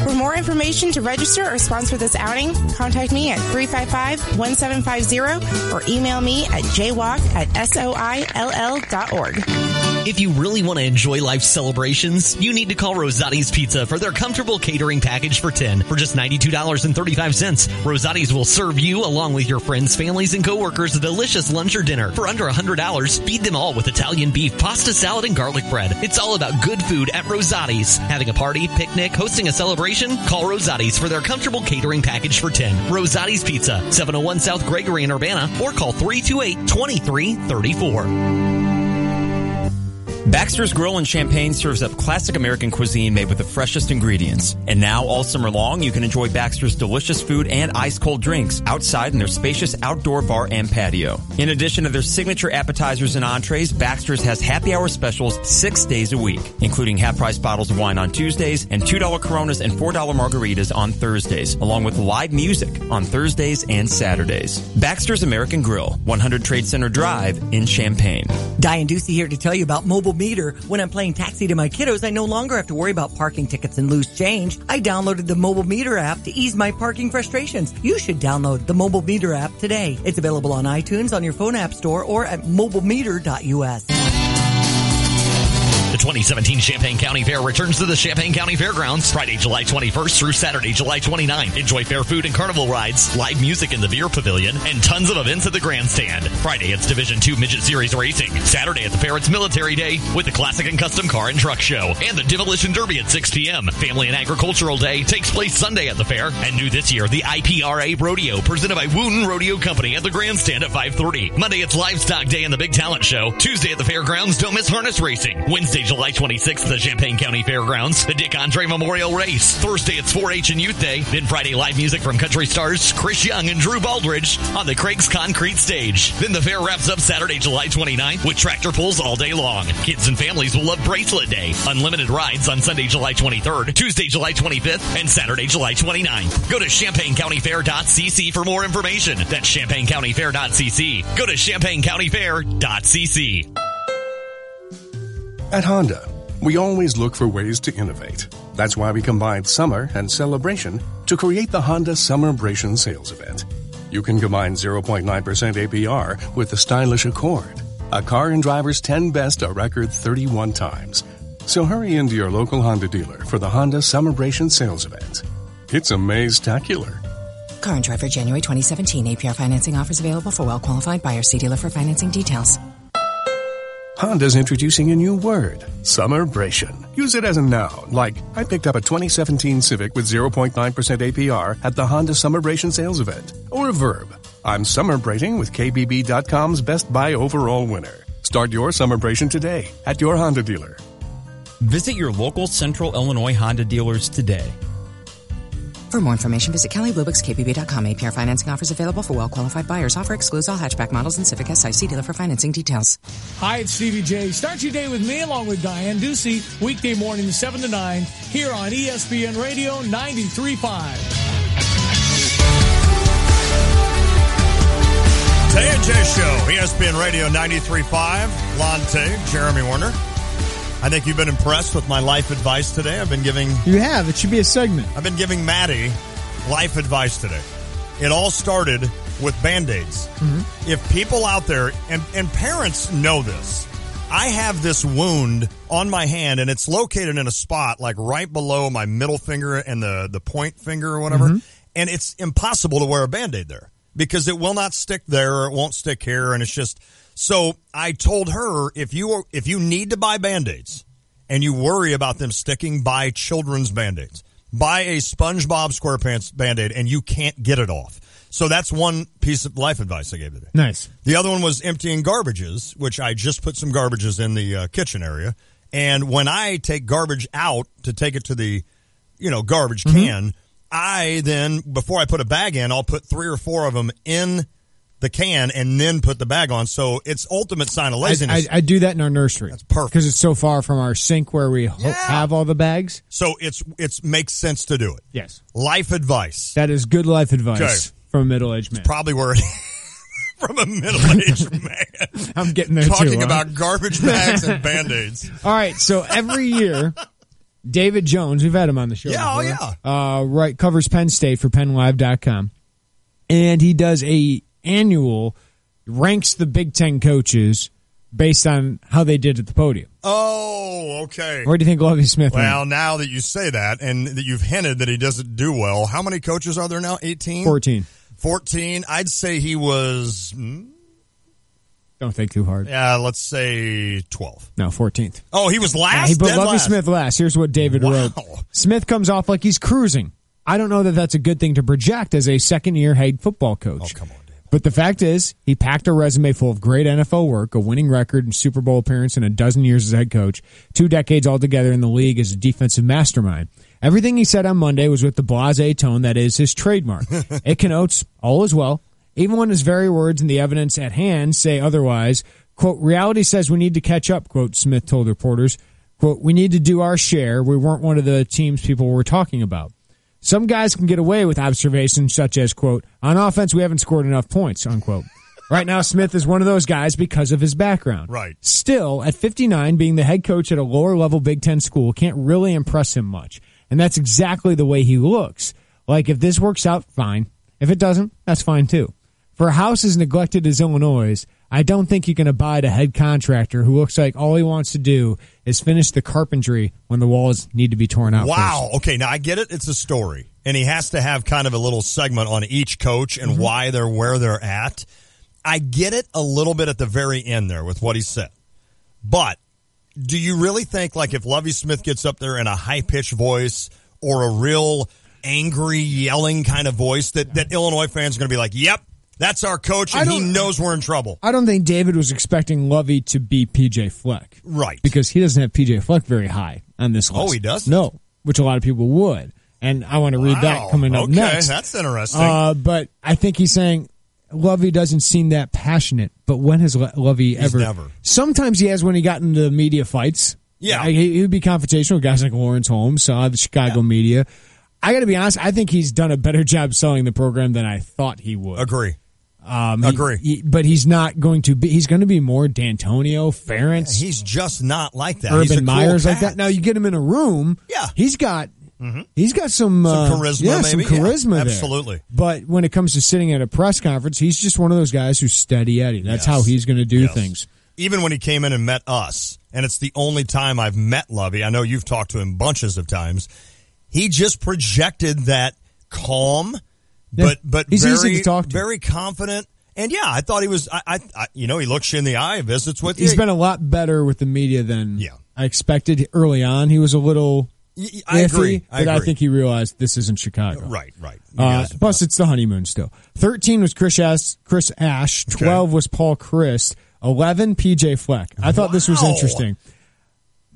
For more information to register or sponsor this outing, contact me at 355-1750 or email me at jwalk@soill.org. If you really want to enjoy life's celebrations, you need to call Rosati's Pizza for their comfortable catering package for 10 for just $92.35. Rosati's will serve you, along with your friends, families, and coworkers, a delicious lunch or dinner for under $100. Feed them all with Italian beef, pasta salad, and garlic bread. It's all about good food at Rosati's. Having a party, picnic, hosting a celebration? Call Rosati's for their comfortable catering package for 10. Rosati's Pizza, 701 South Gregory in Urbana, or call 328-2334. Baxter's Grill in Champaign serves up classic American cuisine made with the freshest ingredients. And now, all summer long, you can enjoy Baxter's delicious food and ice-cold drinks outside in their spacious outdoor bar and patio. In addition to their signature appetizers and entrees, Baxter's has happy hour specials 6 days a week, including half-price bottles of wine on Tuesdays and $2 Coronas and $4 margaritas on Thursdays, along with live music on Thursdays and Saturdays. Baxter's American Grill, 100 Trade Center Drive in Champaign. Diane Ducey here to tell you about mobile mobile meter. When I'm playing taxi to my kiddos, I no longer have to worry about parking tickets and loose change. I downloaded the mobile meter app to ease my parking frustrations. You should download the mobile meter app today. It's available on iTunes, on your phone app store, or at mobilemeter.us. The 2017 Champaign County Fair returns to the Champaign County Fairgrounds Friday, July 21st through Saturday, July 29th. Enjoy fair food and carnival rides, live music in the beer pavilion, and tons of events at the grandstand. Friday, it's Division II Midget Series Racing. Saturday at the fair, it's Military Day with the Classic and Custom Car and Truck Show and the Demolition Derby at 6 p.m. Family and Agricultural Day takes place Sunday at the fair. And new this year, the IPRA Rodeo presented by Wooten Rodeo Company at the grandstand at 5:30. Monday, it's Livestock Day and the Big Talent Show. Tuesday at the fairgrounds, don't miss harness racing. Wednesday, July 26th, the Champaign County Fairgrounds, the Dick Andre Memorial Race. Thursday, it's 4-H and Youth Day. Then Friday, live music from country stars Chris Young and Drew Baldridge on the Craig's Concrete Stage. Then the fair wraps up Saturday, July 29th with tractor pulls all day long. Kids and families will love Bracelet Day. Unlimited rides on Sunday, July 23rd, Tuesday, July 25th, and Saturday, July 29th. Go to ChampaignCountyFair.cc for more information. That's ChampaignCountyFair.cc. Go to ChampaignCountyFair.cc. At Honda, we always look for ways to innovate. That's why we combined summer and celebration to create the Honda Summerbration sales event. You can combine 0.9% APR with the stylish Accord, a car and driver's 10 best a record 31 times. So hurry into your local Honda dealer for the Honda Summerbration sales event. It's amaze-tacular. Car and Driver, January 2017. APR financing offers available for well-qualified buyers. See dealer for financing details. Honda's introducing a new word, Summerbration. Use it as a noun, like, I picked up a 2017 Civic with 0.9% APR at the Honda Summerbration sales event. Or a verb, I'm summerbrating with KBB.com's Best Buy overall winner. Start your Summerbration today at your Honda dealer. Visit your local Central Illinois Honda dealers today. For more information, visit KellyBlueBooksKBB.com. APR financing offers available for well-qualified buyers. Offer excludes all hatchback models and Civic SI. See dealer for financing details. Hi, it's Stevie J. Start your day with me along with Diane Ducey, weekday morning 7 to 9, here on ESPN Radio 93.5. Tay and J Show, ESPN Radio 93.5. Lon Tay, Jeremy Warner. I think you've been impressed with my life advice today. I've been giving... You have. It should be a segment. I've been giving Maddie life advice today. It all started with Band-Aids. Mm-hmm. If people out there, and parents know this, I have this wound on my hand, and it's located in a spot like right below my middle finger and the point finger or whatever, and it's impossible to wear a Band-Aid there because it will not stick there or it won't stick here, and it's just... So I told her, if you need to buy Band-Aids and you worry about them sticking, buy children's Band-Aids. Buy a SpongeBob SquarePants Band-Aid and you can't get it off. So that's one piece of life advice I gave today. Nice. The other one was emptying garbages, which I just put some garbages in the kitchen area. And when I take garbage out to take it to the, garbage can, I then, before I put a bag in, I'll put 3 or 4 of them in the can and then put the bag on. So it's ultimate sign of laziness. I do that in our nursery. That's perfect. Because it's so far from our sink where we have all the bags. So it's makes sense to do it. Yes. Life advice. That is good life advice from a middle-aged man. It's probably where it is from a middle-aged man. I'm getting there Talking too. about garbage bags and Band-Aids. All right. So every year, David Jones, we've had him on the show before, covers Penn State for PennLive.com. And he does annual ranks the Big Ten coaches based on how they did at the podium. Oh, okay. Where do you think Lovie Smith went? Well, now that you say that and that you've hinted that he doesn't do well, how many coaches are there now? 18? 14. 14. I'd say he was... Don't think too hard. Yeah, let's say 12. No, 14th. Oh, he was last? He put Dead Lovie last. Smith last. Here's what David wrote. Smith comes off like he's cruising. I don't know that that's a good thing to project as a second-year head football coach. Oh, come on, David. But the fact is, he packed a resume full of great NFL work, a winning record and Super Bowl appearance in a dozen years as head coach, 2 decades altogether in the league as a defensive mastermind. Everything he said on Monday was with the blasé tone that is his trademark. It connotes all is well, even when his very words and the evidence at hand say otherwise. Quote, reality says we need to catch up, quote, Smith told reporters. Quote, we need to do our share. We weren't one of the teams people were talking about. Some guys can get away with observations such as, quote, on offense we haven't scored enough points, unquote. Right now, Smith is one of those guys because of his background. Right. Still, at 59, being the head coach at a lower-level Big Ten school can't really impress him much. And that's exactly the way he looks. Like, if this works out, fine. If it doesn't, that's fine, too. For a house as neglected as Illinois', I don't think you can abide a head contractor who looks like all he wants to do is finish the carpentry when the walls need to be torn out. Wow. First. Okay, now I get it. It's a story. And he has to have kind of a little segment on each coach and why they're where they're at. I get it a little bit at the very end there with what he said. But do you really think, like, if Lovie Smith gets up there in a high-pitched voice or a real angry, yelling kind of voice that Illinois fans are going to be like, yep, that's our coach, and he knows we're in trouble? I don't think David was expecting Lovie to be P.J. Fleck. Right. Because he doesn't have P.J. Fleck very high on this list. Oh, he doesn't? No, which a lot of people would. And I want to read that coming up next. Okay, that's interesting. But I think he's saying Lovie doesn't seem that passionate. But when has Lovie ever? Never. Sometimes he has when he got into media fights. Yeah. He would be confrontational with guys like Lawrence Holmes, the Chicago media. I got to be honest, I think he's done a better job selling the program than I thought he would. Agree. But he's not going to be. He's going to be more D'Antonio, Ferentz. He's just not like that. Urban he's a Meyers cool like that. Now you get him in a room. Yeah. He's got some charisma. Yeah, maybe. some charisma there. Absolutely. But when it comes to sitting at a press conference, he's just one of those guys who's steady Eddie. That's how he's going to do things. Even when he came in and met us, and it's the only time I've met Lovie. I know you've talked to him bunches of times. He just projected that calm, but he's very easy to talk to. Very confident. And yeah, I thought he was. He looks you in the eye, visits with you. He's been a lot better with the media than I expected. Early on, he was a little I iffy, agree. but I think he realized this isn't Chicago. Right. Plus, it's the honeymoon still. 13 was Chris Ash. 12 was Paul Christ. 11, P.J. Fleck. I thought this was interesting.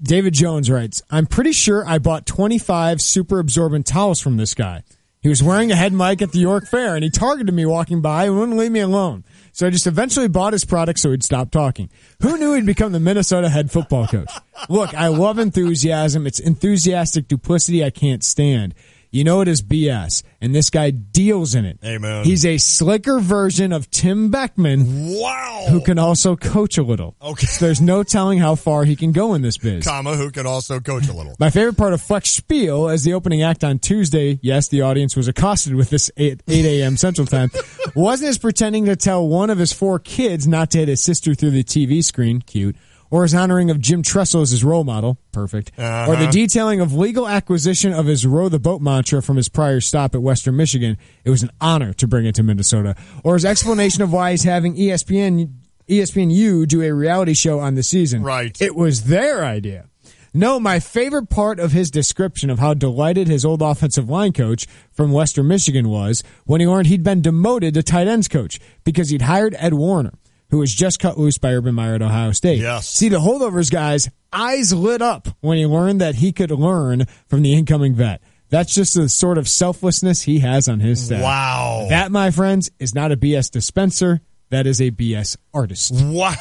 David Jones writes, I'm pretty sure I bought 25 super absorbent towels from this guy. He was wearing a head mic at the York Fair, and he targeted me walking by and wouldn't leave me alone. So I just eventually bought his product so he'd stop talking. Who knew he'd become the Minnesota head football coach? Look, I love enthusiasm. It's enthusiastic duplicity I can't stand. You know it is BS, and this guy deals in it. Amen. He's a slicker version of Tim Beckman. Wow. Who can also coach a little. Okay. So there's no telling how far he can go in this biz. Who can also coach a little. My favorite part of Fleck's spiel as the opening act on Tuesday, yes, the audience was accosted with this 8 a.m. Central Time, wasn't his pretending to tell one of his 4 kids not to hit his sister through the TV screen, cute, or his honoring of Jim Tressel as his role model, perfect, or the detailing of legal acquisition of his row the boat mantra from his prior stop at Western Michigan. It was an honor to bring it to Minnesota. Or his explanation of why he's having ESPNU do a reality show on the season. Right. It was their idea. No, my favorite part of his description of how delighted his old offensive line coach from Western Michigan was when he learned he'd been demoted to tight ends coach because he'd hired Ed Warner, who was just cut loose by Urban Meyer at Ohio State. Yes. See, the holdovers guy's eyes lit up when he learned that he could learn from the incoming vet. That's just the sort of selflessness he has on his staff. Wow. That, my friends, is not a BS dispenser. That is a BS artist. Wow.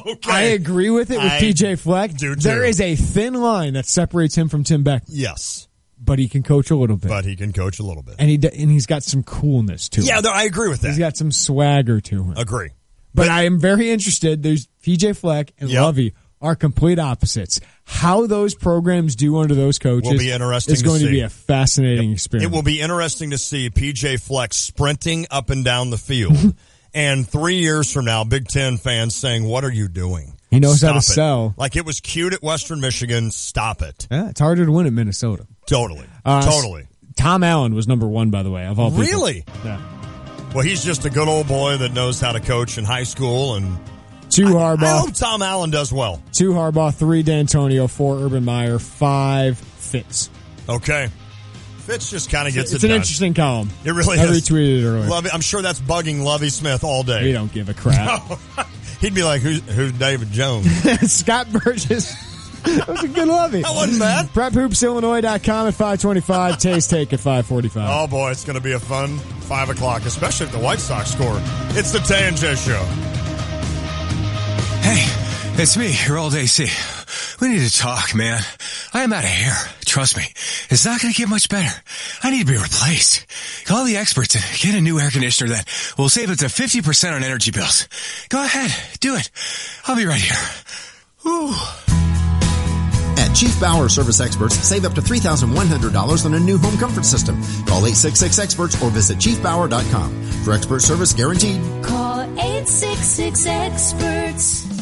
Okay. I agree with it with PJ Fleck. There is a thin line that separates him from Tim Beckman. Yes. But he can coach a little bit. And he's got some coolness to him. Yeah, I agree with that. He's got some swagger to him. Agree. But I am very interested. There's PJ Fleck and Lovie are complete opposites. How those programs do under those coaches will be interesting is going to see. be a fascinating experience. It will be interesting to see PJ Fleck sprinting up and down the field. And 3 years from now, Big Ten fans saying, what are you doing? He knows how to Stop it. sell. Like it was cute at Western Michigan. Stop it. Yeah, it's harder to win at Minnesota. Totally. Tom Allen was number 1, by the way, of all people. Really? Yeah. Well, he's just a good old boy that knows how to coach in high school. And 2 Harbaugh. I hope Tom Allen does well. 2 Harbaugh, 3 D'Antonio, 4 Urban Meyer, 5 Fitz. Okay. Fitz just kind of gets It's it an done. interesting column. It really I is. retweeted it earlier. I'm sure that's bugging Lovie Smith all day. He don't give a crap. No. He'd be like, who's David Jones? Scott Burgess. That was a good Lovie. That wasn't bad. PrepHoopsIllinois.com at 525. Tay's Take at 545. Oh, boy, it's going to be a fun 5 o'clock, especially if the White Sox score. It's the Tay and J Show. Hey, it's me, your old AC. We need to talk, man. I am out of hair. trust me, it's not going to get much better. I need to be replaced. Call the experts and get a new air conditioner that will save up to 50% on energy bills. Go ahead, do it. I'll be right here. Whew. At Chief Bauer Service Experts, save up to $3,100 on a new home comfort system. Call 866-EXPERTS or visit chiefbauer.com. For expert service guaranteed. Call 866-EXPERTS.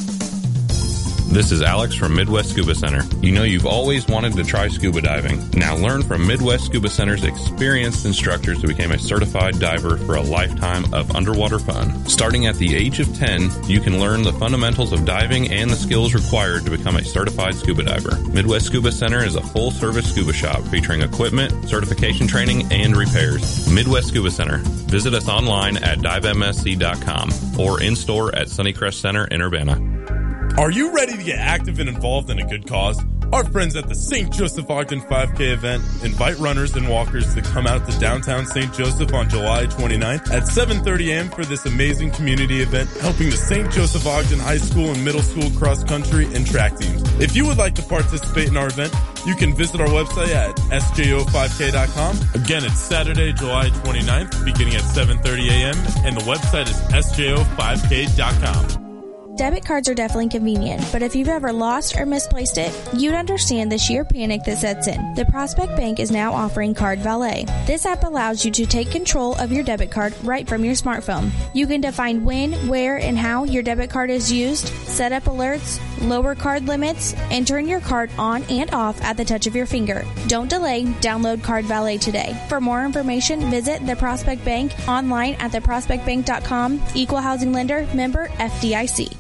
This is Alex from Midwest Scuba Center. You know you've always wanted to try scuba diving. Now learn from Midwest Scuba Center's experienced instructors to become a certified diver for a lifetime of underwater fun. Starting at the age of 10, you can learn the fundamentals of diving and the skills required to become a certified scuba diver. Midwest Scuba Center is a full-service scuba shop featuring equipment, certification training, and repairs. Midwest Scuba Center. Visit us online at divemsc.com or in-store at Sunnycrest Center in Urbana. Are you ready to get active and involved in a good cause? Our friends at the St. Joseph Ogden 5K event invite runners and walkers to come out to downtown St. Joseph on July 29th at 7:30 a.m. for this amazing community event, helping the St. Joseph Ogden High School and Middle School cross country and track teams. If you would like to participate in our event, you can visit our website at sjo5k.com. Again, it's Saturday, July 29th, beginning at 7:30 a.m., and the website is sjo5k.com. Debit cards are definitely convenient, but if you've ever lost or misplaced it, you'd understand the sheer panic that sets in. The Prospect Bank is now offering Card Valet. This app allows you to take control of your debit card right from your smartphone. You can define when, where, and how your debit card is used, set up alerts, lower card limits, and turn your card on and off at the touch of your finger. Don't delay, download Card Valet today. For more information, visit the Prospect Bank online at theprospectbank.com. Equal housing lender, member FDIC.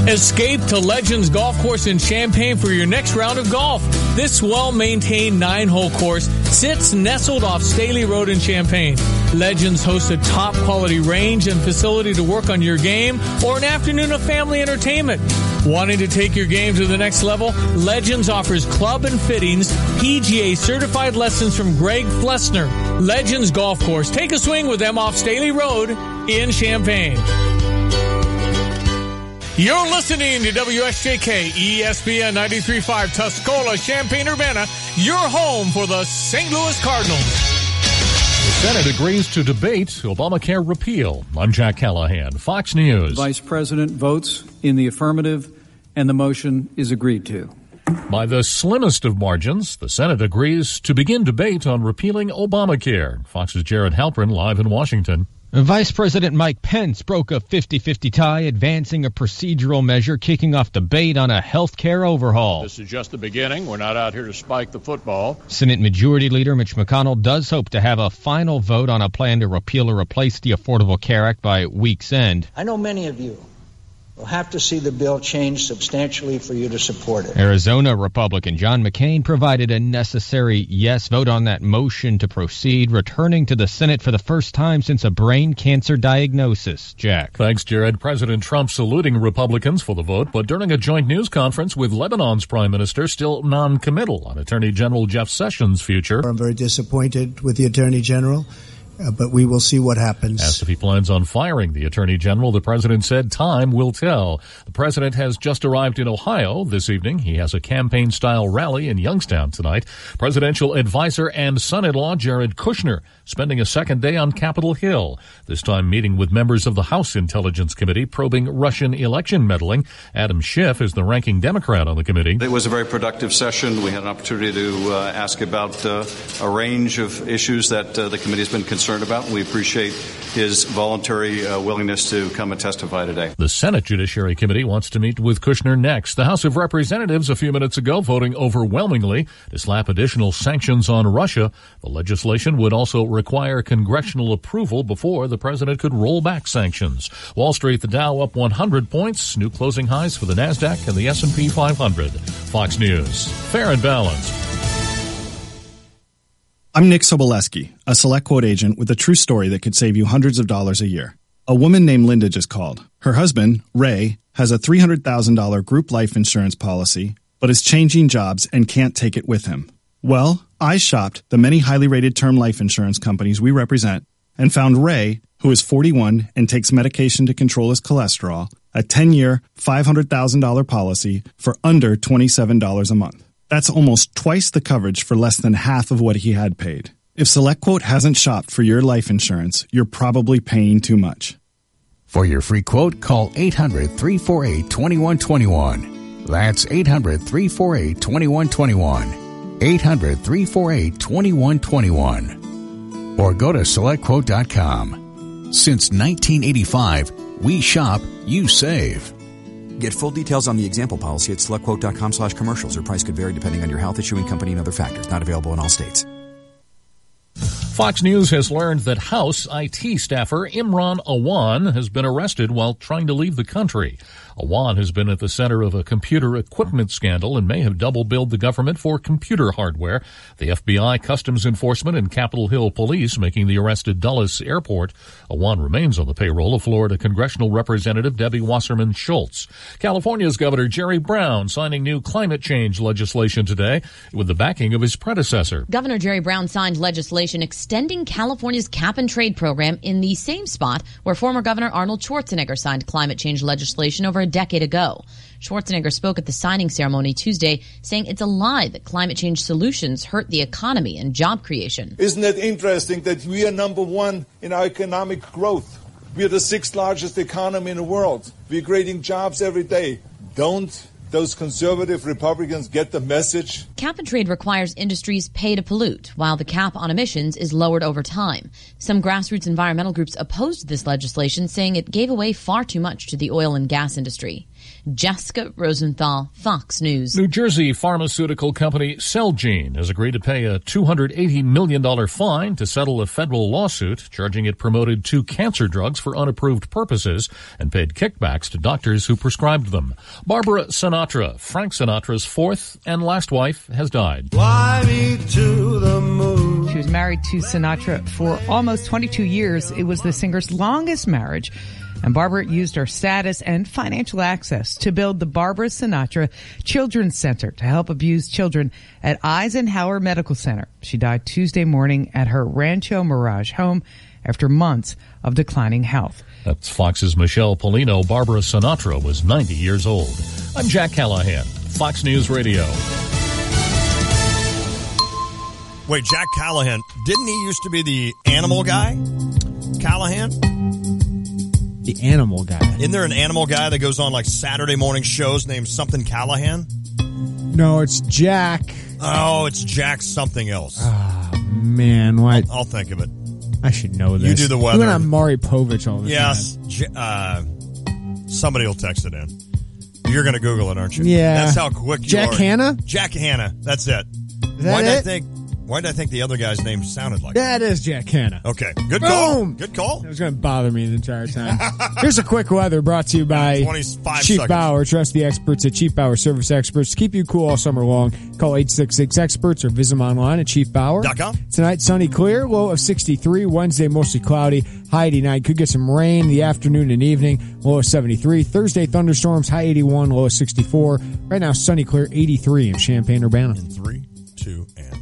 Escape to Legends Golf Course in Champaign for your next round of golf. This well-maintained 9-hole course sits nestled off Staley Road in Champaign. Legends hosts a top-quality range and facility to work on your game or an afternoon of family entertainment. Wanting to take your game to the next level? Legends offers club and fittings, PGA certified lessons from Greg Flessner. Legends Golf Course. Take a swing with them off Staley Road in Champaign. You're listening to WSJK ESPN 93.5 Tuscola, Champaign-Urbana, your home for the St. Louis Cardinals. The Senate agrees to debate Obamacare repeal. I'm Jack Callahan, Fox News. Vice President votes in the affirmative, and the motion is agreed to. By the slimmest of margins, the Senate agrees to begin debate on repealing Obamacare. Fox's Jared Halpern live in Washington. Vice President Mike Pence broke a 50-50 tie, advancing a procedural measure, kicking off debate on a health care overhaul. This is just the beginning. We're not out here to spike the football. Senate Majority Leader Mitch McConnell does hope to have a final vote on a plan to repeal or replace the Affordable Care Act by week's end. I know many of you will have to see the bill change substantially for you to support it. Arizona Republican John McCain provided a necessary yes vote on that motion to proceed, returning to the Senate for the first time since a brain cancer diagnosis. Jack. Thanks, Jared. President Trump saluting Republicans for the vote, but during a joint news conference with Lebanon's prime minister, still non-committal on Attorney General Jeff Sessions' future. I'm very disappointed with the Attorney General. But we will see what happens. Asked if he plans on firing the Attorney General, the president said time will tell. The president has just arrived in Ohio this evening. He has a campaign-style rally in Youngstown tonight. Presidential advisor and son-in-law Jared Kushner spending a second day on Capitol Hill, this time meeting with members of the House Intelligence Committee probing Russian election meddling. Adam Schiff is the ranking Democrat on the committee. It was a very productive session. We had an opportunity to ask about a range of issues that the committee has been concerned about. We appreciate his voluntary willingness to come and testify today. The Senate Judiciary Committee wants to meet with Kushner next. The House of Representatives a few minutes ago voting overwhelmingly to slap additional sanctions on Russia. The legislation would also require congressional approval before the president could roll back sanctions. Wall Street, the Dow up 100 points, new closing highs for the NASDAQ and the S&P 500. Fox News, fair and balanced. I'm Nick Soboleski, a Select Quote agent with a true story that could save you hundreds of dollars a year. A woman named Linda just called. Her husband, Ray, has a $300,000 group life insurance policy, but is changing jobs and can't take it with him. Well, I shopped the many highly rated term life insurance companies we represent and found Ray, who is 41 and takes medication to control his cholesterol, a 10-year, $500,000 policy for under $27 a month. That's almost twice the coverage for less than half of what he had paid. If SelectQuote hasn't shopped for your life insurance, you're probably paying too much. For your free quote, call 800-348-2121. That's 800-348-2121. 800-348-2121. Or go to SelectQuote.com. Since 1985, we shop, you save. Get full details on the example policy at SelectQuote.com/commercials. Or price could vary depending on your health, issuing company, and other factors. Not available in all states. Fox News has learned that House IT staffer Imran Awan has been arrested while trying to leave the country. Awan has been at the center of a computer equipment scandal and may have double-billed the government for computer hardware. The FBI, Customs Enforcement, and Capitol Hill Police making the arrest at Dulles Airport. Awan remains on the payroll of Florida Congressional Representative Debbie Wasserman Schultz. California's Governor Jerry Brown signing new climate change legislation today with the backing of his predecessor. Governor Jerry Brown signed legislation extending California's cap-and-trade program in the same spot where former Governor Arnold Schwarzenegger signed climate change legislation over a decade ago. Schwarzenegger spoke at the signing ceremony Tuesday, saying it's a lie that climate change solutions hurt the economy and job creation. Isn't it interesting that we are number one in our economic growth? We are the 6th largest economy in the world. We're creating jobs every day. Don't those conservative Republicans get the message? Cap and trade requires industries pay to pollute, while the cap on emissions is lowered over time. Some grassroots environmental groups opposed this legislation, saying it gave away far too much to the oil and gas industry. Jessica Rosenthal, Fox News. New Jersey pharmaceutical company Celgene has agreed to pay a $280 million fine to settle a federal lawsuit charging it promoted 2 cancer drugs for unapproved purposes and paid kickbacks to doctors who prescribed them. Barbara Sinatra, Frank Sinatra's 4th and last wife, has died. Fly me to the moon. She was married to Sinatra for almost 22 years. It was the singer's longest marriage. And Barbara used her status and financial access to build the Barbara Sinatra Children's Center to help abused children at Eisenhower Medical Center. She died Tuesday morning at her Rancho Mirage home after months of declining health. That's Fox's Michelle Polino. Barbara Sinatra was 90 years old. I'm Jack Callahan, Fox News Radio. Wait, Jack Callahan, didn't he used to be the animal guy? Callahan? The animal guy. Isn't there an animal guy that goes on like Saturday morning shows named something Callahan? No, it's Jack. Oh, it's Jack something else. Oh, man. What? I'll think of it. I should know this. You do the weather. You went on Maury Povich all the time. Somebody will text it in. You're going to Google it, aren't you? Yeah. That's how quick you Jack are. Hanna? Jack Hanna. That's it. Is that Why did I think the other guy's name sounded like that? Is Jack Hanna. Okay. Good Boom. call. Good call. It was going to bother me the entire time. Here's a quick weather brought to you by 25 Chief seconds. Bauer. Trust the experts at Chief Bauer Service Experts to keep you cool all summer long. Call 866-EXPERTS or visit them online at chiefbauer.com. Tonight, sunny, clear, low of 63. Wednesday, mostly cloudy, high 89. Could get some rain in the afternoon and evening, low of 73. Thursday, thunderstorms, high 81, low of 64. Right now, sunny, clear, 83 in Champaign-Urbana. In 3, 2, and 1.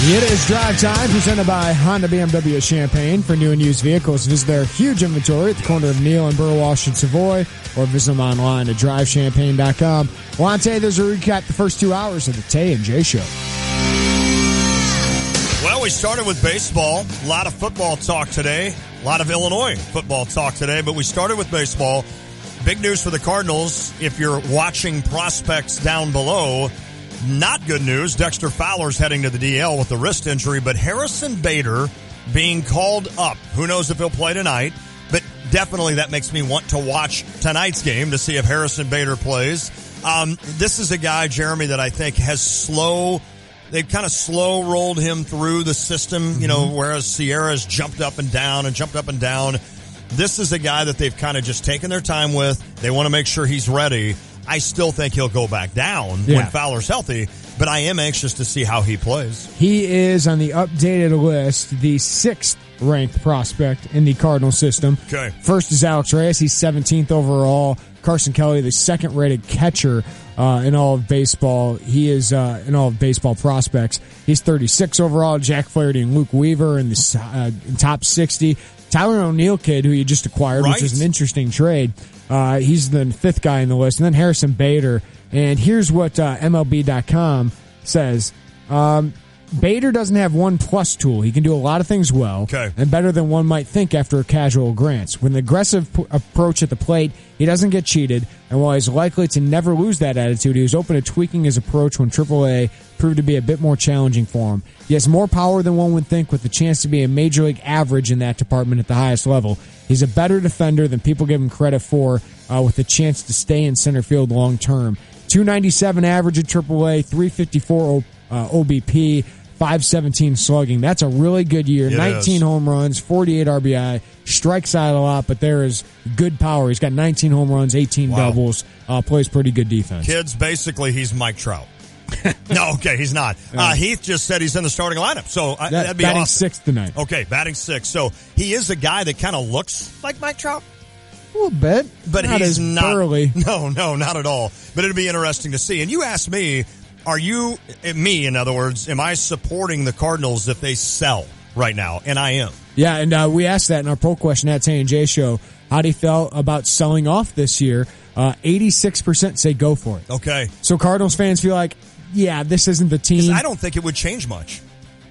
It is Drive Time, presented by Honda BMW of Champaign. For new and used vehicles, visit their huge inventory at the corner of Neal and Burwash and Savoy, or visit them online at drivechampaign.com. Lante, there's a recap the first 2 hours of the Tay and J Show. Well, we started with baseball. A lot of football talk today. A lot of Illinois football talk today, but we started with baseball. Big news for the Cardinals. If you're watching prospects down below, not good news. Dexter Fowler's heading to the DL with a wrist injury, but Harrison Bader being called up. Who knows if he'll play tonight, but definitely that makes me want to watch tonight's game to see if Harrison Bader plays. This is a guy, Jeremy, that I think they've kind of slow rolled him through the system, whereas Sierra's jumped up and down and jumped up and down. This is a guy that they've kind of just taken their time with. They want to make sure he's ready. I still think he'll go back down when Fowler's healthy, but I am anxious to see how he plays. He is on the updated list, the 6th ranked prospect in the Cardinal system. Okay. First is Alex Reyes. He's 17th overall. Carson Kelly, the second-rated catcher in all of baseball. He is in all of baseball prospects. He's 36 overall. Jack Flaherty and Luke Weaver in the top 60. Tyler O'Neill kid, who you just acquired, which is an interesting trade. He's the fifth guy in the list. And then Harrison Bader. And here's what MLB.com says. Bader doesn't have one plus tool. He can do a lot of things well, and better than one might think after a casual glance. With an aggressive approach at the plate, he doesn't get cheated, and while he's likely to never lose that attitude, he was open to tweaking his approach when AAA proved to be a bit more challenging for him. He has more power than one would think, with the chance to be a major league average in that department at the highest level. He's a better defender than people give him credit for, with a chance to stay in center field long term. 297 average at AAA, 354 OBP, 517 slugging. That's a really good year. 19 home runs, 48 RBI, strikes out a lot, but there is good power. He's got 19 home runs, 18 doubles, plays pretty good defense. Kids, basically, he's Mike Trout. No, okay, he's not. Heath just said he's in the starting lineup, so that'd be batting awesome. Sixth tonight. Okay, batting sixth. So he is a guy that kind of looks like Mike Trout. A little bit. But not he's as not. burly. No, not at all. But it'd be interesting to see. And you asked me, are you, me in other words, am I supporting the Cardinals if they sell right now? And I am. Yeah, and we asked that in our poll question at Tay and J Show. How do you feel about selling off this year? 86% say go for it. Okay. So Cardinals fans feel like, yeah, this isn't the team. I don't think it would change much.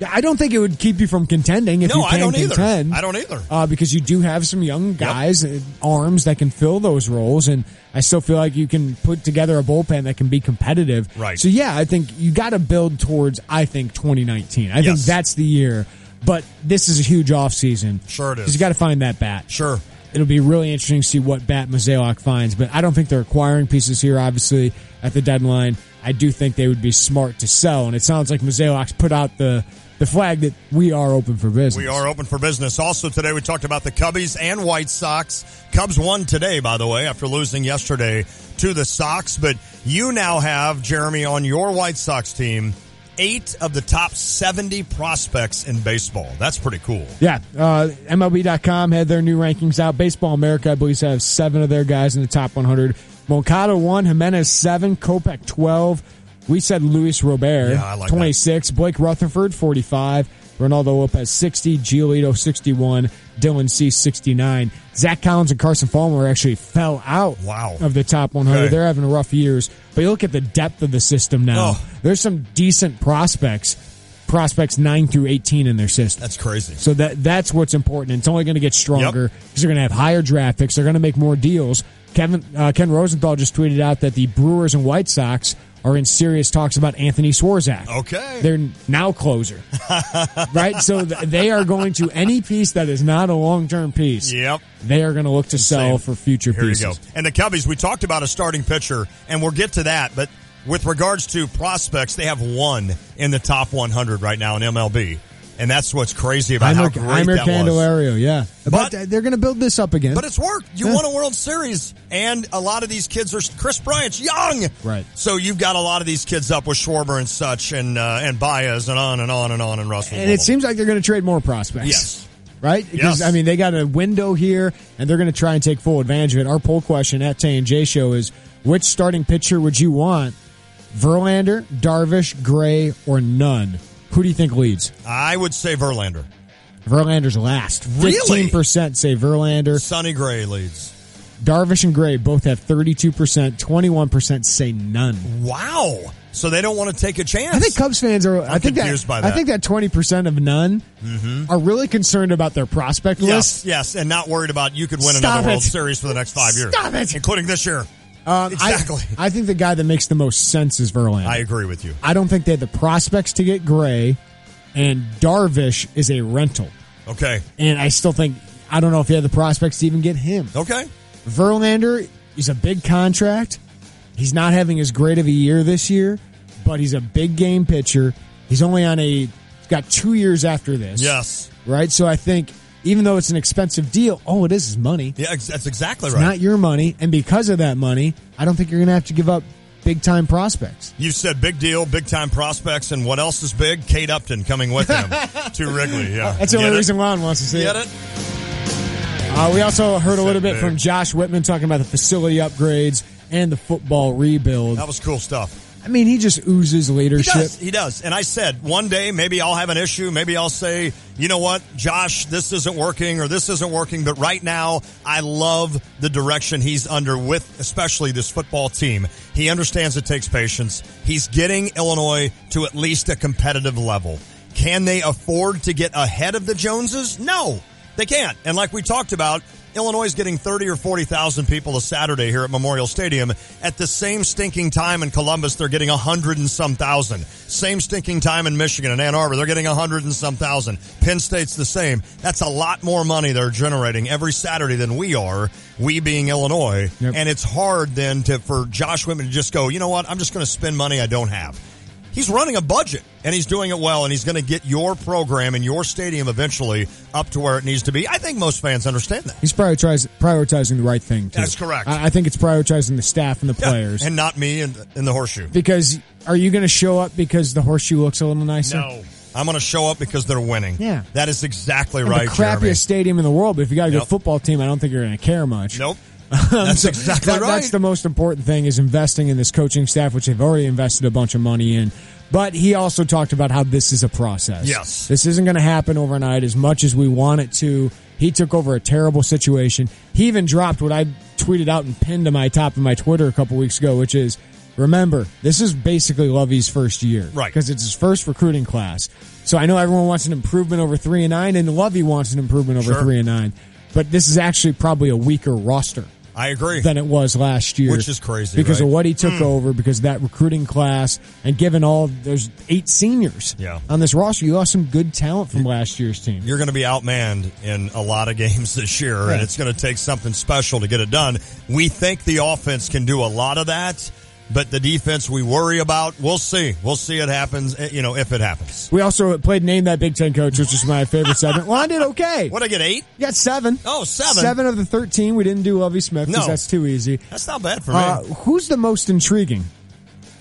I don't think it would keep you from contending if you can contend. I don't either. Because you do have some young guys, arms that can fill those roles, and I still feel like you can put together a bullpen that can be competitive. Right. So, yeah, I think you got to build towards, 2019. I think that's the year. But this is a huge offseason. Sure it is. Because you got to find that bat. Sure. It'll be really interesting to see what bat Mozeliak finds, but I don't think they're acquiring pieces here, obviously, at the deadline. I do think they would be smart to sell, and it sounds like Mozeliak's put out the flag that we are open for business. We are open for business. Also today we talked about the Cubbies and White Sox. Cubs won today, by the way, after losing yesterday to the Sox. But you now have, Jeremy, on your White Sox team, 8 of the top 70 prospects in baseball. That's pretty cool. Yeah. MLB.com had their new rankings out. Baseball America, I believe, has 7 of their guys in the top 100. Moncada 1, Jimenez 7, Kopech 12. We said Luis Robert, 26. That. Blake Rutherford, 45. Ronaldo Lopez, 60. Giolito, 61. Dylan Cease, 69. Zach Collins and Carson Fulmer actually fell out of the top 100. Okay. They're having rough years. But you look at the depth of the system now. There's some decent prospects 9 through 18 in their system. That's crazy. So that's what's important. And it's only going to get stronger because they're going to have higher draft picks. They're going to make more deals. Ken Rosenthal just tweeted out that the Brewers and White Sox are in serious talks about Anthony Swarzak. Okay. They're now closer. Right? So they are going to, any piece that is not a long-term piece, they are going to look to sell for future pieces. Here you go. And the Cubbies, we talked about a starting pitcher, and we'll get to that, but with regards to prospects, they have 1 in the top 100 right now in MLB. And that's what's crazy about how great that Candelario, was. But they're going to build this up again. But it's worked. You won a World Series, and a lot of these kids are Chris Bryant's young. Right. So you've got a lot of these kids up with Schwarber and such, and Baez, and on and on and on, and Russell. And it seems like they're going to trade more prospects. Yes. Right? Because, I mean, they got a window here, and they're going to try and take full advantage of it. Our poll question at Tay and J Show is, which starting pitcher would you want? Verlander, Darvish, Gray, or none? Who do you think leads? I would say Verlander. Verlander's last. Really? 15% say Verlander. Sonny Gray leads. Darvish and Gray both have 32%. 21% say none. Wow. So they don't want to take a chance. I think Cubs fans are. I'm confused by that. I think that 20% of none are really concerned about their prospect list. Yes, and not worried about you could win another World Series for the next 5 years. Stop it. Including this year. Exactly. I think the guy that makes the most sense is Verlander. I agree with you. I don't think they have the prospects to get Gray, and Darvish is a rental. Okay. And I still think, I don't know if you have the prospects to even get him. Okay. Verlander is a big contract. He's not having as great of a year this year, but he's a big game pitcher. He's only on he's got 2 years after this. Yes. Right? So I think, even though it's an expensive deal, it is his money. Yeah, that's exactly it's right. Not your money, and because of that money, I don't think you're going to have to give up big-time prospects. You said big deal, big-time prospects, and what else is big? Kate Upton coming with him to Wrigley. Yeah, that's the only reason Lon wants to see it. We also heard a little bit from Josh Whitman talking about the facility upgrades and the football rebuild. That was cool stuff. I mean, he just oozes leadership. He does. And I said, one day, maybe I'll have an issue. Maybe I'll say, you know what, Josh, this isn't working or this isn't working. But right now, I love the direction he's under with especially this football team. He understands it takes patience. He's getting Illinois to at least a competitive level. Can they afford to get ahead of the Joneses? No, they can't. And like we talked about, Illinois is getting 30 or 40,000 people a Saturday here at Memorial Stadium. At the same stinking time in Columbus, they're getting 100 and some thousand. Same stinking time in Michigan and Ann Arbor, they're getting 100 and some thousand. Penn State's the same. That's a lot more money they're generating every Saturday than we are, we being Illinois. Yep. And it's hard then for Josh Whitman to just go, you know what, I'm just going to spend money I don't have. He's running a budget, and he's doing it well, and he's going to get your program and your stadium eventually up to where it needs to be. I think most fans understand that. He's prioritizing the right thing, too. That's correct. I think it's prioritizing the staff and the players. And not me in the horseshoe. Because are you going to show up because the horseshoe looks a little nicer? No. I'm going to show up because they're winning. Yeah. That is exactly and right, the crappiest Jeremy. stadium in the world, but if you got a good football team, I don't think you're going to care much. Nope. That's exactly right. That's the most important thing is investing in this coaching staff, which they've already invested a bunch of money in. But he also talked about how this is a process. Yes. This isn't going to happen overnight as much as we want it to. He took over a terrible situation. He even dropped what I tweeted out and pinned to my top of my Twitter a couple weeks ago, which is, remember, this is basically Lovey's first year. Right. Because it's his first recruiting class. So I know everyone wants an improvement over 3-9, and Lovey wants an improvement over 3-9. But this is actually probably a weaker roster. I agree. Than it was last year. Which is crazy, because right? of what he took over, because of that recruiting class, and given there's 8 seniors on this roster, you lost some good talent from last year's team. You're going to be outmanned in a lot of games this year, and it's going to take something special to get it done. We think the offense can do a lot of that, but the defense we worry about, we'll see. We'll see it happens, if it happens. We also played Name That Big Ten Coach, which is my favorite segment. Well, I did okay. What did I get, 8? You got 7. Oh, 7. 7 of the 13. We didn't do Lovey Smith because that's too easy. That's not bad for me. Who's the most intriguing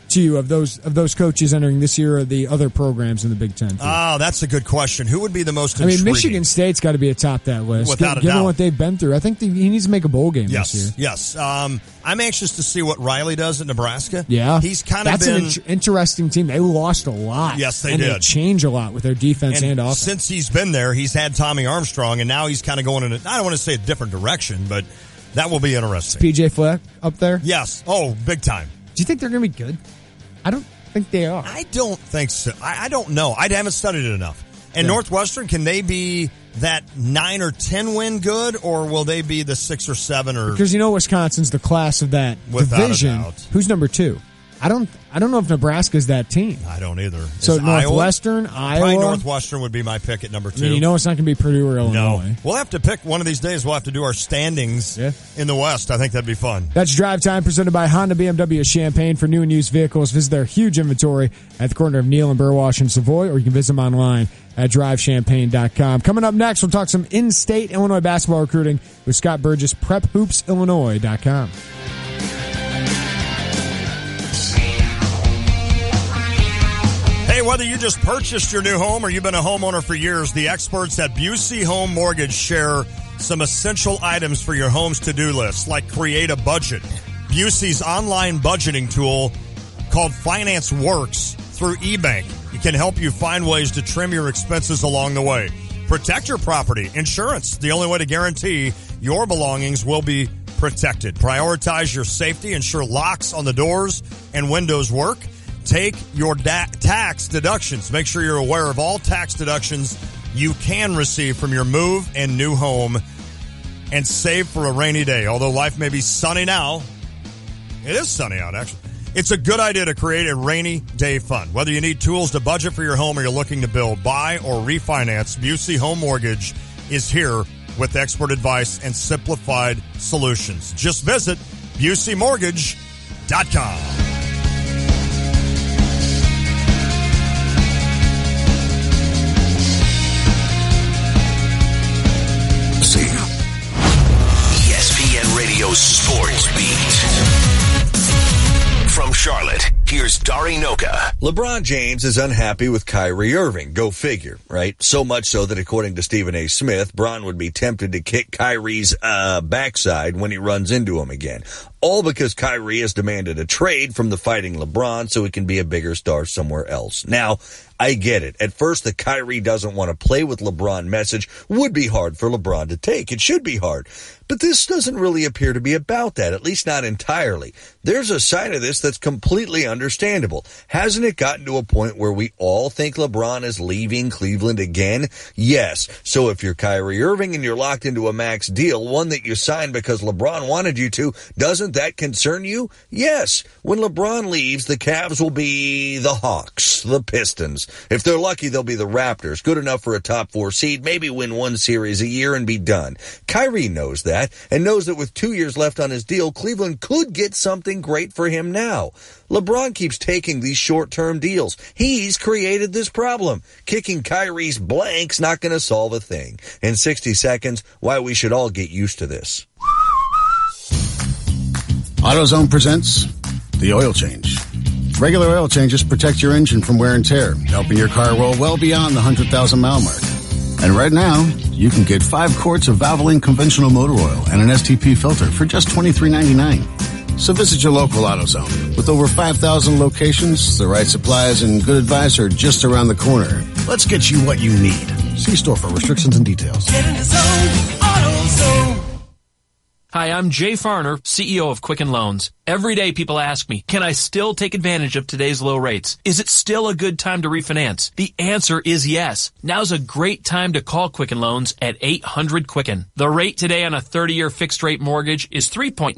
to you of those coaches entering this year or the other programs in the Big Ten? Oh, that's a good question. Who would be the most intriguing? Michigan State's got to be atop that list. Without a Given doubt. what they've been through, I think he needs to make a bowl game this year. Yes. I'm anxious to see what Riley does at Nebraska. Yeah. He's kind of been... That's an interesting team. They lost a lot. Yes, they did. did. They changed a lot with their defense and offense. Since he's been there, he's had Tommy Armstrong, and now he's kind of going in I don't want to say a different direction, but that will be interesting. Is PJ Fleck up there? Yes. Oh, big time. Do you think they're going to be good? I don't think they are. I don't think so. I don't know. I haven't studied it enough. And Northwestern, can they be that 9 or 10 win good, or will they be the 6 or 7 or? Because Wisconsin's the class of that division. Who's number 2? I don't know if Nebraska's that team. I don't either. So Northwestern, Iowa? Probably Northwestern would be my pick at number 2. I mean, it's not going to be Purdue or Illinois. No. We'll have to pick one of these days. We'll have to do our standings in the West. I think that'd be fun. That's Drive Time presented by Honda BMW of Champaign. For new and used vehicles, visit their huge inventory at the corner of Neal and Burwash in Savoy, or you can visit them online at drivechampaign.com. Coming up next, we'll talk some in-state Illinois basketball recruiting with Scott Burgess, prephoopsillinois.com. Hey, whether you just purchased your new home or you've been a homeowner for years, the experts at Busey Home Mortgage share some essential items for your home's to-do list, like create a budget. Busey's online budgeting tool called Finance Works through eBank. It can help you find ways to trim your expenses along the way. Protect your property. Insurance, the only way to guarantee your belongings will be protected. Prioritize your safety. Ensure locks on the doors and windows work. Take your tax deductions. Make sure you're aware of all tax deductions you can receive from your move and new home, and save for a rainy day. Although life may be sunny now, it is sunny out, actually. It's a good idea to create a rainy day fund. Whether you need tools to budget for your home or you're looking to build, buy, or refinance, Busey Home Mortgage is here with expert advice and simplified solutions. Just visit BuseyMortgage.com. ESPN Radio Sports Beat. From Charlotte, here's Dari Noka. LeBron James is unhappy with Kyrie Irving. Go figure, right? So much so that according to Stephen A. Smith, Bron would be tempted to kick Kyrie's backside when he runs into him again. All because Kyrie has demanded a trade from the fighting LeBron so he can be a bigger star somewhere else. Now, I get it. At first, the Kyrie doesn't want to play with LeBron message would be hard for LeBron to take. It should be hard. But this doesn't really appear to be about that, at least not entirely. There's a side of this that's completely understandable. Hasn't it gotten to a point where we all think LeBron is leaving Cleveland again? Yes. So if you're Kyrie Irving and you're locked into a max deal, one that you signed because LeBron wanted you to, doesn't that concern you? Yes. When LeBron leaves, the Cavs will be the Hawks, the Pistons. If they're lucky, they'll be the Raptors. Good enough for a top 4 seed, maybe win one series a year and be done. Kyrie knows that and knows that with 2 years left on his deal, Cleveland could get something great for him now. LeBron keeps taking these short-term deals. He's created this problem. Kicking Kyrie's blank's not going to solve a thing. In 60 seconds, why we should all get used to this. AutoZone presents the oil change. Regular oil changes protect your engine from wear and tear, helping your car roll well beyond the 100,000-mile mark. And right now, you can get 5 quarts of Valvoline conventional motor oil and an STP filter for just $23.99. So visit your local AutoZone. With over 5,000 locations, the right supplies and good advice are just around the corner. Let's get you what you need. See store for restrictions and details. Get in the zone, AutoZone. Hi, I'm Jay Farner, CEO of Quicken Loans. Every day people ask me, can I still take advantage of today's low rates? Is it still a good time to refinance? The answer is yes. Now's a great time to call Quicken Loans at 800-QUICKEN. The rate today on a 30-year fixed-rate mortgage is 3.99%,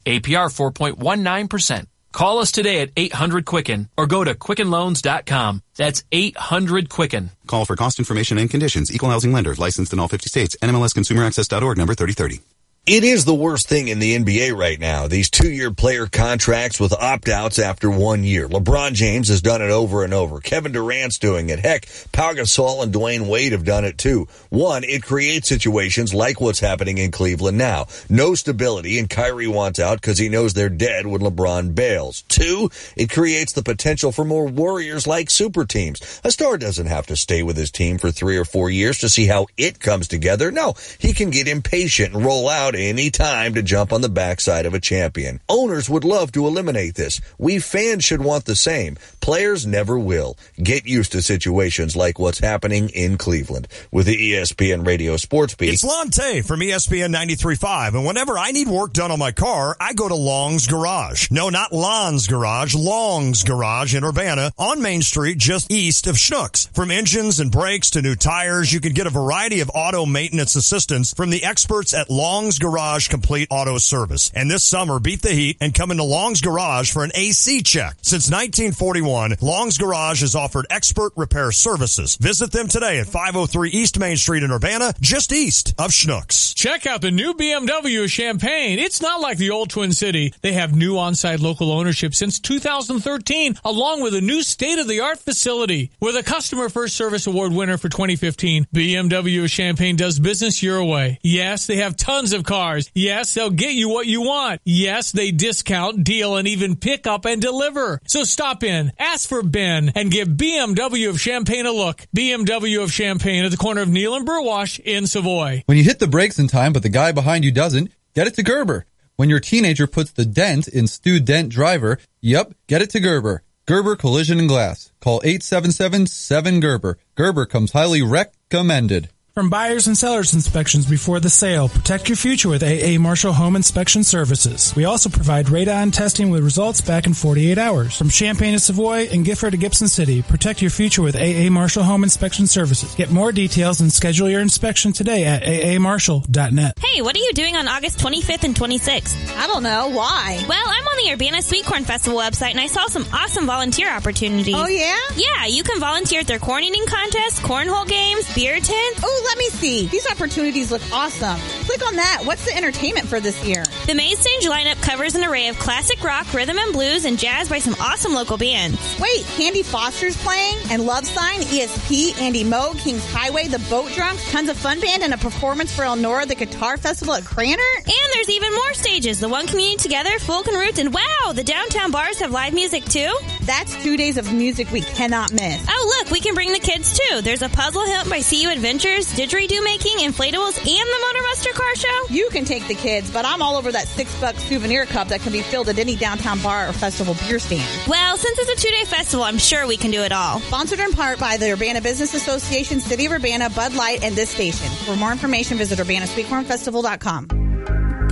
APR 4.19%. Call us today at 800-QUICKEN or go to QuickenLoans.com. That's 800-QUICKEN. Call for cost information and conditions. Equal housing lender. Licensed in all 50 states. NMLSConsumerAccess.org, number 3030. It is the worst thing in the NBA right now. These 2-year player contracts with opt-outs after 1 year. LeBron James has done it over and over. Kevin Durant's doing it. Heck, Pau Gasol and Dwayne Wade have done it too. 1, it creates situations like what's happening in Cleveland now. No stability, and Kyrie wants out because he knows they're dead when LeBron bails. 2, it creates the potential for more Warriors-like super teams. A star doesn't have to stay with his team for 3 or 4 years to see how it comes together. No, he can get impatient and roll out any time to jump on the backside of a champion. Owners would love to eliminate this. We fans should want the same. Players never will. Get used to situations like what's happening in Cleveland. With the ESPN Radio Sports Beat, it's Lon Tay from ESPN 93.5, and whenever I need work done on my car, I go to Long's Garage. No, not Lon's Garage, Long's Garage in Urbana on Main Street just east of Schnucks. From engines and brakes to new tires, you can get a variety of auto maintenance assistance from the experts at Long's Garage Complete Auto Service. And this summer, beat the heat and come into Long's Garage for an AC check. Since 1941, Long's Garage has offered expert repair services. Visit them today at 503 East Main Street in Urbana, just east of Schnucks. Check out the new BMW of Champaign. It's not like the old Twin City. They have new on-site local ownership since 2013, along with a new state-of-the-art facility. With a Customer First Service Award winner for 2015, BMW of Champaign does business your way. Yes, they have tons of cars. Yes, they'll get you what you want. Yes, they discount, deal, and even pick up and deliver. So stop in, ask for Ben, and give BMW of Champaign a look. BMW of Champaign at the corner of Neal and Burwash in Savoy. When you hit the brakes in time, but the guy behind you doesn't, get it to Gerber. When your teenager puts the dent in Stu Dent Driver, yep, get it to Gerber. Gerber Collision and Glass. Call 877-7-GERBER. Gerber comes highly recommended. From buyers and sellers inspections before the sale, protect your future with AA Marshall Home Inspection Services. We also provide radon testing with results back in 48 hours. From Champaign to Savoy and Gifford to Gibson City, protect your future with AA Marshall Home Inspection Services. Get more details and schedule your inspection today at aamarshall.net. Hey, what are you doing on August 25th and 26th? I don't know. Why? Well, I'm on the Urbana Sweet Corn Festival website and I saw some awesome volunteer opportunities. Oh, yeah? Yeah, you can volunteer at their corn eating contest, cornhole games, beer tent. Oh, Ooh, let me see. These opportunities look awesome. Click on that. What's the entertainment for this year? The main stage lineup covers an array of classic rock, rhythm and blues, and jazz by some awesome local bands. Wait, Candy Foster's playing? And Love Sign, ESP, Andy Moe, King's Highway, The Boat Drunks, Tons of Fun Band, and a performance for Elnora, the Guitar Festival at Craner? And there's even more stages. The One Community Together, Folk and Roots, and wow, the downtown bars have live music too. That's 2 days of music we cannot miss. Oh, look, we can bring the kids too. There's a puzzle hunt by CU Adventures, didgeridoo making, inflatables, and the Motor Buster car show. You can take the kids, but I'm all over that $6 souvenir cup that can be filled at any downtown bar or festival beer stand. Well, since it's a 2-day festival, I'm sure we can do it all. Sponsored in part by the Urbana Business Association, City of Urbana, Bud Light, and this station. For more information, visit UrbanaSweetCornFestival.com.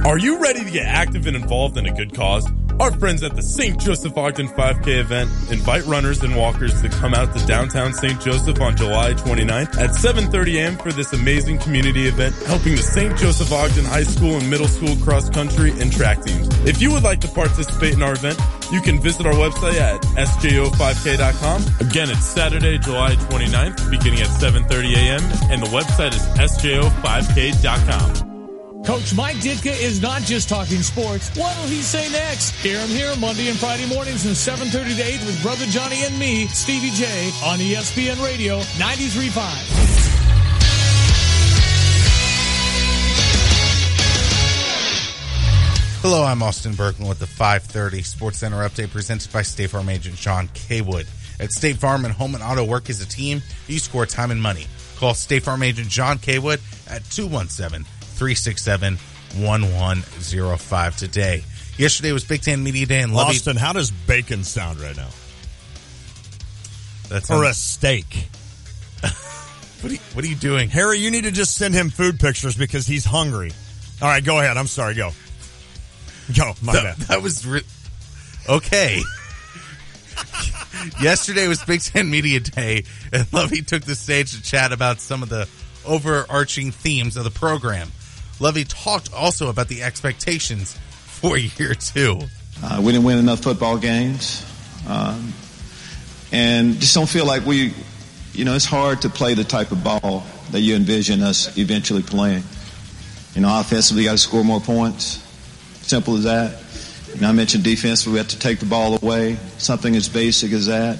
Are you ready to get active and involved in a good cause? Our friends at the St. Joseph Ogden 5K event invite runners and walkers to come out to downtown St. Joseph on July 29th at 7:30 a.m. for this amazing community event, helping the St. Joseph Ogden High School and Middle School cross country and track teams. If you would like to participate in our event, you can visit our website at sjo5k.com. Again, it's Saturday, July 29th, beginning at 7:30 a.m., and the website is sjo5k.com. Coach Mike Ditka is not just talking sports. What'll he say next? Hear him here Monday and Friday mornings from 7:30 to 8 with Brother Johnny and me, Stevie J, on ESPN Radio 93.5. Hello, I'm Austin Berkman with the 5:30 Sports Center update presented by State Farm agent John Kaywood. At State Farm and Home and Auto work as a team, you score time and money. Call State Farm agent John Kaywood at 217-367-1105 today. Yesterday was Big Ten Media Day in Lovey. Austin, how does bacon sound right now? That's or a steak. What are you doing? Harry, you need to just send him food pictures because he's hungry. All right, go ahead. I'm sorry. Go. My bad. That was... okay. Yesterday was Big Ten Media Day, and Lovey took the stage to chat about some of the overarching themes of the program. Lovey talked also about the expectations for year two. We didn't win enough football games, and just don't feel like it's hard to play the type of ball that you envision us eventually playing. Offensively, got to score more points. Simple as that. I mentioned defense, we have to take the ball away. Something as basic as that.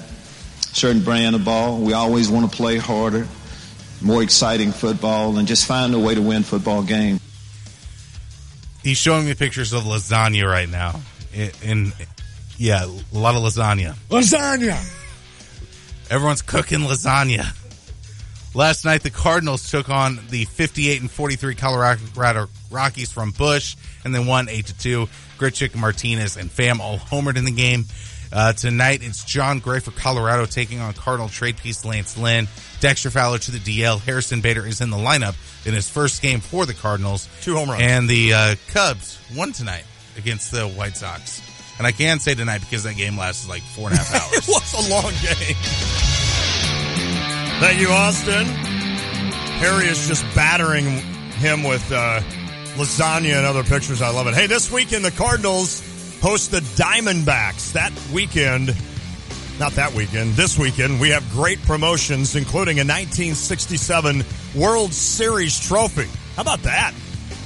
Certain brand of ball. We always want to play harder, more exciting football, and just find a way to win football games. He's showing me pictures of lasagna right now. A lot of lasagna. Lasagna! Everyone's cooking lasagna. Last night, the Cardinals took on the 58-43 Colorado Rockies from Busch, and then won 8-2. Gritchick, Martinez, and Pham all homered in the game. Tonight, it's John Gray for Colorado taking on Cardinal trade piece Lance Lynn. Dexter Fowler to the DL. Harrison Bader is in the lineup in his first game for the Cardinals. 2 home runs. And the Cubs won tonight against the White Sox. And I can say tonight because that game lasted like 4.5 hours. It was a long game. Thank you, Austin. Harry is just battering him with lasagna and other pictures. I love it. Hey, this weekend the Cardinals host the Diamondbacks. This weekend, we have great promotions, including a 1967 World Series trophy. How about that?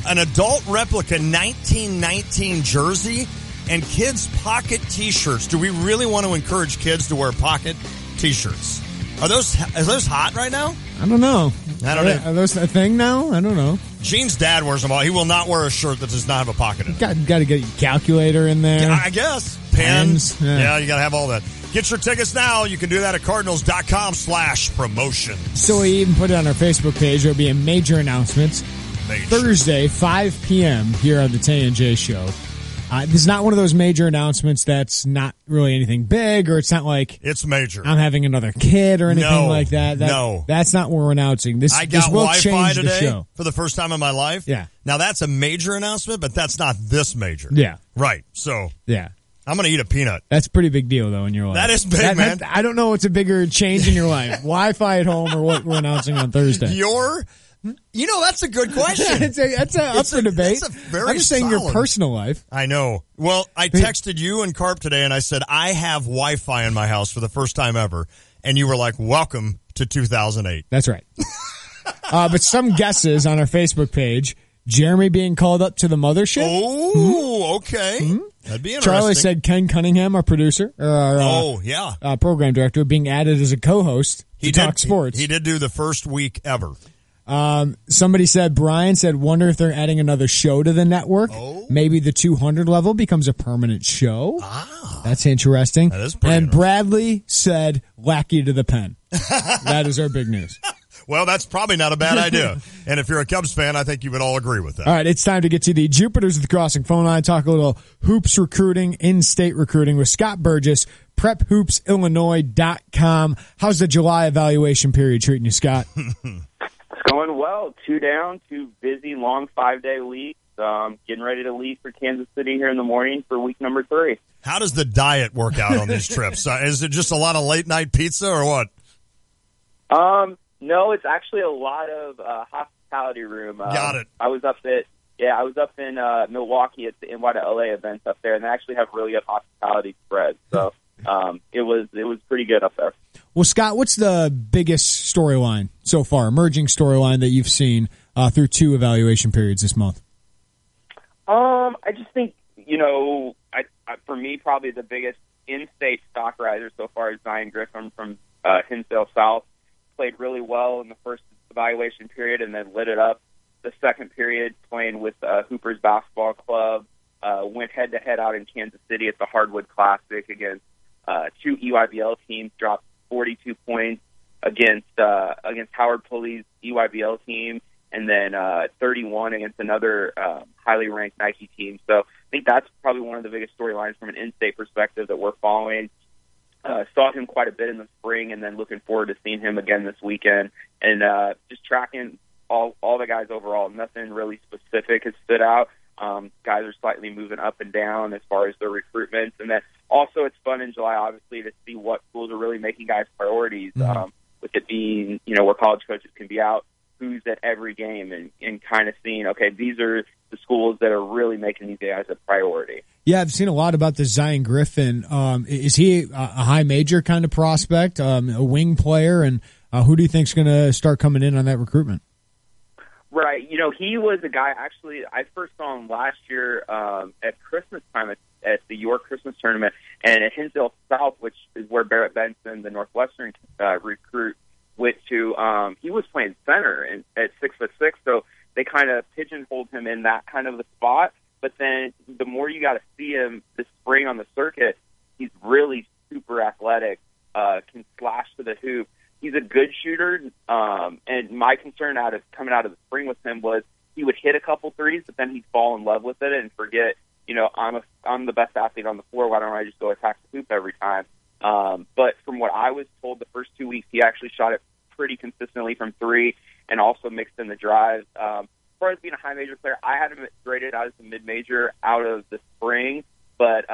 An adult replica 1919 jersey and kids' pocket T-shirts. Do we really want to encourage kids to wear pocket T-shirts? Are those hot right now? I don't know. Are those a thing now? I don't know. Gene's dad wears them all. He will not wear a shirt that does not have a pocket in it. Got to get your calculator in there. Yeah, I guess. Pens. Yeah, you got to have all that. Get your tickets now. You can do that at cardinals.com/promotion. So we even put it on our Facebook page. There'll be a major announcement. Thursday, 5 p.m. here on the Tay and J Show. This is not one of those major announcements that's not really anything big, or it's not like it's major. I'm having another kid or anything like that. No. That's not what we're announcing. This will Wi-Fi change today the show. for the first time in my life. Yeah. Now that's a major announcement, but that's not this major. Yeah. Right. So. Yeah. I'm going to eat a peanut. That's a pretty big deal, though, in your life. That is big, man. I don't know what's a bigger change in your life, Wi-Fi at home or what we're announcing on Thursday. That's a good question. That's up for debate. That's a very I'm just saying your personal life. I know. Well, I texted you and Carp today, and I said, I have Wi-Fi in my house for the first time ever. And you were like, welcome to 2008. That's right. But some guesses on our Facebook page. Jeremy being called up to the mothership. Oh, okay. That'd be interesting. Charlie said Ken Cunningham, our producer, program director, being added as a co-host to talk sports. He did do the first week ever. Somebody said, Brian said, wonder if they're adding another show to the network. Oh. Maybe the 200 level becomes a permanent show. Ah. That's interesting. That is pretty And Bradley said, lackey to the pen. That is our big news. Well, that's probably not a bad idea. And if you're a Cubs fan, I think you would all agree with that. All right, it's time to get to the Jupiters of the Crossing phone line, talk a little hoops recruiting, in-state recruiting with Scott Burgess, prephoopsillinois.com. How's the July evaluation period treating you, Scott? It's going well. 2 down, 2 busy, long 5-day weeks. Getting ready to leave for Kansas City here in the morning for week number 3. How does the diet work out on these trips? Is it just a lot of late-night pizza or what? No, it's actually a lot of hospitality room. Got it. I was up in Milwaukee at the NY to LA events up there, and they actually have really good hospitality spreads. So it was pretty good up there. Well, Scott, what's the biggest storyline so far, emerging storyline that you've seen through 2 evaluation periods this month? I just think, for me, probably the biggest in-state stock riser so far is Zion Griffin from Hinsdale South. Played really well in the first evaluation period and then lit it up the second period playing with Hoopers Basketball Club. Went head-to-head out in Kansas City at the Hardwood Classic against 2 EYBL teams, dropped 42 points against Howard Pulley's EYBL team, and then 31 against another highly ranked Nike team. So I think that's probably one of the biggest storylines from an in-state perspective that we're following. Saw him quite a bit in the spring, and then looking forward to seeing him again this weekend. And just tracking all the guys overall. Nothing really specific has stood out. Guys are slightly moving up and down as far as their recruitments. And then also it's fun in July, obviously, to see what schools are really making guys priorities, with it being, where college coaches can be out, who's at every game, and kind of seeing, okay, these are the schools that are really making these guys a priority. Yeah, I've seen a lot about the Zion Griffin. Is he a high major kind of prospect, a wing player, and who do you think is going to start coming in on that recruitment? Right. He was a guy, actually, I first saw him last year at Christmas time at the York Christmas tournament, and at Hinsdale South, which is where Barrett Benson, the Northwestern recruit, went to. He was playing center at 6'6", so they kind of pigeonholed him in that kind of a spot. But then the more you got to see him this spring on the circuit, he's really super athletic, can slash to the hoop. He's a good shooter, and my concern coming out of the spring with him was he would hit a couple threes, but then he'd fall in love with it and forget, I'm the best athlete on the floor. Why don't I just go attack the hoop every time? But from what I was told, the first 2 weeks he actually shot it pretty consistently from 3 and also mixed in the drive. As far as being a high major player, I had him graded out as a mid-major out of the spring, but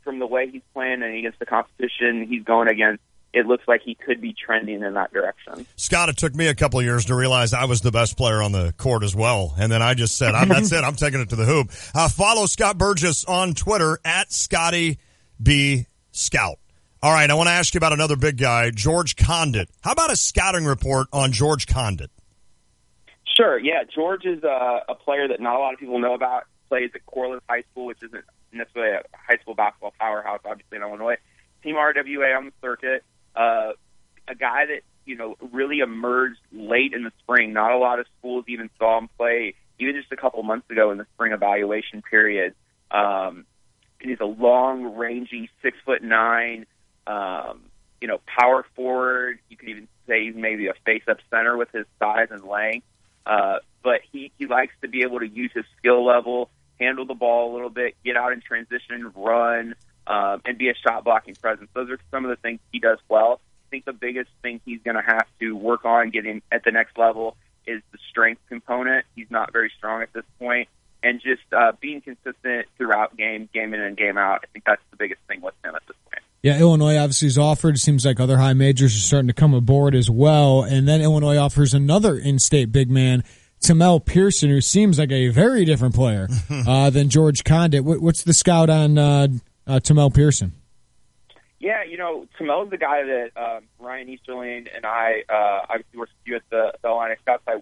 from the way he's playing and against the competition he's going against, it looks like he could be trending in that direction. Scott, it took me a couple of years to realize I was the best player on the court as well. And then I just said, that's it. I'm taking it to the hoop. Follow Scott Burgess on Twitter at Scotty B. Scout. All right, I want to ask you about another big guy, George Condit. How about a scouting report on George Condit? Sure, yeah. George is a player that not a lot of people know about. Plays at Corliss High School, which isn't necessarily a high school basketball powerhouse, obviously, in Illinois. Team RWA on the circuit. A guy that, really emerged late in the spring. Not a lot of schools even saw him play, even just a couple months ago in the spring evaluation period. He's a long, rangy, 6'9", power forward. You could even say he's maybe a face-up center with his size and length. But he likes to be able to use his skill level, handle the ball a little bit, get out in transition, run, and be a shot-blocking presence. Those are some of the things he does well. I think the biggest thing he's going to have to work on getting at the next level is the strength component. He's not very strong at this point. And just being consistent throughout game in and game out, I think that's the biggest thing with him at this point. Yeah, Illinois obviously is offered. It seems like other high majors are starting to come aboard as well. And then Illinois offers another in-state big man, Tamel Pearson, who seems like a very different player than George Condit. What's the scout on Tamel Pearson? Yeah, Tamel's the guy that Ryan Easterling and I obviously worked with you at the Illini Scout side.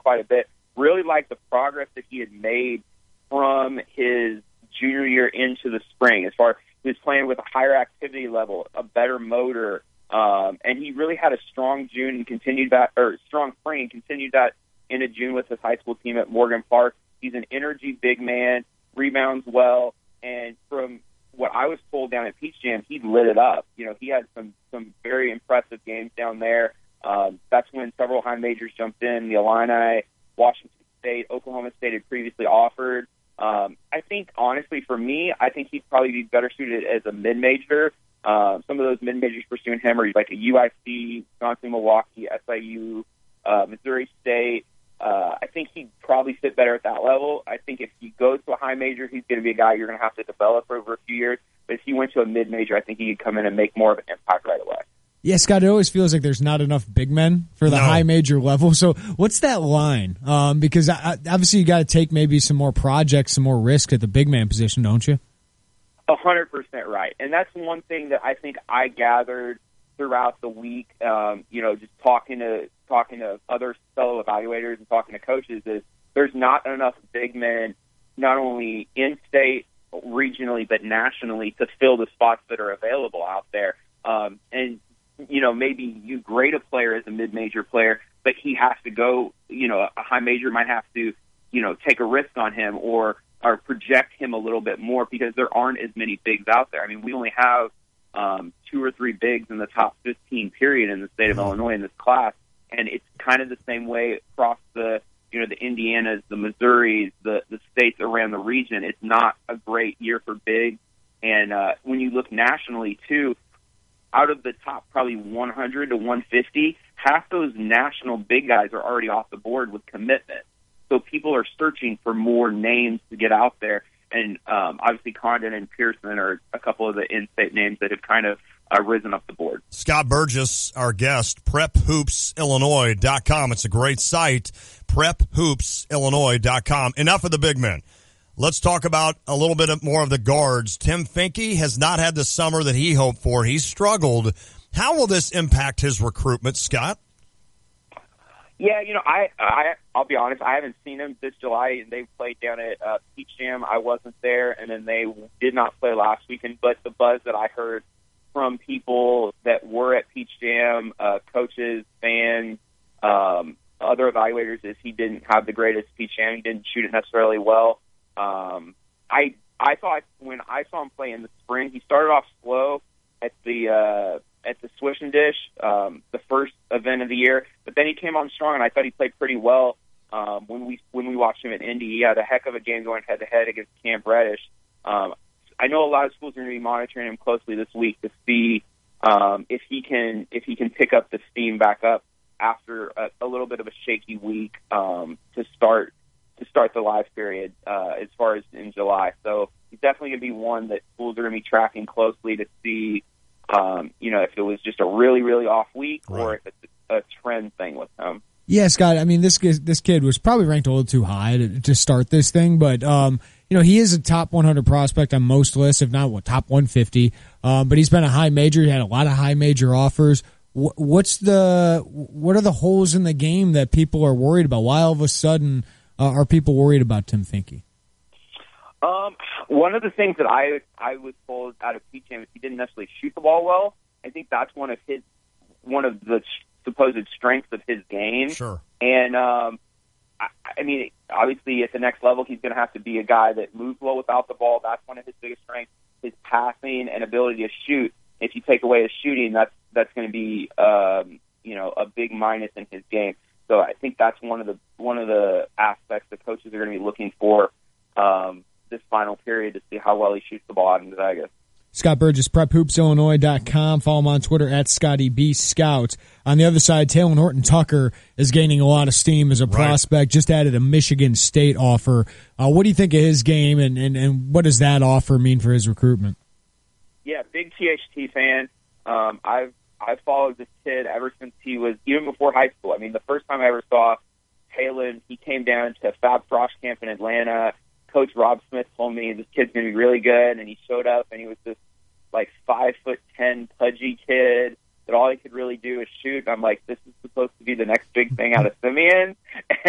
quite a bit. Really liked the progress that he had made from his junior year into the spring, as far as he was playing with a higher activity level, a better motor, and he really had a strong June and continued that, or strong spring and continued that into June with his high school team at Morgan Park. He's an energy big man, rebounds well, and from what I was told down at Peach Jam, he lit it up. You know, he had some very impressive games down there. That's when several high majors jumped in, the Illini, Washington State, Oklahoma State had previously offered. I think, honestly, for me, I think he'd probably be better suited as a mid-major. Some of those mid-majors pursuing him are like a UIC, Wisconsin, Milwaukee, SIU, Missouri State. I think he'd probably fit better at that level. I think if he goes to a high major, he's going to be a guy you're going to have to develop over a few years. But if he went to a mid-major, I think he could come in and make more of an impact right away. Yeah, Scott, it always feels like there's not enough big men for the high major level. So what's that line? Because obviously you got to take maybe some more projects, some more risk at the big man position, don't you? 100% right. And that's one thing that I think I gathered throughout the week, just talking to other fellow evaluators and talking to coaches, is there's not enough big men, not only in state, regionally, but nationally, to fill the spots that are available out there. Maybe you grade a player as a mid-major player, but he has to go, a high major might have to, take a risk on him or project him a little bit more because there aren't as many bigs out there. I mean, we only have 2 or 3 bigs in the top 15 period in the state of Illinois in this class. And it's kind of the same way across the Indianas, the Missouris, the states around the region. It's not a great year for bigs. And when you look nationally, too, out of the top probably 100 to 150, half those national big guys are already off the board with commitment. So people are searching for more names to get out there. And obviously Condon and Pearson are a couple of the in-state names that have kind of risen up the board. Scott Burgess, our guest, prephoopsillinois.com. It's a great site, prephoopsillinois.com. Enough of the big men. Let's talk about a little bit more of the guards. Tim Finke has not had the summer that he hoped for. He's struggled. How will this impact his recruitment, Scott? Yeah, I'll be honest, I haven't seen them this July. They played down at Peach Jam. I wasn't there, and then they did not play last weekend. But the buzz that I heard from people that were at Peach Jam, coaches, fans, other evaluators, is he didn't have the greatest Peach Jam. He didn't shoot it necessarily well. I thought when I saw him play in the spring, he started off slow at the Swish and Dish, the first event of the year, but then he came on strong, and I thought he played pretty well. When we watched him at Indy, he had a heck of a game going head to head against Cam Reddish. I know a lot of schools are going to be monitoring him closely this week to see if he can pick up the steam back up after a little bit of a shaky week to start the live period as far as in July. So he's definitely going to be one that schools are going to be tracking closely to see, if it was just a really, really off week or if it's a trend thing with him. Yeah, Scott, I mean, this kid was probably ranked a little too high to start this thing, but, he is a top 100 prospect on most lists, if not top 150. But he's been a high major. He had a lot of high major offers. What are the holes in the game that people are worried about? Why all of a sudden are people worried about Tim Finke? One of the things that I was told out of Peach Jam is he didn't necessarily shoot the ball well. I think that's one of the supposed strengths of his game. Sure. And I mean, obviously at the next level, he's going to have to be a guy that moves well without the ball. That's one of his biggest strengths, his passing and ability to shoot. If you take away his shooting, that's going to be a big minus in his game. So I think that's one of the aspects that coaches are going to be looking for this final period to see how well he shoots the ball out in Vegas. Scott Burgess, prephoopsillinois.com. Follow him on Twitter at ScottyBScout. On the other side, Taylor Horton-Tucker is gaining a lot of steam as a prospect. Just added a Michigan State offer. What do you think of his game, and what does that offer mean for his recruitment? Yeah, big THT fan. I've followed this kid ever since he was, even before high school. I mean, the first time I ever saw Taylor, he came down to Fab Frost Camp in Atlanta. Coach Rob Smith told me this kid's going to be really good, and he showed up, and he was this, 5'10" pudgy kid that all he could really do is shoot. And I'm like, this is supposed to be the next big thing out of Simeon.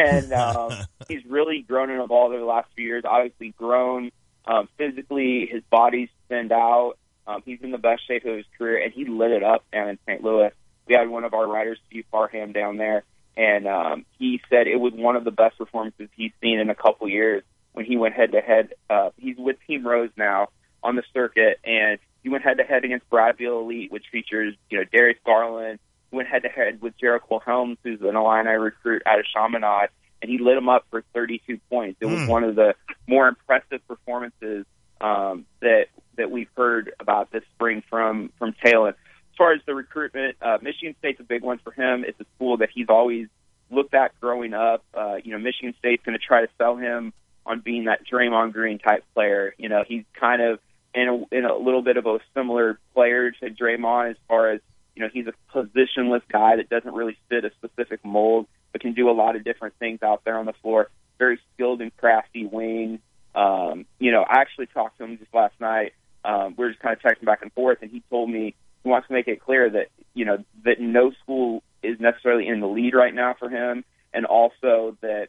And he's really grown and evolved over the last few years. Obviously grown physically. His body's thinned out. He's in the best shape of his career, and he lit it up down in St. Louis. We had one of our writers, Steve Farham, down there, and he said it was one of the best performances he's seen in a couple years when he went head-to-head. He's with Team Rose now on the circuit, and he went head-to-head against Bradville Elite, which features, Darius Garland. He went head-to-head with Jericho Helms, who's an Illini recruit out of Chaminade, and he lit him up for 32 points. It was one of the more impressive performances that we've heard about this spring from Taylor. As far as the recruitment, Michigan State's a big one for him. It's a school that he's always looked at growing up. Michigan State's going to try to sell him on being that Draymond Green type player. He's kind of in a little bit of a similar player to Draymond as far as, he's a positionless guy that doesn't really fit a specific mold, but can do a lot of different things out there on the floor. Very skilled and crafty wing. I actually talked to him just last night. We were just kind of texting back and forth, and he told me he wants to make it clear that, that no school is necessarily in the lead right now for him, and also that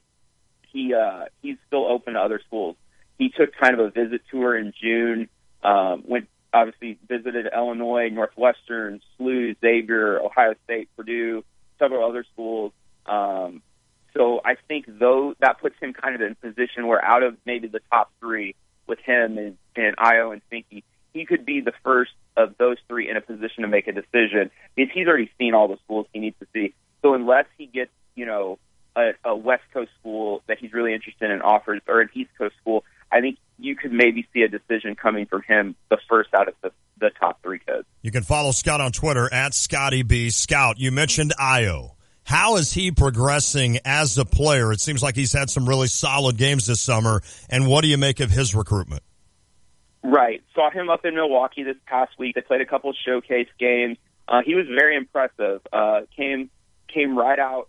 he's still open to other schools. He took kind of a visit tour in June, went obviously visited Illinois, Northwestern, SLU, Xavier, Ohio State, Purdue, several other schools. So I think that puts him kind of in a position where out of maybe the top three with him and Io and Finke, he could be the first of those three in a position to make a decision because he's already seen all the schools he needs to see. So unless he gets, a West Coast school that he's really interested in offers or an East Coast school, I think you could maybe see a decision coming from him the first out of the top three kids. You can follow Scout on Twitter at Scotty B. Scout, you mentioned Io. How is he progressing as a player? It seems like he's had some really solid games this summer. And what do you make of his recruitment? Right. Saw him up in Milwaukee this past week. They played a couple showcase games. He was very impressive. Came right out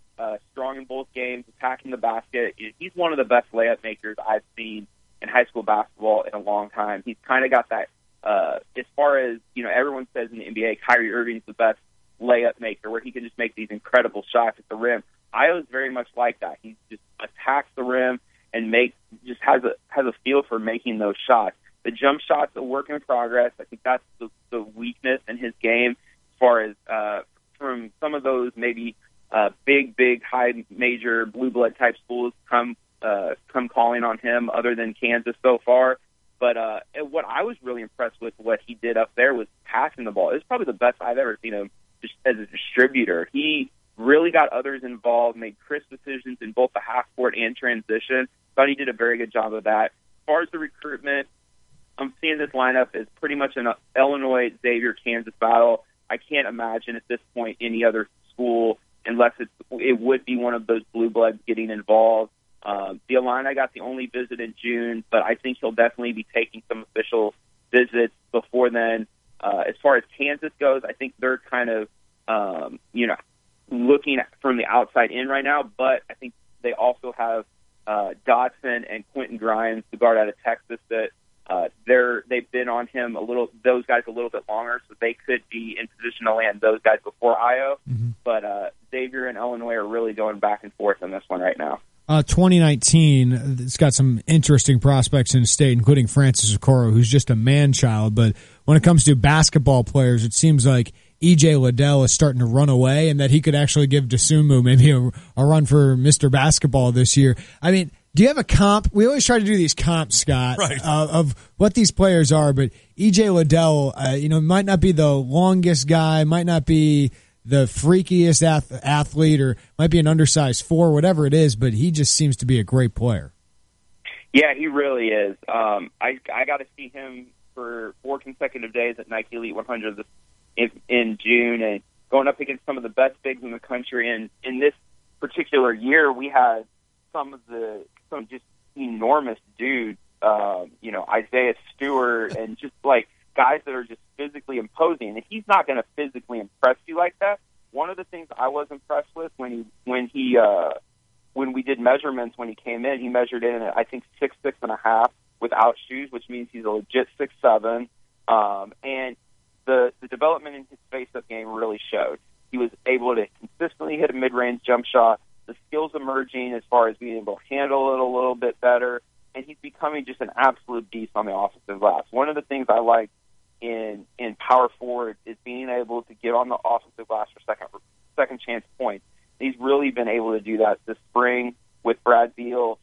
strong in both games, attacking the basket. He's one of the best layup makers I've seen in high school basketball in a long time. He's kind of got that, as far as, everyone says in the NBA, Kyrie Irving's the best layup maker, where he can just make these incredible shots at the rim. Io's very much like that. He just attacks the rim and has a feel for making those shots. The jump shot's a work in progress. I think that's the weakness in his game as far as from some of those maybe big, high major blue blood type schools come calling on him other than Kansas so far. But what I was really impressed with what he did up there was passing the ball. It was probably the best I've ever seen him just as a distributor. He really got others involved, made crisp decisions in both the half court and transition. Thought he did a very good job of that. As far as the recruitment, I'm seeing this lineup as pretty much an Illinois, Xavier, Kansas battle. I can't imagine at this point any other school, unless it would be one of those blue bloods getting involved. The Illini got the only visit in June, but I think he'll definitely be taking some official visits before then. As far as Kansas goes, I think they're kind of, looking from the outside in right now, but I think they also have Dodson and Quentin Grimes, the guard out of Texas, that they've been on him those guys a little bit longer, so they could be in position to land those guys before Io. Mm-hmm. But Xavier and Illinois are really going back and forth on this one right now. 2019, it's got some interesting prospects in the state, including Francis Okoro, who's just a man-child. But when it comes to basketball players, it seems like E.J. Liddell is starting to run away, and that he could actually give Dosunmu maybe a run for Mr. Basketball this year. I mean, do you have a comp? We always try to do these comps, Scott, right, of what these players are. But E.J. Liddell, might not be the longest guy, might not be the freakiest athlete, or might be an undersized 4, whatever it is, but he just seems to be a great player. Yeah, he really is. I got to see him for 4 consecutive days at Nike Elite 100 in June, and going up against some of the best bigs in the country. And in this particular year, we had some just enormous dudes, Isaiah Stewart, and just like guys that are just physically imposing. And he's not going to physically impress you like that. One of the things I was impressed with when we did measurements when he came in, he measured in at, I think, 6'6.5" without shoes, which means he's a legit 6'7". And the development in his face-up game really showed. He was able to consistently hit a mid-range jump shot, the skills emerging as far as being able to handle it a little bit better, and he's becoming just an absolute beast on the offensive glass. One of the things I like in power forward is being able to get on the offensive glass for second chance points. He's really been able to do that this spring with Brad Beal,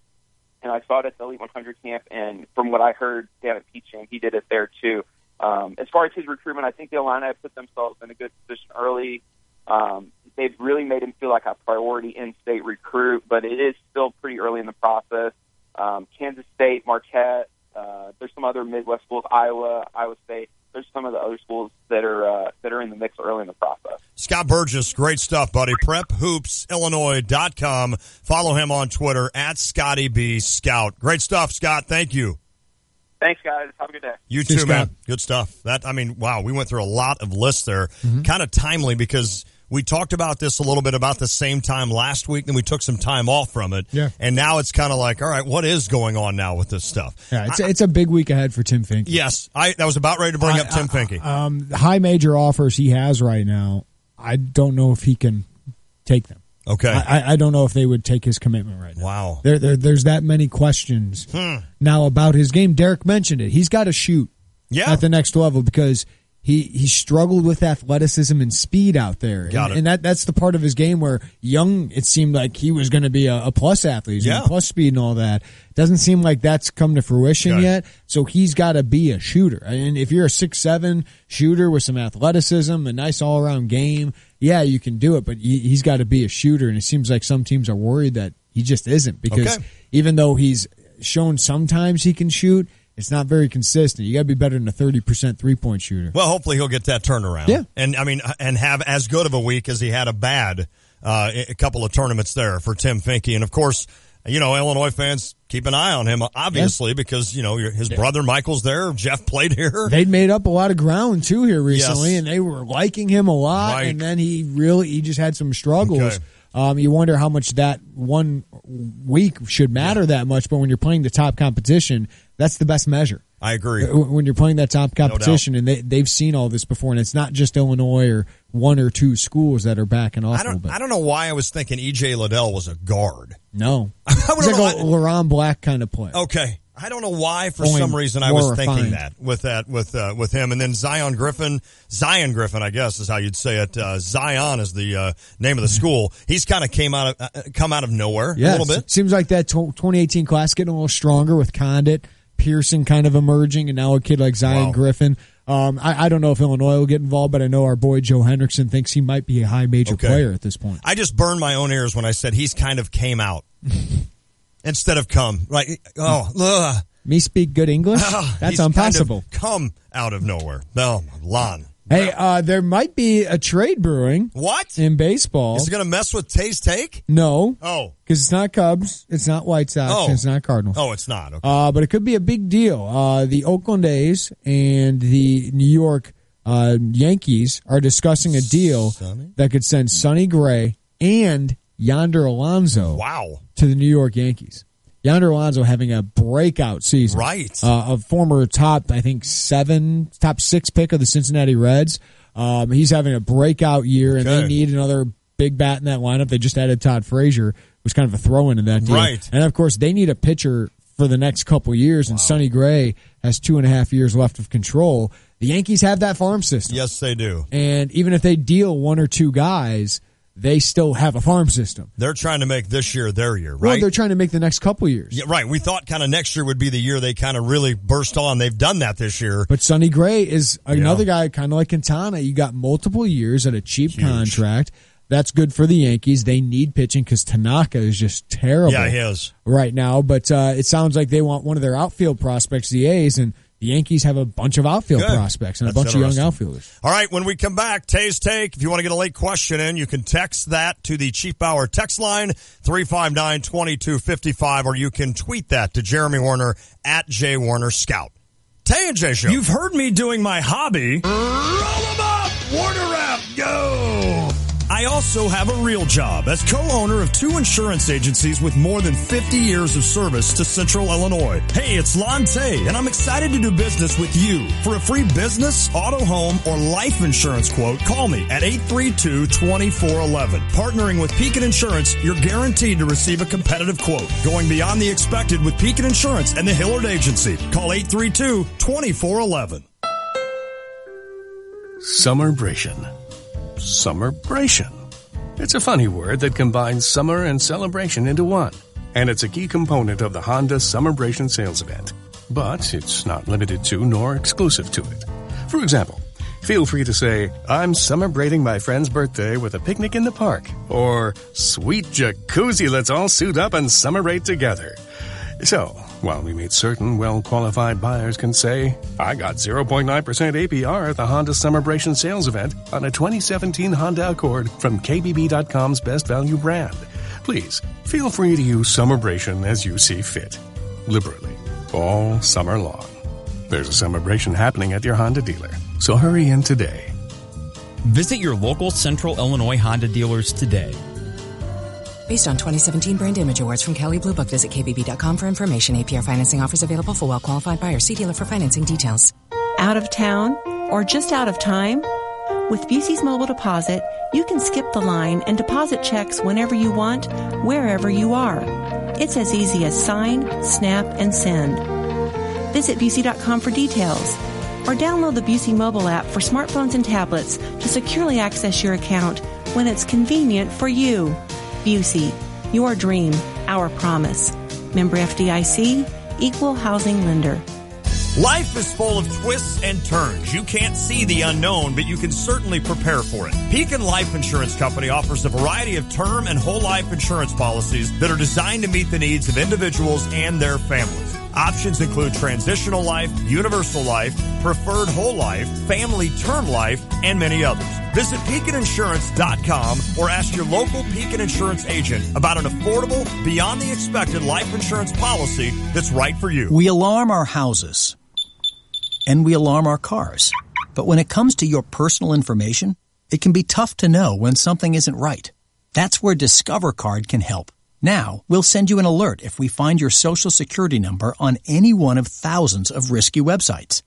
and I saw it at the Elite 100 camp, and from what I heard down at Peacham, he did it there too. As far as his recruitment, I think the Illini have put themselves in a good position early. They've really made him feel like a priority in-state recruit, but it is still pretty early in the process. Kansas State, Marquette, there's some other Midwest schools, Iowa State. There's some of the other schools that are in the mix early in the process. Scott Burgess, great stuff, buddy. PrepHoopsIllinois.com. Follow him on Twitter at ScottyBScout. Great stuff, Scott. Thank you. Thanks, guys. Have a good day. You too, man. Good stuff. Wow, we went through a lot of lists there. Kind of timely because we talked about this a little bit about the same time last week, then we took some time off from it. Yeah. And now it's kind of like, all right, what is going on now with this stuff? Yeah, it's a big week ahead for Tim Finke. Yes, I was about ready to bring up Tim Finke. High major offers he has right now, I don't know if he can take them. Okay. I don't know if they would take his commitment right now. Wow. There's that many questions now about his game. Derek mentioned it. He's got to shoot at the next level because he struggled with athleticism and speed out there. And that's the part of his game where young, it seemed like he was going to be a plus athlete, plus speed and all that. Doesn't seem like that's come to fruition yet. So he's got to be a shooter. And if you're a 6'7" shooter with some athleticism, a nice all-around game, yeah, you can do it, but he's got to be a shooter. And it seems like some teams are worried that he just isn't because even though he's shown sometimes he can shoot, it's not very consistent. You got to be better than a 30% three-point shooter. Well, hopefully he'll get that turnaround. Yeah. And have as good of a week as he had a bad a couple of tournaments there for Tim Finke. And of course, Illinois fans keep an eye on him, obviously, because, his brother Michael's there. Jeff played here. They'd made up a lot of ground, too, here recently, and they were liking him a lot. Right. And then he just had some struggles. Okay. You wonder how much that 1 week should matter that much, but when you're playing the top competition, that's the best measure. I agree. When you're playing that top competition, and they've seen all this before, and it's not just Illinois or one or two schools that are backing off a little bit. I don't know why I was thinking E.J. Liddell was a guard. No. He's like a Laron Black kind of player. Okay. I don't know why, for some reason, I was thinking that with him. And then Zion Griffin, I guess is how you'd say it. Zion is the name of the school. He's kind of come out of nowhere a little bit. It seems like that 2018 class getting a little stronger with Condit, Pearson kind of emerging, and now a kid like Zion Griffin. I don't know if Illinois will get involved, but I know our boy Joe Hendrickson thinks he might be a high major player at this point. I just burned my own ears when I said he's kind of came out. Instead of come. Right. Me speak good English? That's impossible. Kind of come out of nowhere. No, Lon. Hey, there might be a trade brewing. What? In baseball. Is it going to mess with Tay's take? No. Oh. Because it's not Cubs, it's not White Sox, and it's not Cardinals. Oh, it's not. Okay. But it could be a big deal. The Oakland A's and the New York Yankees are discussing a deal that could send Sonny Gray and Yonder Alonso to the New York Yankees. Yonder Alonso having a breakout season. Right. A former top 6 pick of the Cincinnati Reds. He's having a breakout year, and they need another big bat in that lineup. They just added Todd Frazier, who's kind of a throw-in in that deal. Right. And, of course, they need a pitcher for the next couple years, and Sonny Gray has 2.5 years left of control. The Yankees have that farm system. Yes, they do. And even if they deal one or two guys, they still have a farm system. They're trying to make this year their year, right? Well, they're trying to make the next couple years. Yeah, right. We thought kind of next year would be the year they kind of really burst on. They've done that this year. But Sonny Gray is another guy kind of like Quintana. You got multiple years at a cheap contract. That's good for the Yankees. They need pitching because Tanaka is just terrible. Yeah, he is. Right now. But it sounds like they want one of their outfield prospects, the A's, and the Yankees have a bunch of outfield prospects and a bunch of young outfielders. All right, when we come back, Tay's Take. If you want to get a late question in, you can text that to the Chief Bauer text line, 359-2255, or you can tweet that to Jeremy Warner at JWarnerScout. Tay and J Show. You've heard me doing my hobby. Roll 'em up! Warner Rap, go! I I also have a real job as co-owner of 2 insurance agencies with more than 50 years of service to Central Illinois. Hey, it's Lon Tay, and I'm excited to do business with you. For a free business, auto, home, or life insurance quote, call me at 832-2411. Partnering with Pekin Insurance, you're guaranteed to receive a competitive quote. Going beyond the expected with Pekin Insurance and the Hillard Agency. Call 832-2411. Summerbration. Summerbration. It's a funny word that combines summer and celebration into one, and it's a key component of the Honda Summerbration sales event. But it's not limited to nor exclusive to it. For example, feel free to say, I'm celebrating my friend's birthday with a picnic in the park, or sweet jacuzzi, let's all suit up and summerate together. So, while we meet certain well-qualified buyers can say, I got 0.9% APR at the Honda Summerbration sales event on a 2017 Honda Accord from KBB.com's best value brand. Please, feel free to use Summerbration as you see fit. Liberally. All summer long. There's a Summerbration happening at your Honda dealer, so hurry in today. Visit your local Central Illinois Honda dealers today. Based on 2017 Brand Image Awards from Kelley Blue Book, visit KBB.com for information. APR financing offers available for well-qualified buyers. See dealer for financing details. Out of town or just out of time? With Busey's Mobile Deposit, you can skip the line and deposit checks whenever you want, wherever you are. It's as easy as sign, snap, and send. Visit Busey.com for details. Or download the Busey mobile app for smartphones and tablets to securely access your account when it's convenient for you. Busey, your dream, our promise. Member FDIC, Equal Housing Lender. Life is full of twists and turns. You can't see the unknown, but you can certainly prepare for it. Pekin Life Insurance Company offers a variety of term and whole life insurance policies that are designed to meet the needs of individuals and their families. Options include transitional life, universal life, preferred whole life, family term life, and many others. Visit PekinInsurance.com or ask your local Pekin Insurance agent about an affordable, beyond the expected life insurance policy that's right for you. We alarm our houses and we alarm our cars. But when it comes to your personal information, it can be tough to know when something isn't right. That's where Discover Card can help. Now, we'll send you an alert if we find your Social Security number on any one of thousands of risky websites.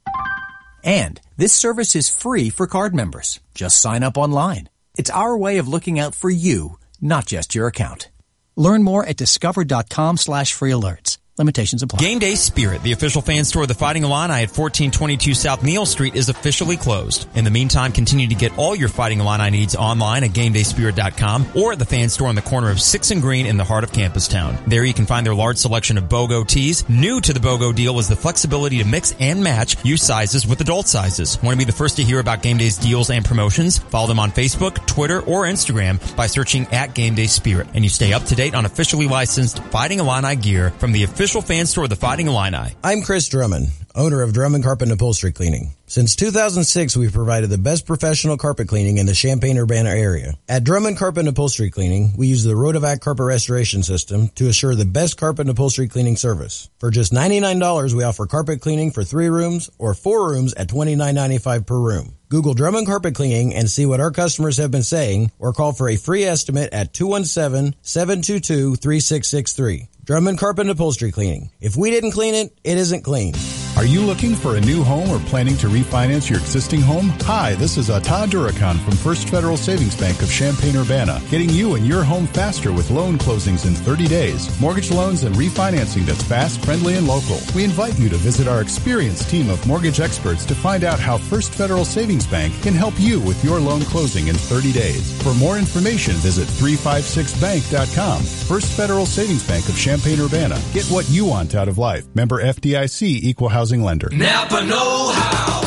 And this service is free for card members. Just sign up online. It's our way of looking out for you, not just your account. Learn more at discover.com/free alerts. Limitations apply. Game Day Spirit, the official fan store of the Fighting Illini at 1422 South Neal Street, is officially closed. In the meantime, continue to get all your Fighting Illini needs online at GameDaySpirit.com or at the fan store on the corner of 6th and Green in the heart of Campus Town. There you can find their large selection of BOGO tees. New to the BOGO deal is the flexibility to mix and match youth sizes with adult sizes. Want to be the first to hear about Game Day's deals and promotions? Follow them on Facebook, Twitter, or Instagram by searching at Game Day Spirit. And you stay up to date on officially licensed Fighting Illini gear from the official fan store of the Fighting Illini. I'm Chris Drummond, owner of Drummond Carpet and Upholstery Cleaning. Since 2006, we've provided the best professional carpet cleaning in the Champaign-Urbana area. At Drummond Carpet and Upholstery Cleaning, we use the Rotovac carpet restoration system to assure the best carpet and upholstery cleaning service. For just $99, we offer carpet cleaning for 3 rooms or 4 rooms at $29.95 per room. Google Drummond Carpet Cleaning and see what our customers have been saying, or call for a free estimate at 217-722-3663. Drummond Carpet and Upholstery Cleaning. If we didn't clean it, it isn't clean. Are you looking for a new home or planning to refinance your existing home? Hi, this is Todd Durakan from First Federal Savings Bank of Champaign-Urbana, getting you and your home faster with loan closings in 30 days, mortgage loans and refinancing that's fast, friendly, and local. We invite you to visit our experienced team of mortgage experts to find out how First Federal Savings Bank can help you with your loan closing in 30 days. For more information, visit 356bank.com. First Federal Savings Bank of Champaign-Urbana. Get what you want out of life. Member FDIC, Equal Housing Lender. Napa know-how.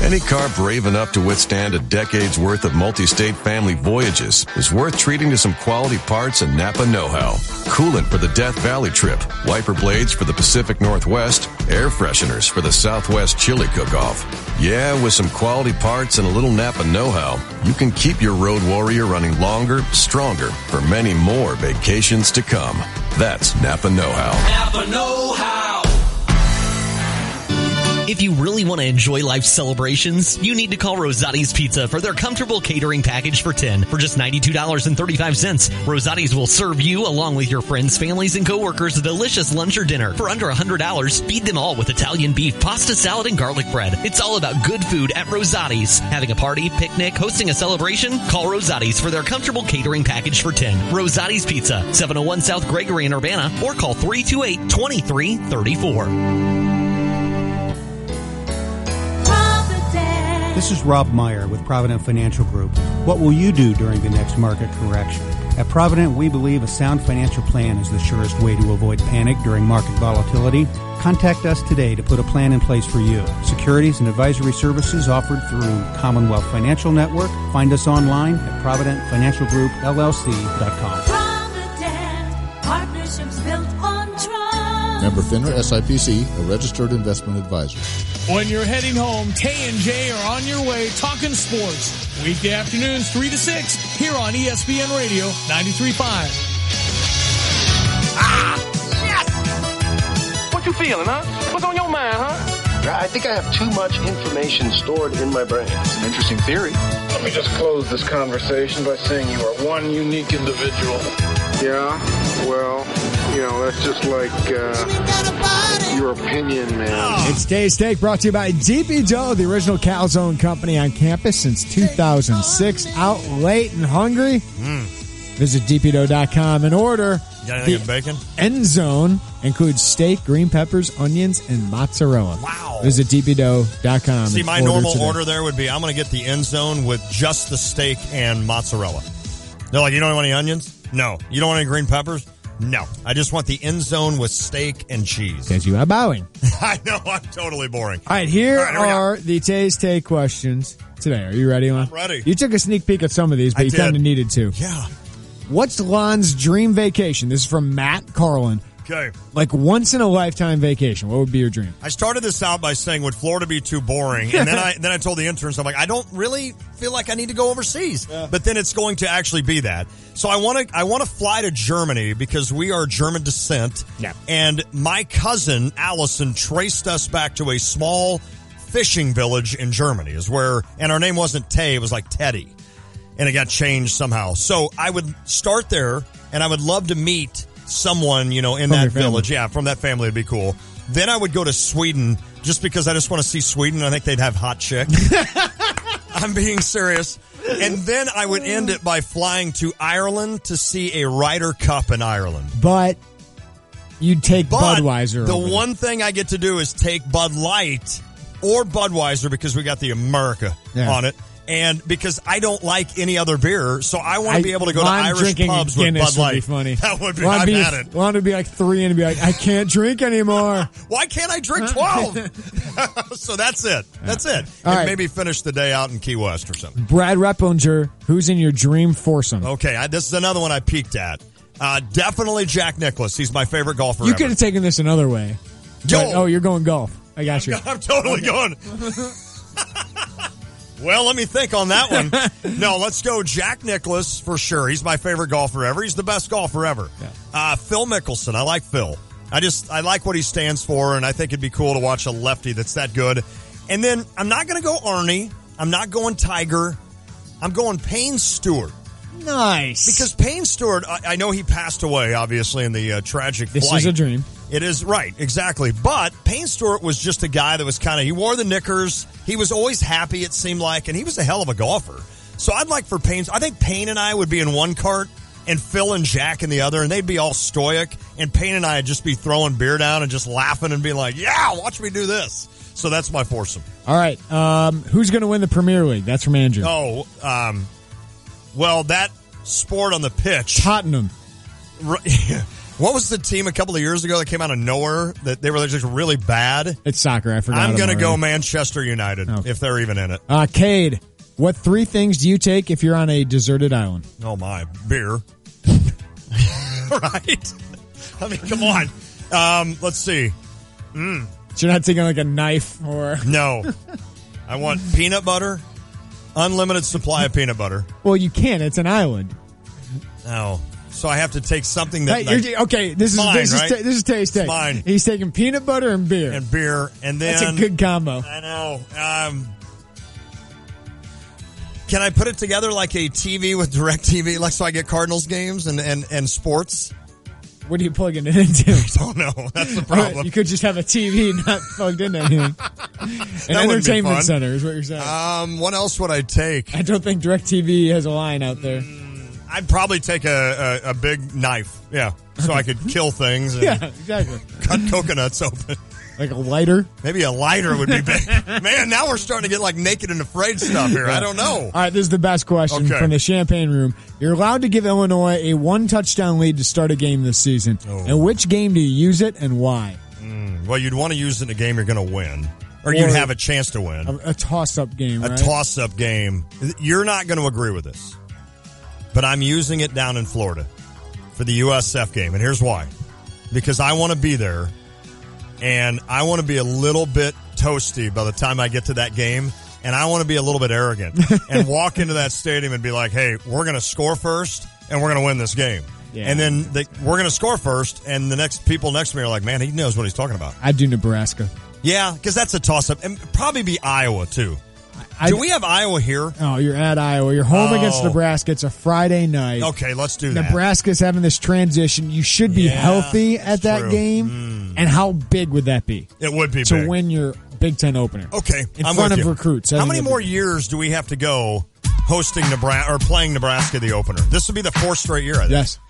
Any car brave enough to withstand a decade's worth of multi-state family voyages is worth treating to some quality parts and Napa know-how. Coolant for the Death Valley trip, wiper blades for the Pacific Northwest, air fresheners for the Southwest chili cook-off. Yeah, with some quality parts and a little Napa know-how, you can keep your road warrior running longer, stronger, for many more vacations to come. That's Napa know-how. Napa know-how. If you really want to enjoy life's celebrations, you need to call Rosati's Pizza for their comfortable catering package for 10 for just $92.35. Rosati's will serve you, along with your friends, families, and coworkers, a delicious lunch or dinner for under $100. Feed them all with Italian beef, pasta, salad, and garlic bread. It's all about good food at Rosati's. Having a party, picnic, hosting a celebration? Call Rosati's for their comfortable catering package for 10. Rosati's Pizza, 701 South Gregory in Urbana, or call 328-2334. This is Rob Meyer with Provident Financial Group. What will you do during the next market correction? At Provident, we believe a sound financial plan is the surest way to avoid panic during market volatility. Contact us today to put a plan in place for you. Securities and advisory services offered through Commonwealth Financial Network. Find us online at ProvidentFinancialGroupLLC.com. Provident, partnerships built on trust. Member FINRA SIPC, a registered investment advisor. When you're heading home, Tay and J are on your way talking sports. Weekday afternoons 3 to 6 here on ESPN Radio 93.5. Yes! What you feeling, huh? What's on your mind, huh? I think I have too much information stored in my brain. It's an interesting theory. Let me just close this conversation by saying you are one unique individual. Yeah, well, you know, that's just like your opinion, man. It's Day's Take, brought to you by DP Dough, the original calzone company on campus since 2006. Out late and hungry? Visit dpdough.com and order. Got anything in bacon? End zone includes steak, green peppers, onions, and mozzarella. Wow. Visit dpdough.com. See, my normal order there would be I'm going to get the end zone with just the steak and mozzarella. They're like, you don't want any onions? No. You don't want any green peppers? No. I just want the end zone with steak and cheese. Because you are bowing. I know. I'm totally boring. All right, here are the Tay's Take questions today. Are you ready, Lon? I'm ready. You took a sneak peek at some of these, but you kind of needed to. Yeah. What's Lon's dream vacation? This is from Matt Carlin. Okay. Like once in a lifetime vacation. What would be your dream? I started this out by saying, would Florida be too boring? And then I told the interns, I'm like, I don't really feel like I need to go overseas. Yeah. But then it's going to actually be that. So I want to fly to Germany because we are German descent. Yeah. And my cousin Allison traced us back to a small fishing village in Germany. And our name wasn't Tay, it was like Teddy. And it got changed somehow. So I would start there, and I would love to meet someone, in that village. Yeah, from that family would be cool. Then I would go to Sweden just because I just want to see Sweden. I think they'd have hot chicks. I'm being serious. And then I would end it by flying to Ireland to see a Ryder Cup in Ireland. But you'd take Budweiser. The one thing I get to do is take Bud Light or Budweiser because we got the America on it. And because I don't like any other beer, so I want to be able to go to Irish pubs with Bud Light. Would be funny. That would be. I'm at it. Want to be like 3 and be like, I can't drink anymore. Why can't I drink 12? So that's it. That's it. All And right. maybe finish the day out in Key West or something. Brad Repplinger, who's in your dream foursome? Okay, this is another one I peeked at. Definitely Jack Nicklaus. He's my favorite golfer You ever. could have taken this another way. But, you're going golf. I got you. I'm totally going. Well, let me think on that one. No, let's go Jack Nicklaus for sure. He's my favorite golfer ever. He's the best golfer ever. Yeah. Phil Mickelson. I like Phil. I like what he stands for, and I think it'd be cool to watch a lefty that's that good. And then I'm not going to go Arnie. I'm not going Tiger. I'm going Payne Stewart. Nice. Because Payne Stewart, I know he passed away, obviously, in the tragic flight. This is a dream. It is, right, exactly. But Payne Stewart was just a guy that was he wore the knickers. He was always happy, it seemed like, and he was a hell of a golfer. So I'd like for Payne, I think Payne and I would be in one cart and Phil and Jack in the other, and they'd be all stoic, and Payne and I would just be throwing beer down and just laughing and being like, yeah, watch me do this. So that's my foursome. All right. Who's going to win the Premier League? That's from Andrew. Oh, well, that sport on the pitch. Tottenham. What was the team a couple of years ago that came out of nowhere that they were just really bad? It's soccer. I forgot. I'm going to go Manchester United if they're even in it. Cade, what 3 things do you take if you're on a deserted island? Oh, my. Beer. Right? I mean, come on. Let's see. So you're not taking like a knife or... No. I want peanut butter. Unlimited supply of peanut butter. Well, you can't. It's an island. Oh. So I have to take something that. Okay, this is Tay's take. Mine. He's taking peanut butter and beer. And then that's a good combo. I know. Can I put it together like a TV with DirecTV, like so I get Cardinals games and sports? What are you plugging it into? I don't know. That's the problem. You could just have a TV not plugged into anything. An entertainment center is what you're saying. What else would I take? I don't think DirecTV has a line out there. I'd probably take a big knife, so I could kill things. And exactly. Cut coconuts open. Like a lighter? Maybe a lighter would be big. Man, now we're starting to get like naked and afraid stuff here. I don't know. All right, this is the best question from the Champagne Room. You're allowed to give Illinois a 1-touchdown lead to start a game this season. And which game do you use it and why? Well, you'd want to use it in a game you're going to win. Or you'd have a chance to win. A toss-up game, right? A toss-up game. You're not going to agree with this. But I'm using it down in Florida for the USF game. And here's why. Because I want to be there. And I want to be a little bit toasty by the time I get to that game. And I want to be a little bit arrogant and walk into that stadium and be like, hey, we're going to score first and we're going to win this game. Yeah. And then we're going to score first. And the next people next to me are like, man, he knows what he's talking about. I'd do Nebraska. Yeah, because that's a toss-up. And probably be Iowa, too. Do we have Iowa here? Oh, you're at Iowa. You're home against Nebraska. It's a Friday night. Okay, let's do that. Nebraska's having this transition. You should be healthy at that game. And how big would that be? It would be to big. win your Big Ten opener. Okay, in front of recruits. How many more years do we have to go hosting Nebraska or playing Nebraska the opener? This will be the 4th straight year, I think. Yes.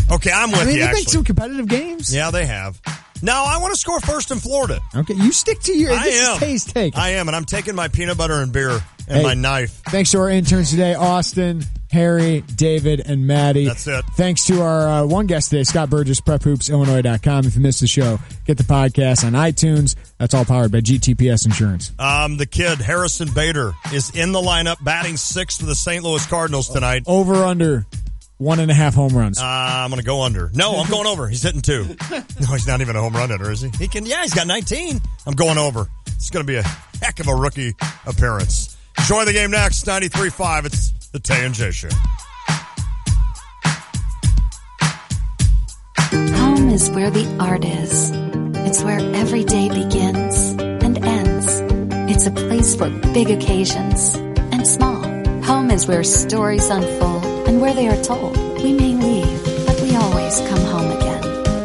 Okay, I'm with you. They make some competitive games. Yeah, they have. No, I want to score first in Florida. Okay, you stick to your. This is Tay's take. I am, and I'm taking my peanut butter and beer and my knife. Thanks to our interns today, Austin, Harry, David, and Maddie. That's it. Thanks to our one guest today, Scott Burgess, PrepHoopsIllinois.com. If you missed the show, get the podcast on iTunes. That's all powered by GTPS Insurance. The kid, Harrison Bader, is in the lineup, batting 6th for the St. Louis Cardinals tonight. Over under 1.5 home runs. I'm going to go under. No, I'm going over. He's hitting 2. No, he's not even a home run hitter, is he? He's got 19. I'm going over. It's going to be a heck of a rookie appearance. Enjoy the game next. 93.5. It's the Tay and J Show. Home is where the art is. It's where every day begins and ends. It's a place for big occasions and small. Home is where stories unfold and where they are told. We may leave, but we always come home again.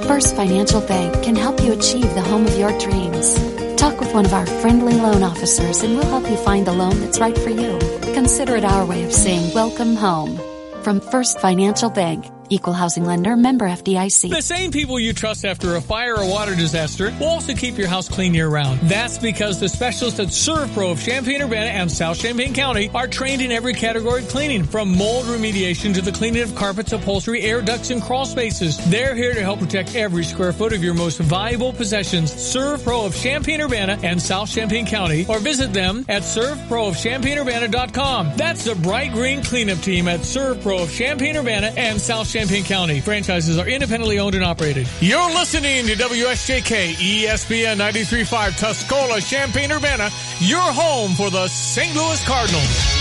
First Financial Bank can help you achieve the home of your dreams. Talk with one of our friendly loan officers and we'll help you find the loan that's right for you. Consider it our way of saying welcome home. From First Financial Bank. Equal housing lender, member FDIC. The same people you trust after a fire or water disaster will also keep your house clean year-round. That's because the specialists at ServPro of Champaign-Urbana and South Champaign County are trained in every category of cleaning, from mold remediation to the cleaning of carpets, upholstery, air ducts, and crawl spaces. They're here to help protect every square foot of your most valuable possessions. ServPro of Champaign-Urbana and South Champaign County, or visit them at servproofchampaignUrbana.com. That's the bright green cleanup team at ServPro of Champaign-Urbana and South Champaign County. Franchises are independently owned and operated. You're listening to WSJK ESPN 93.5 Tuscola, Champaign-Urbana, your home for the St. Louis Cardinals.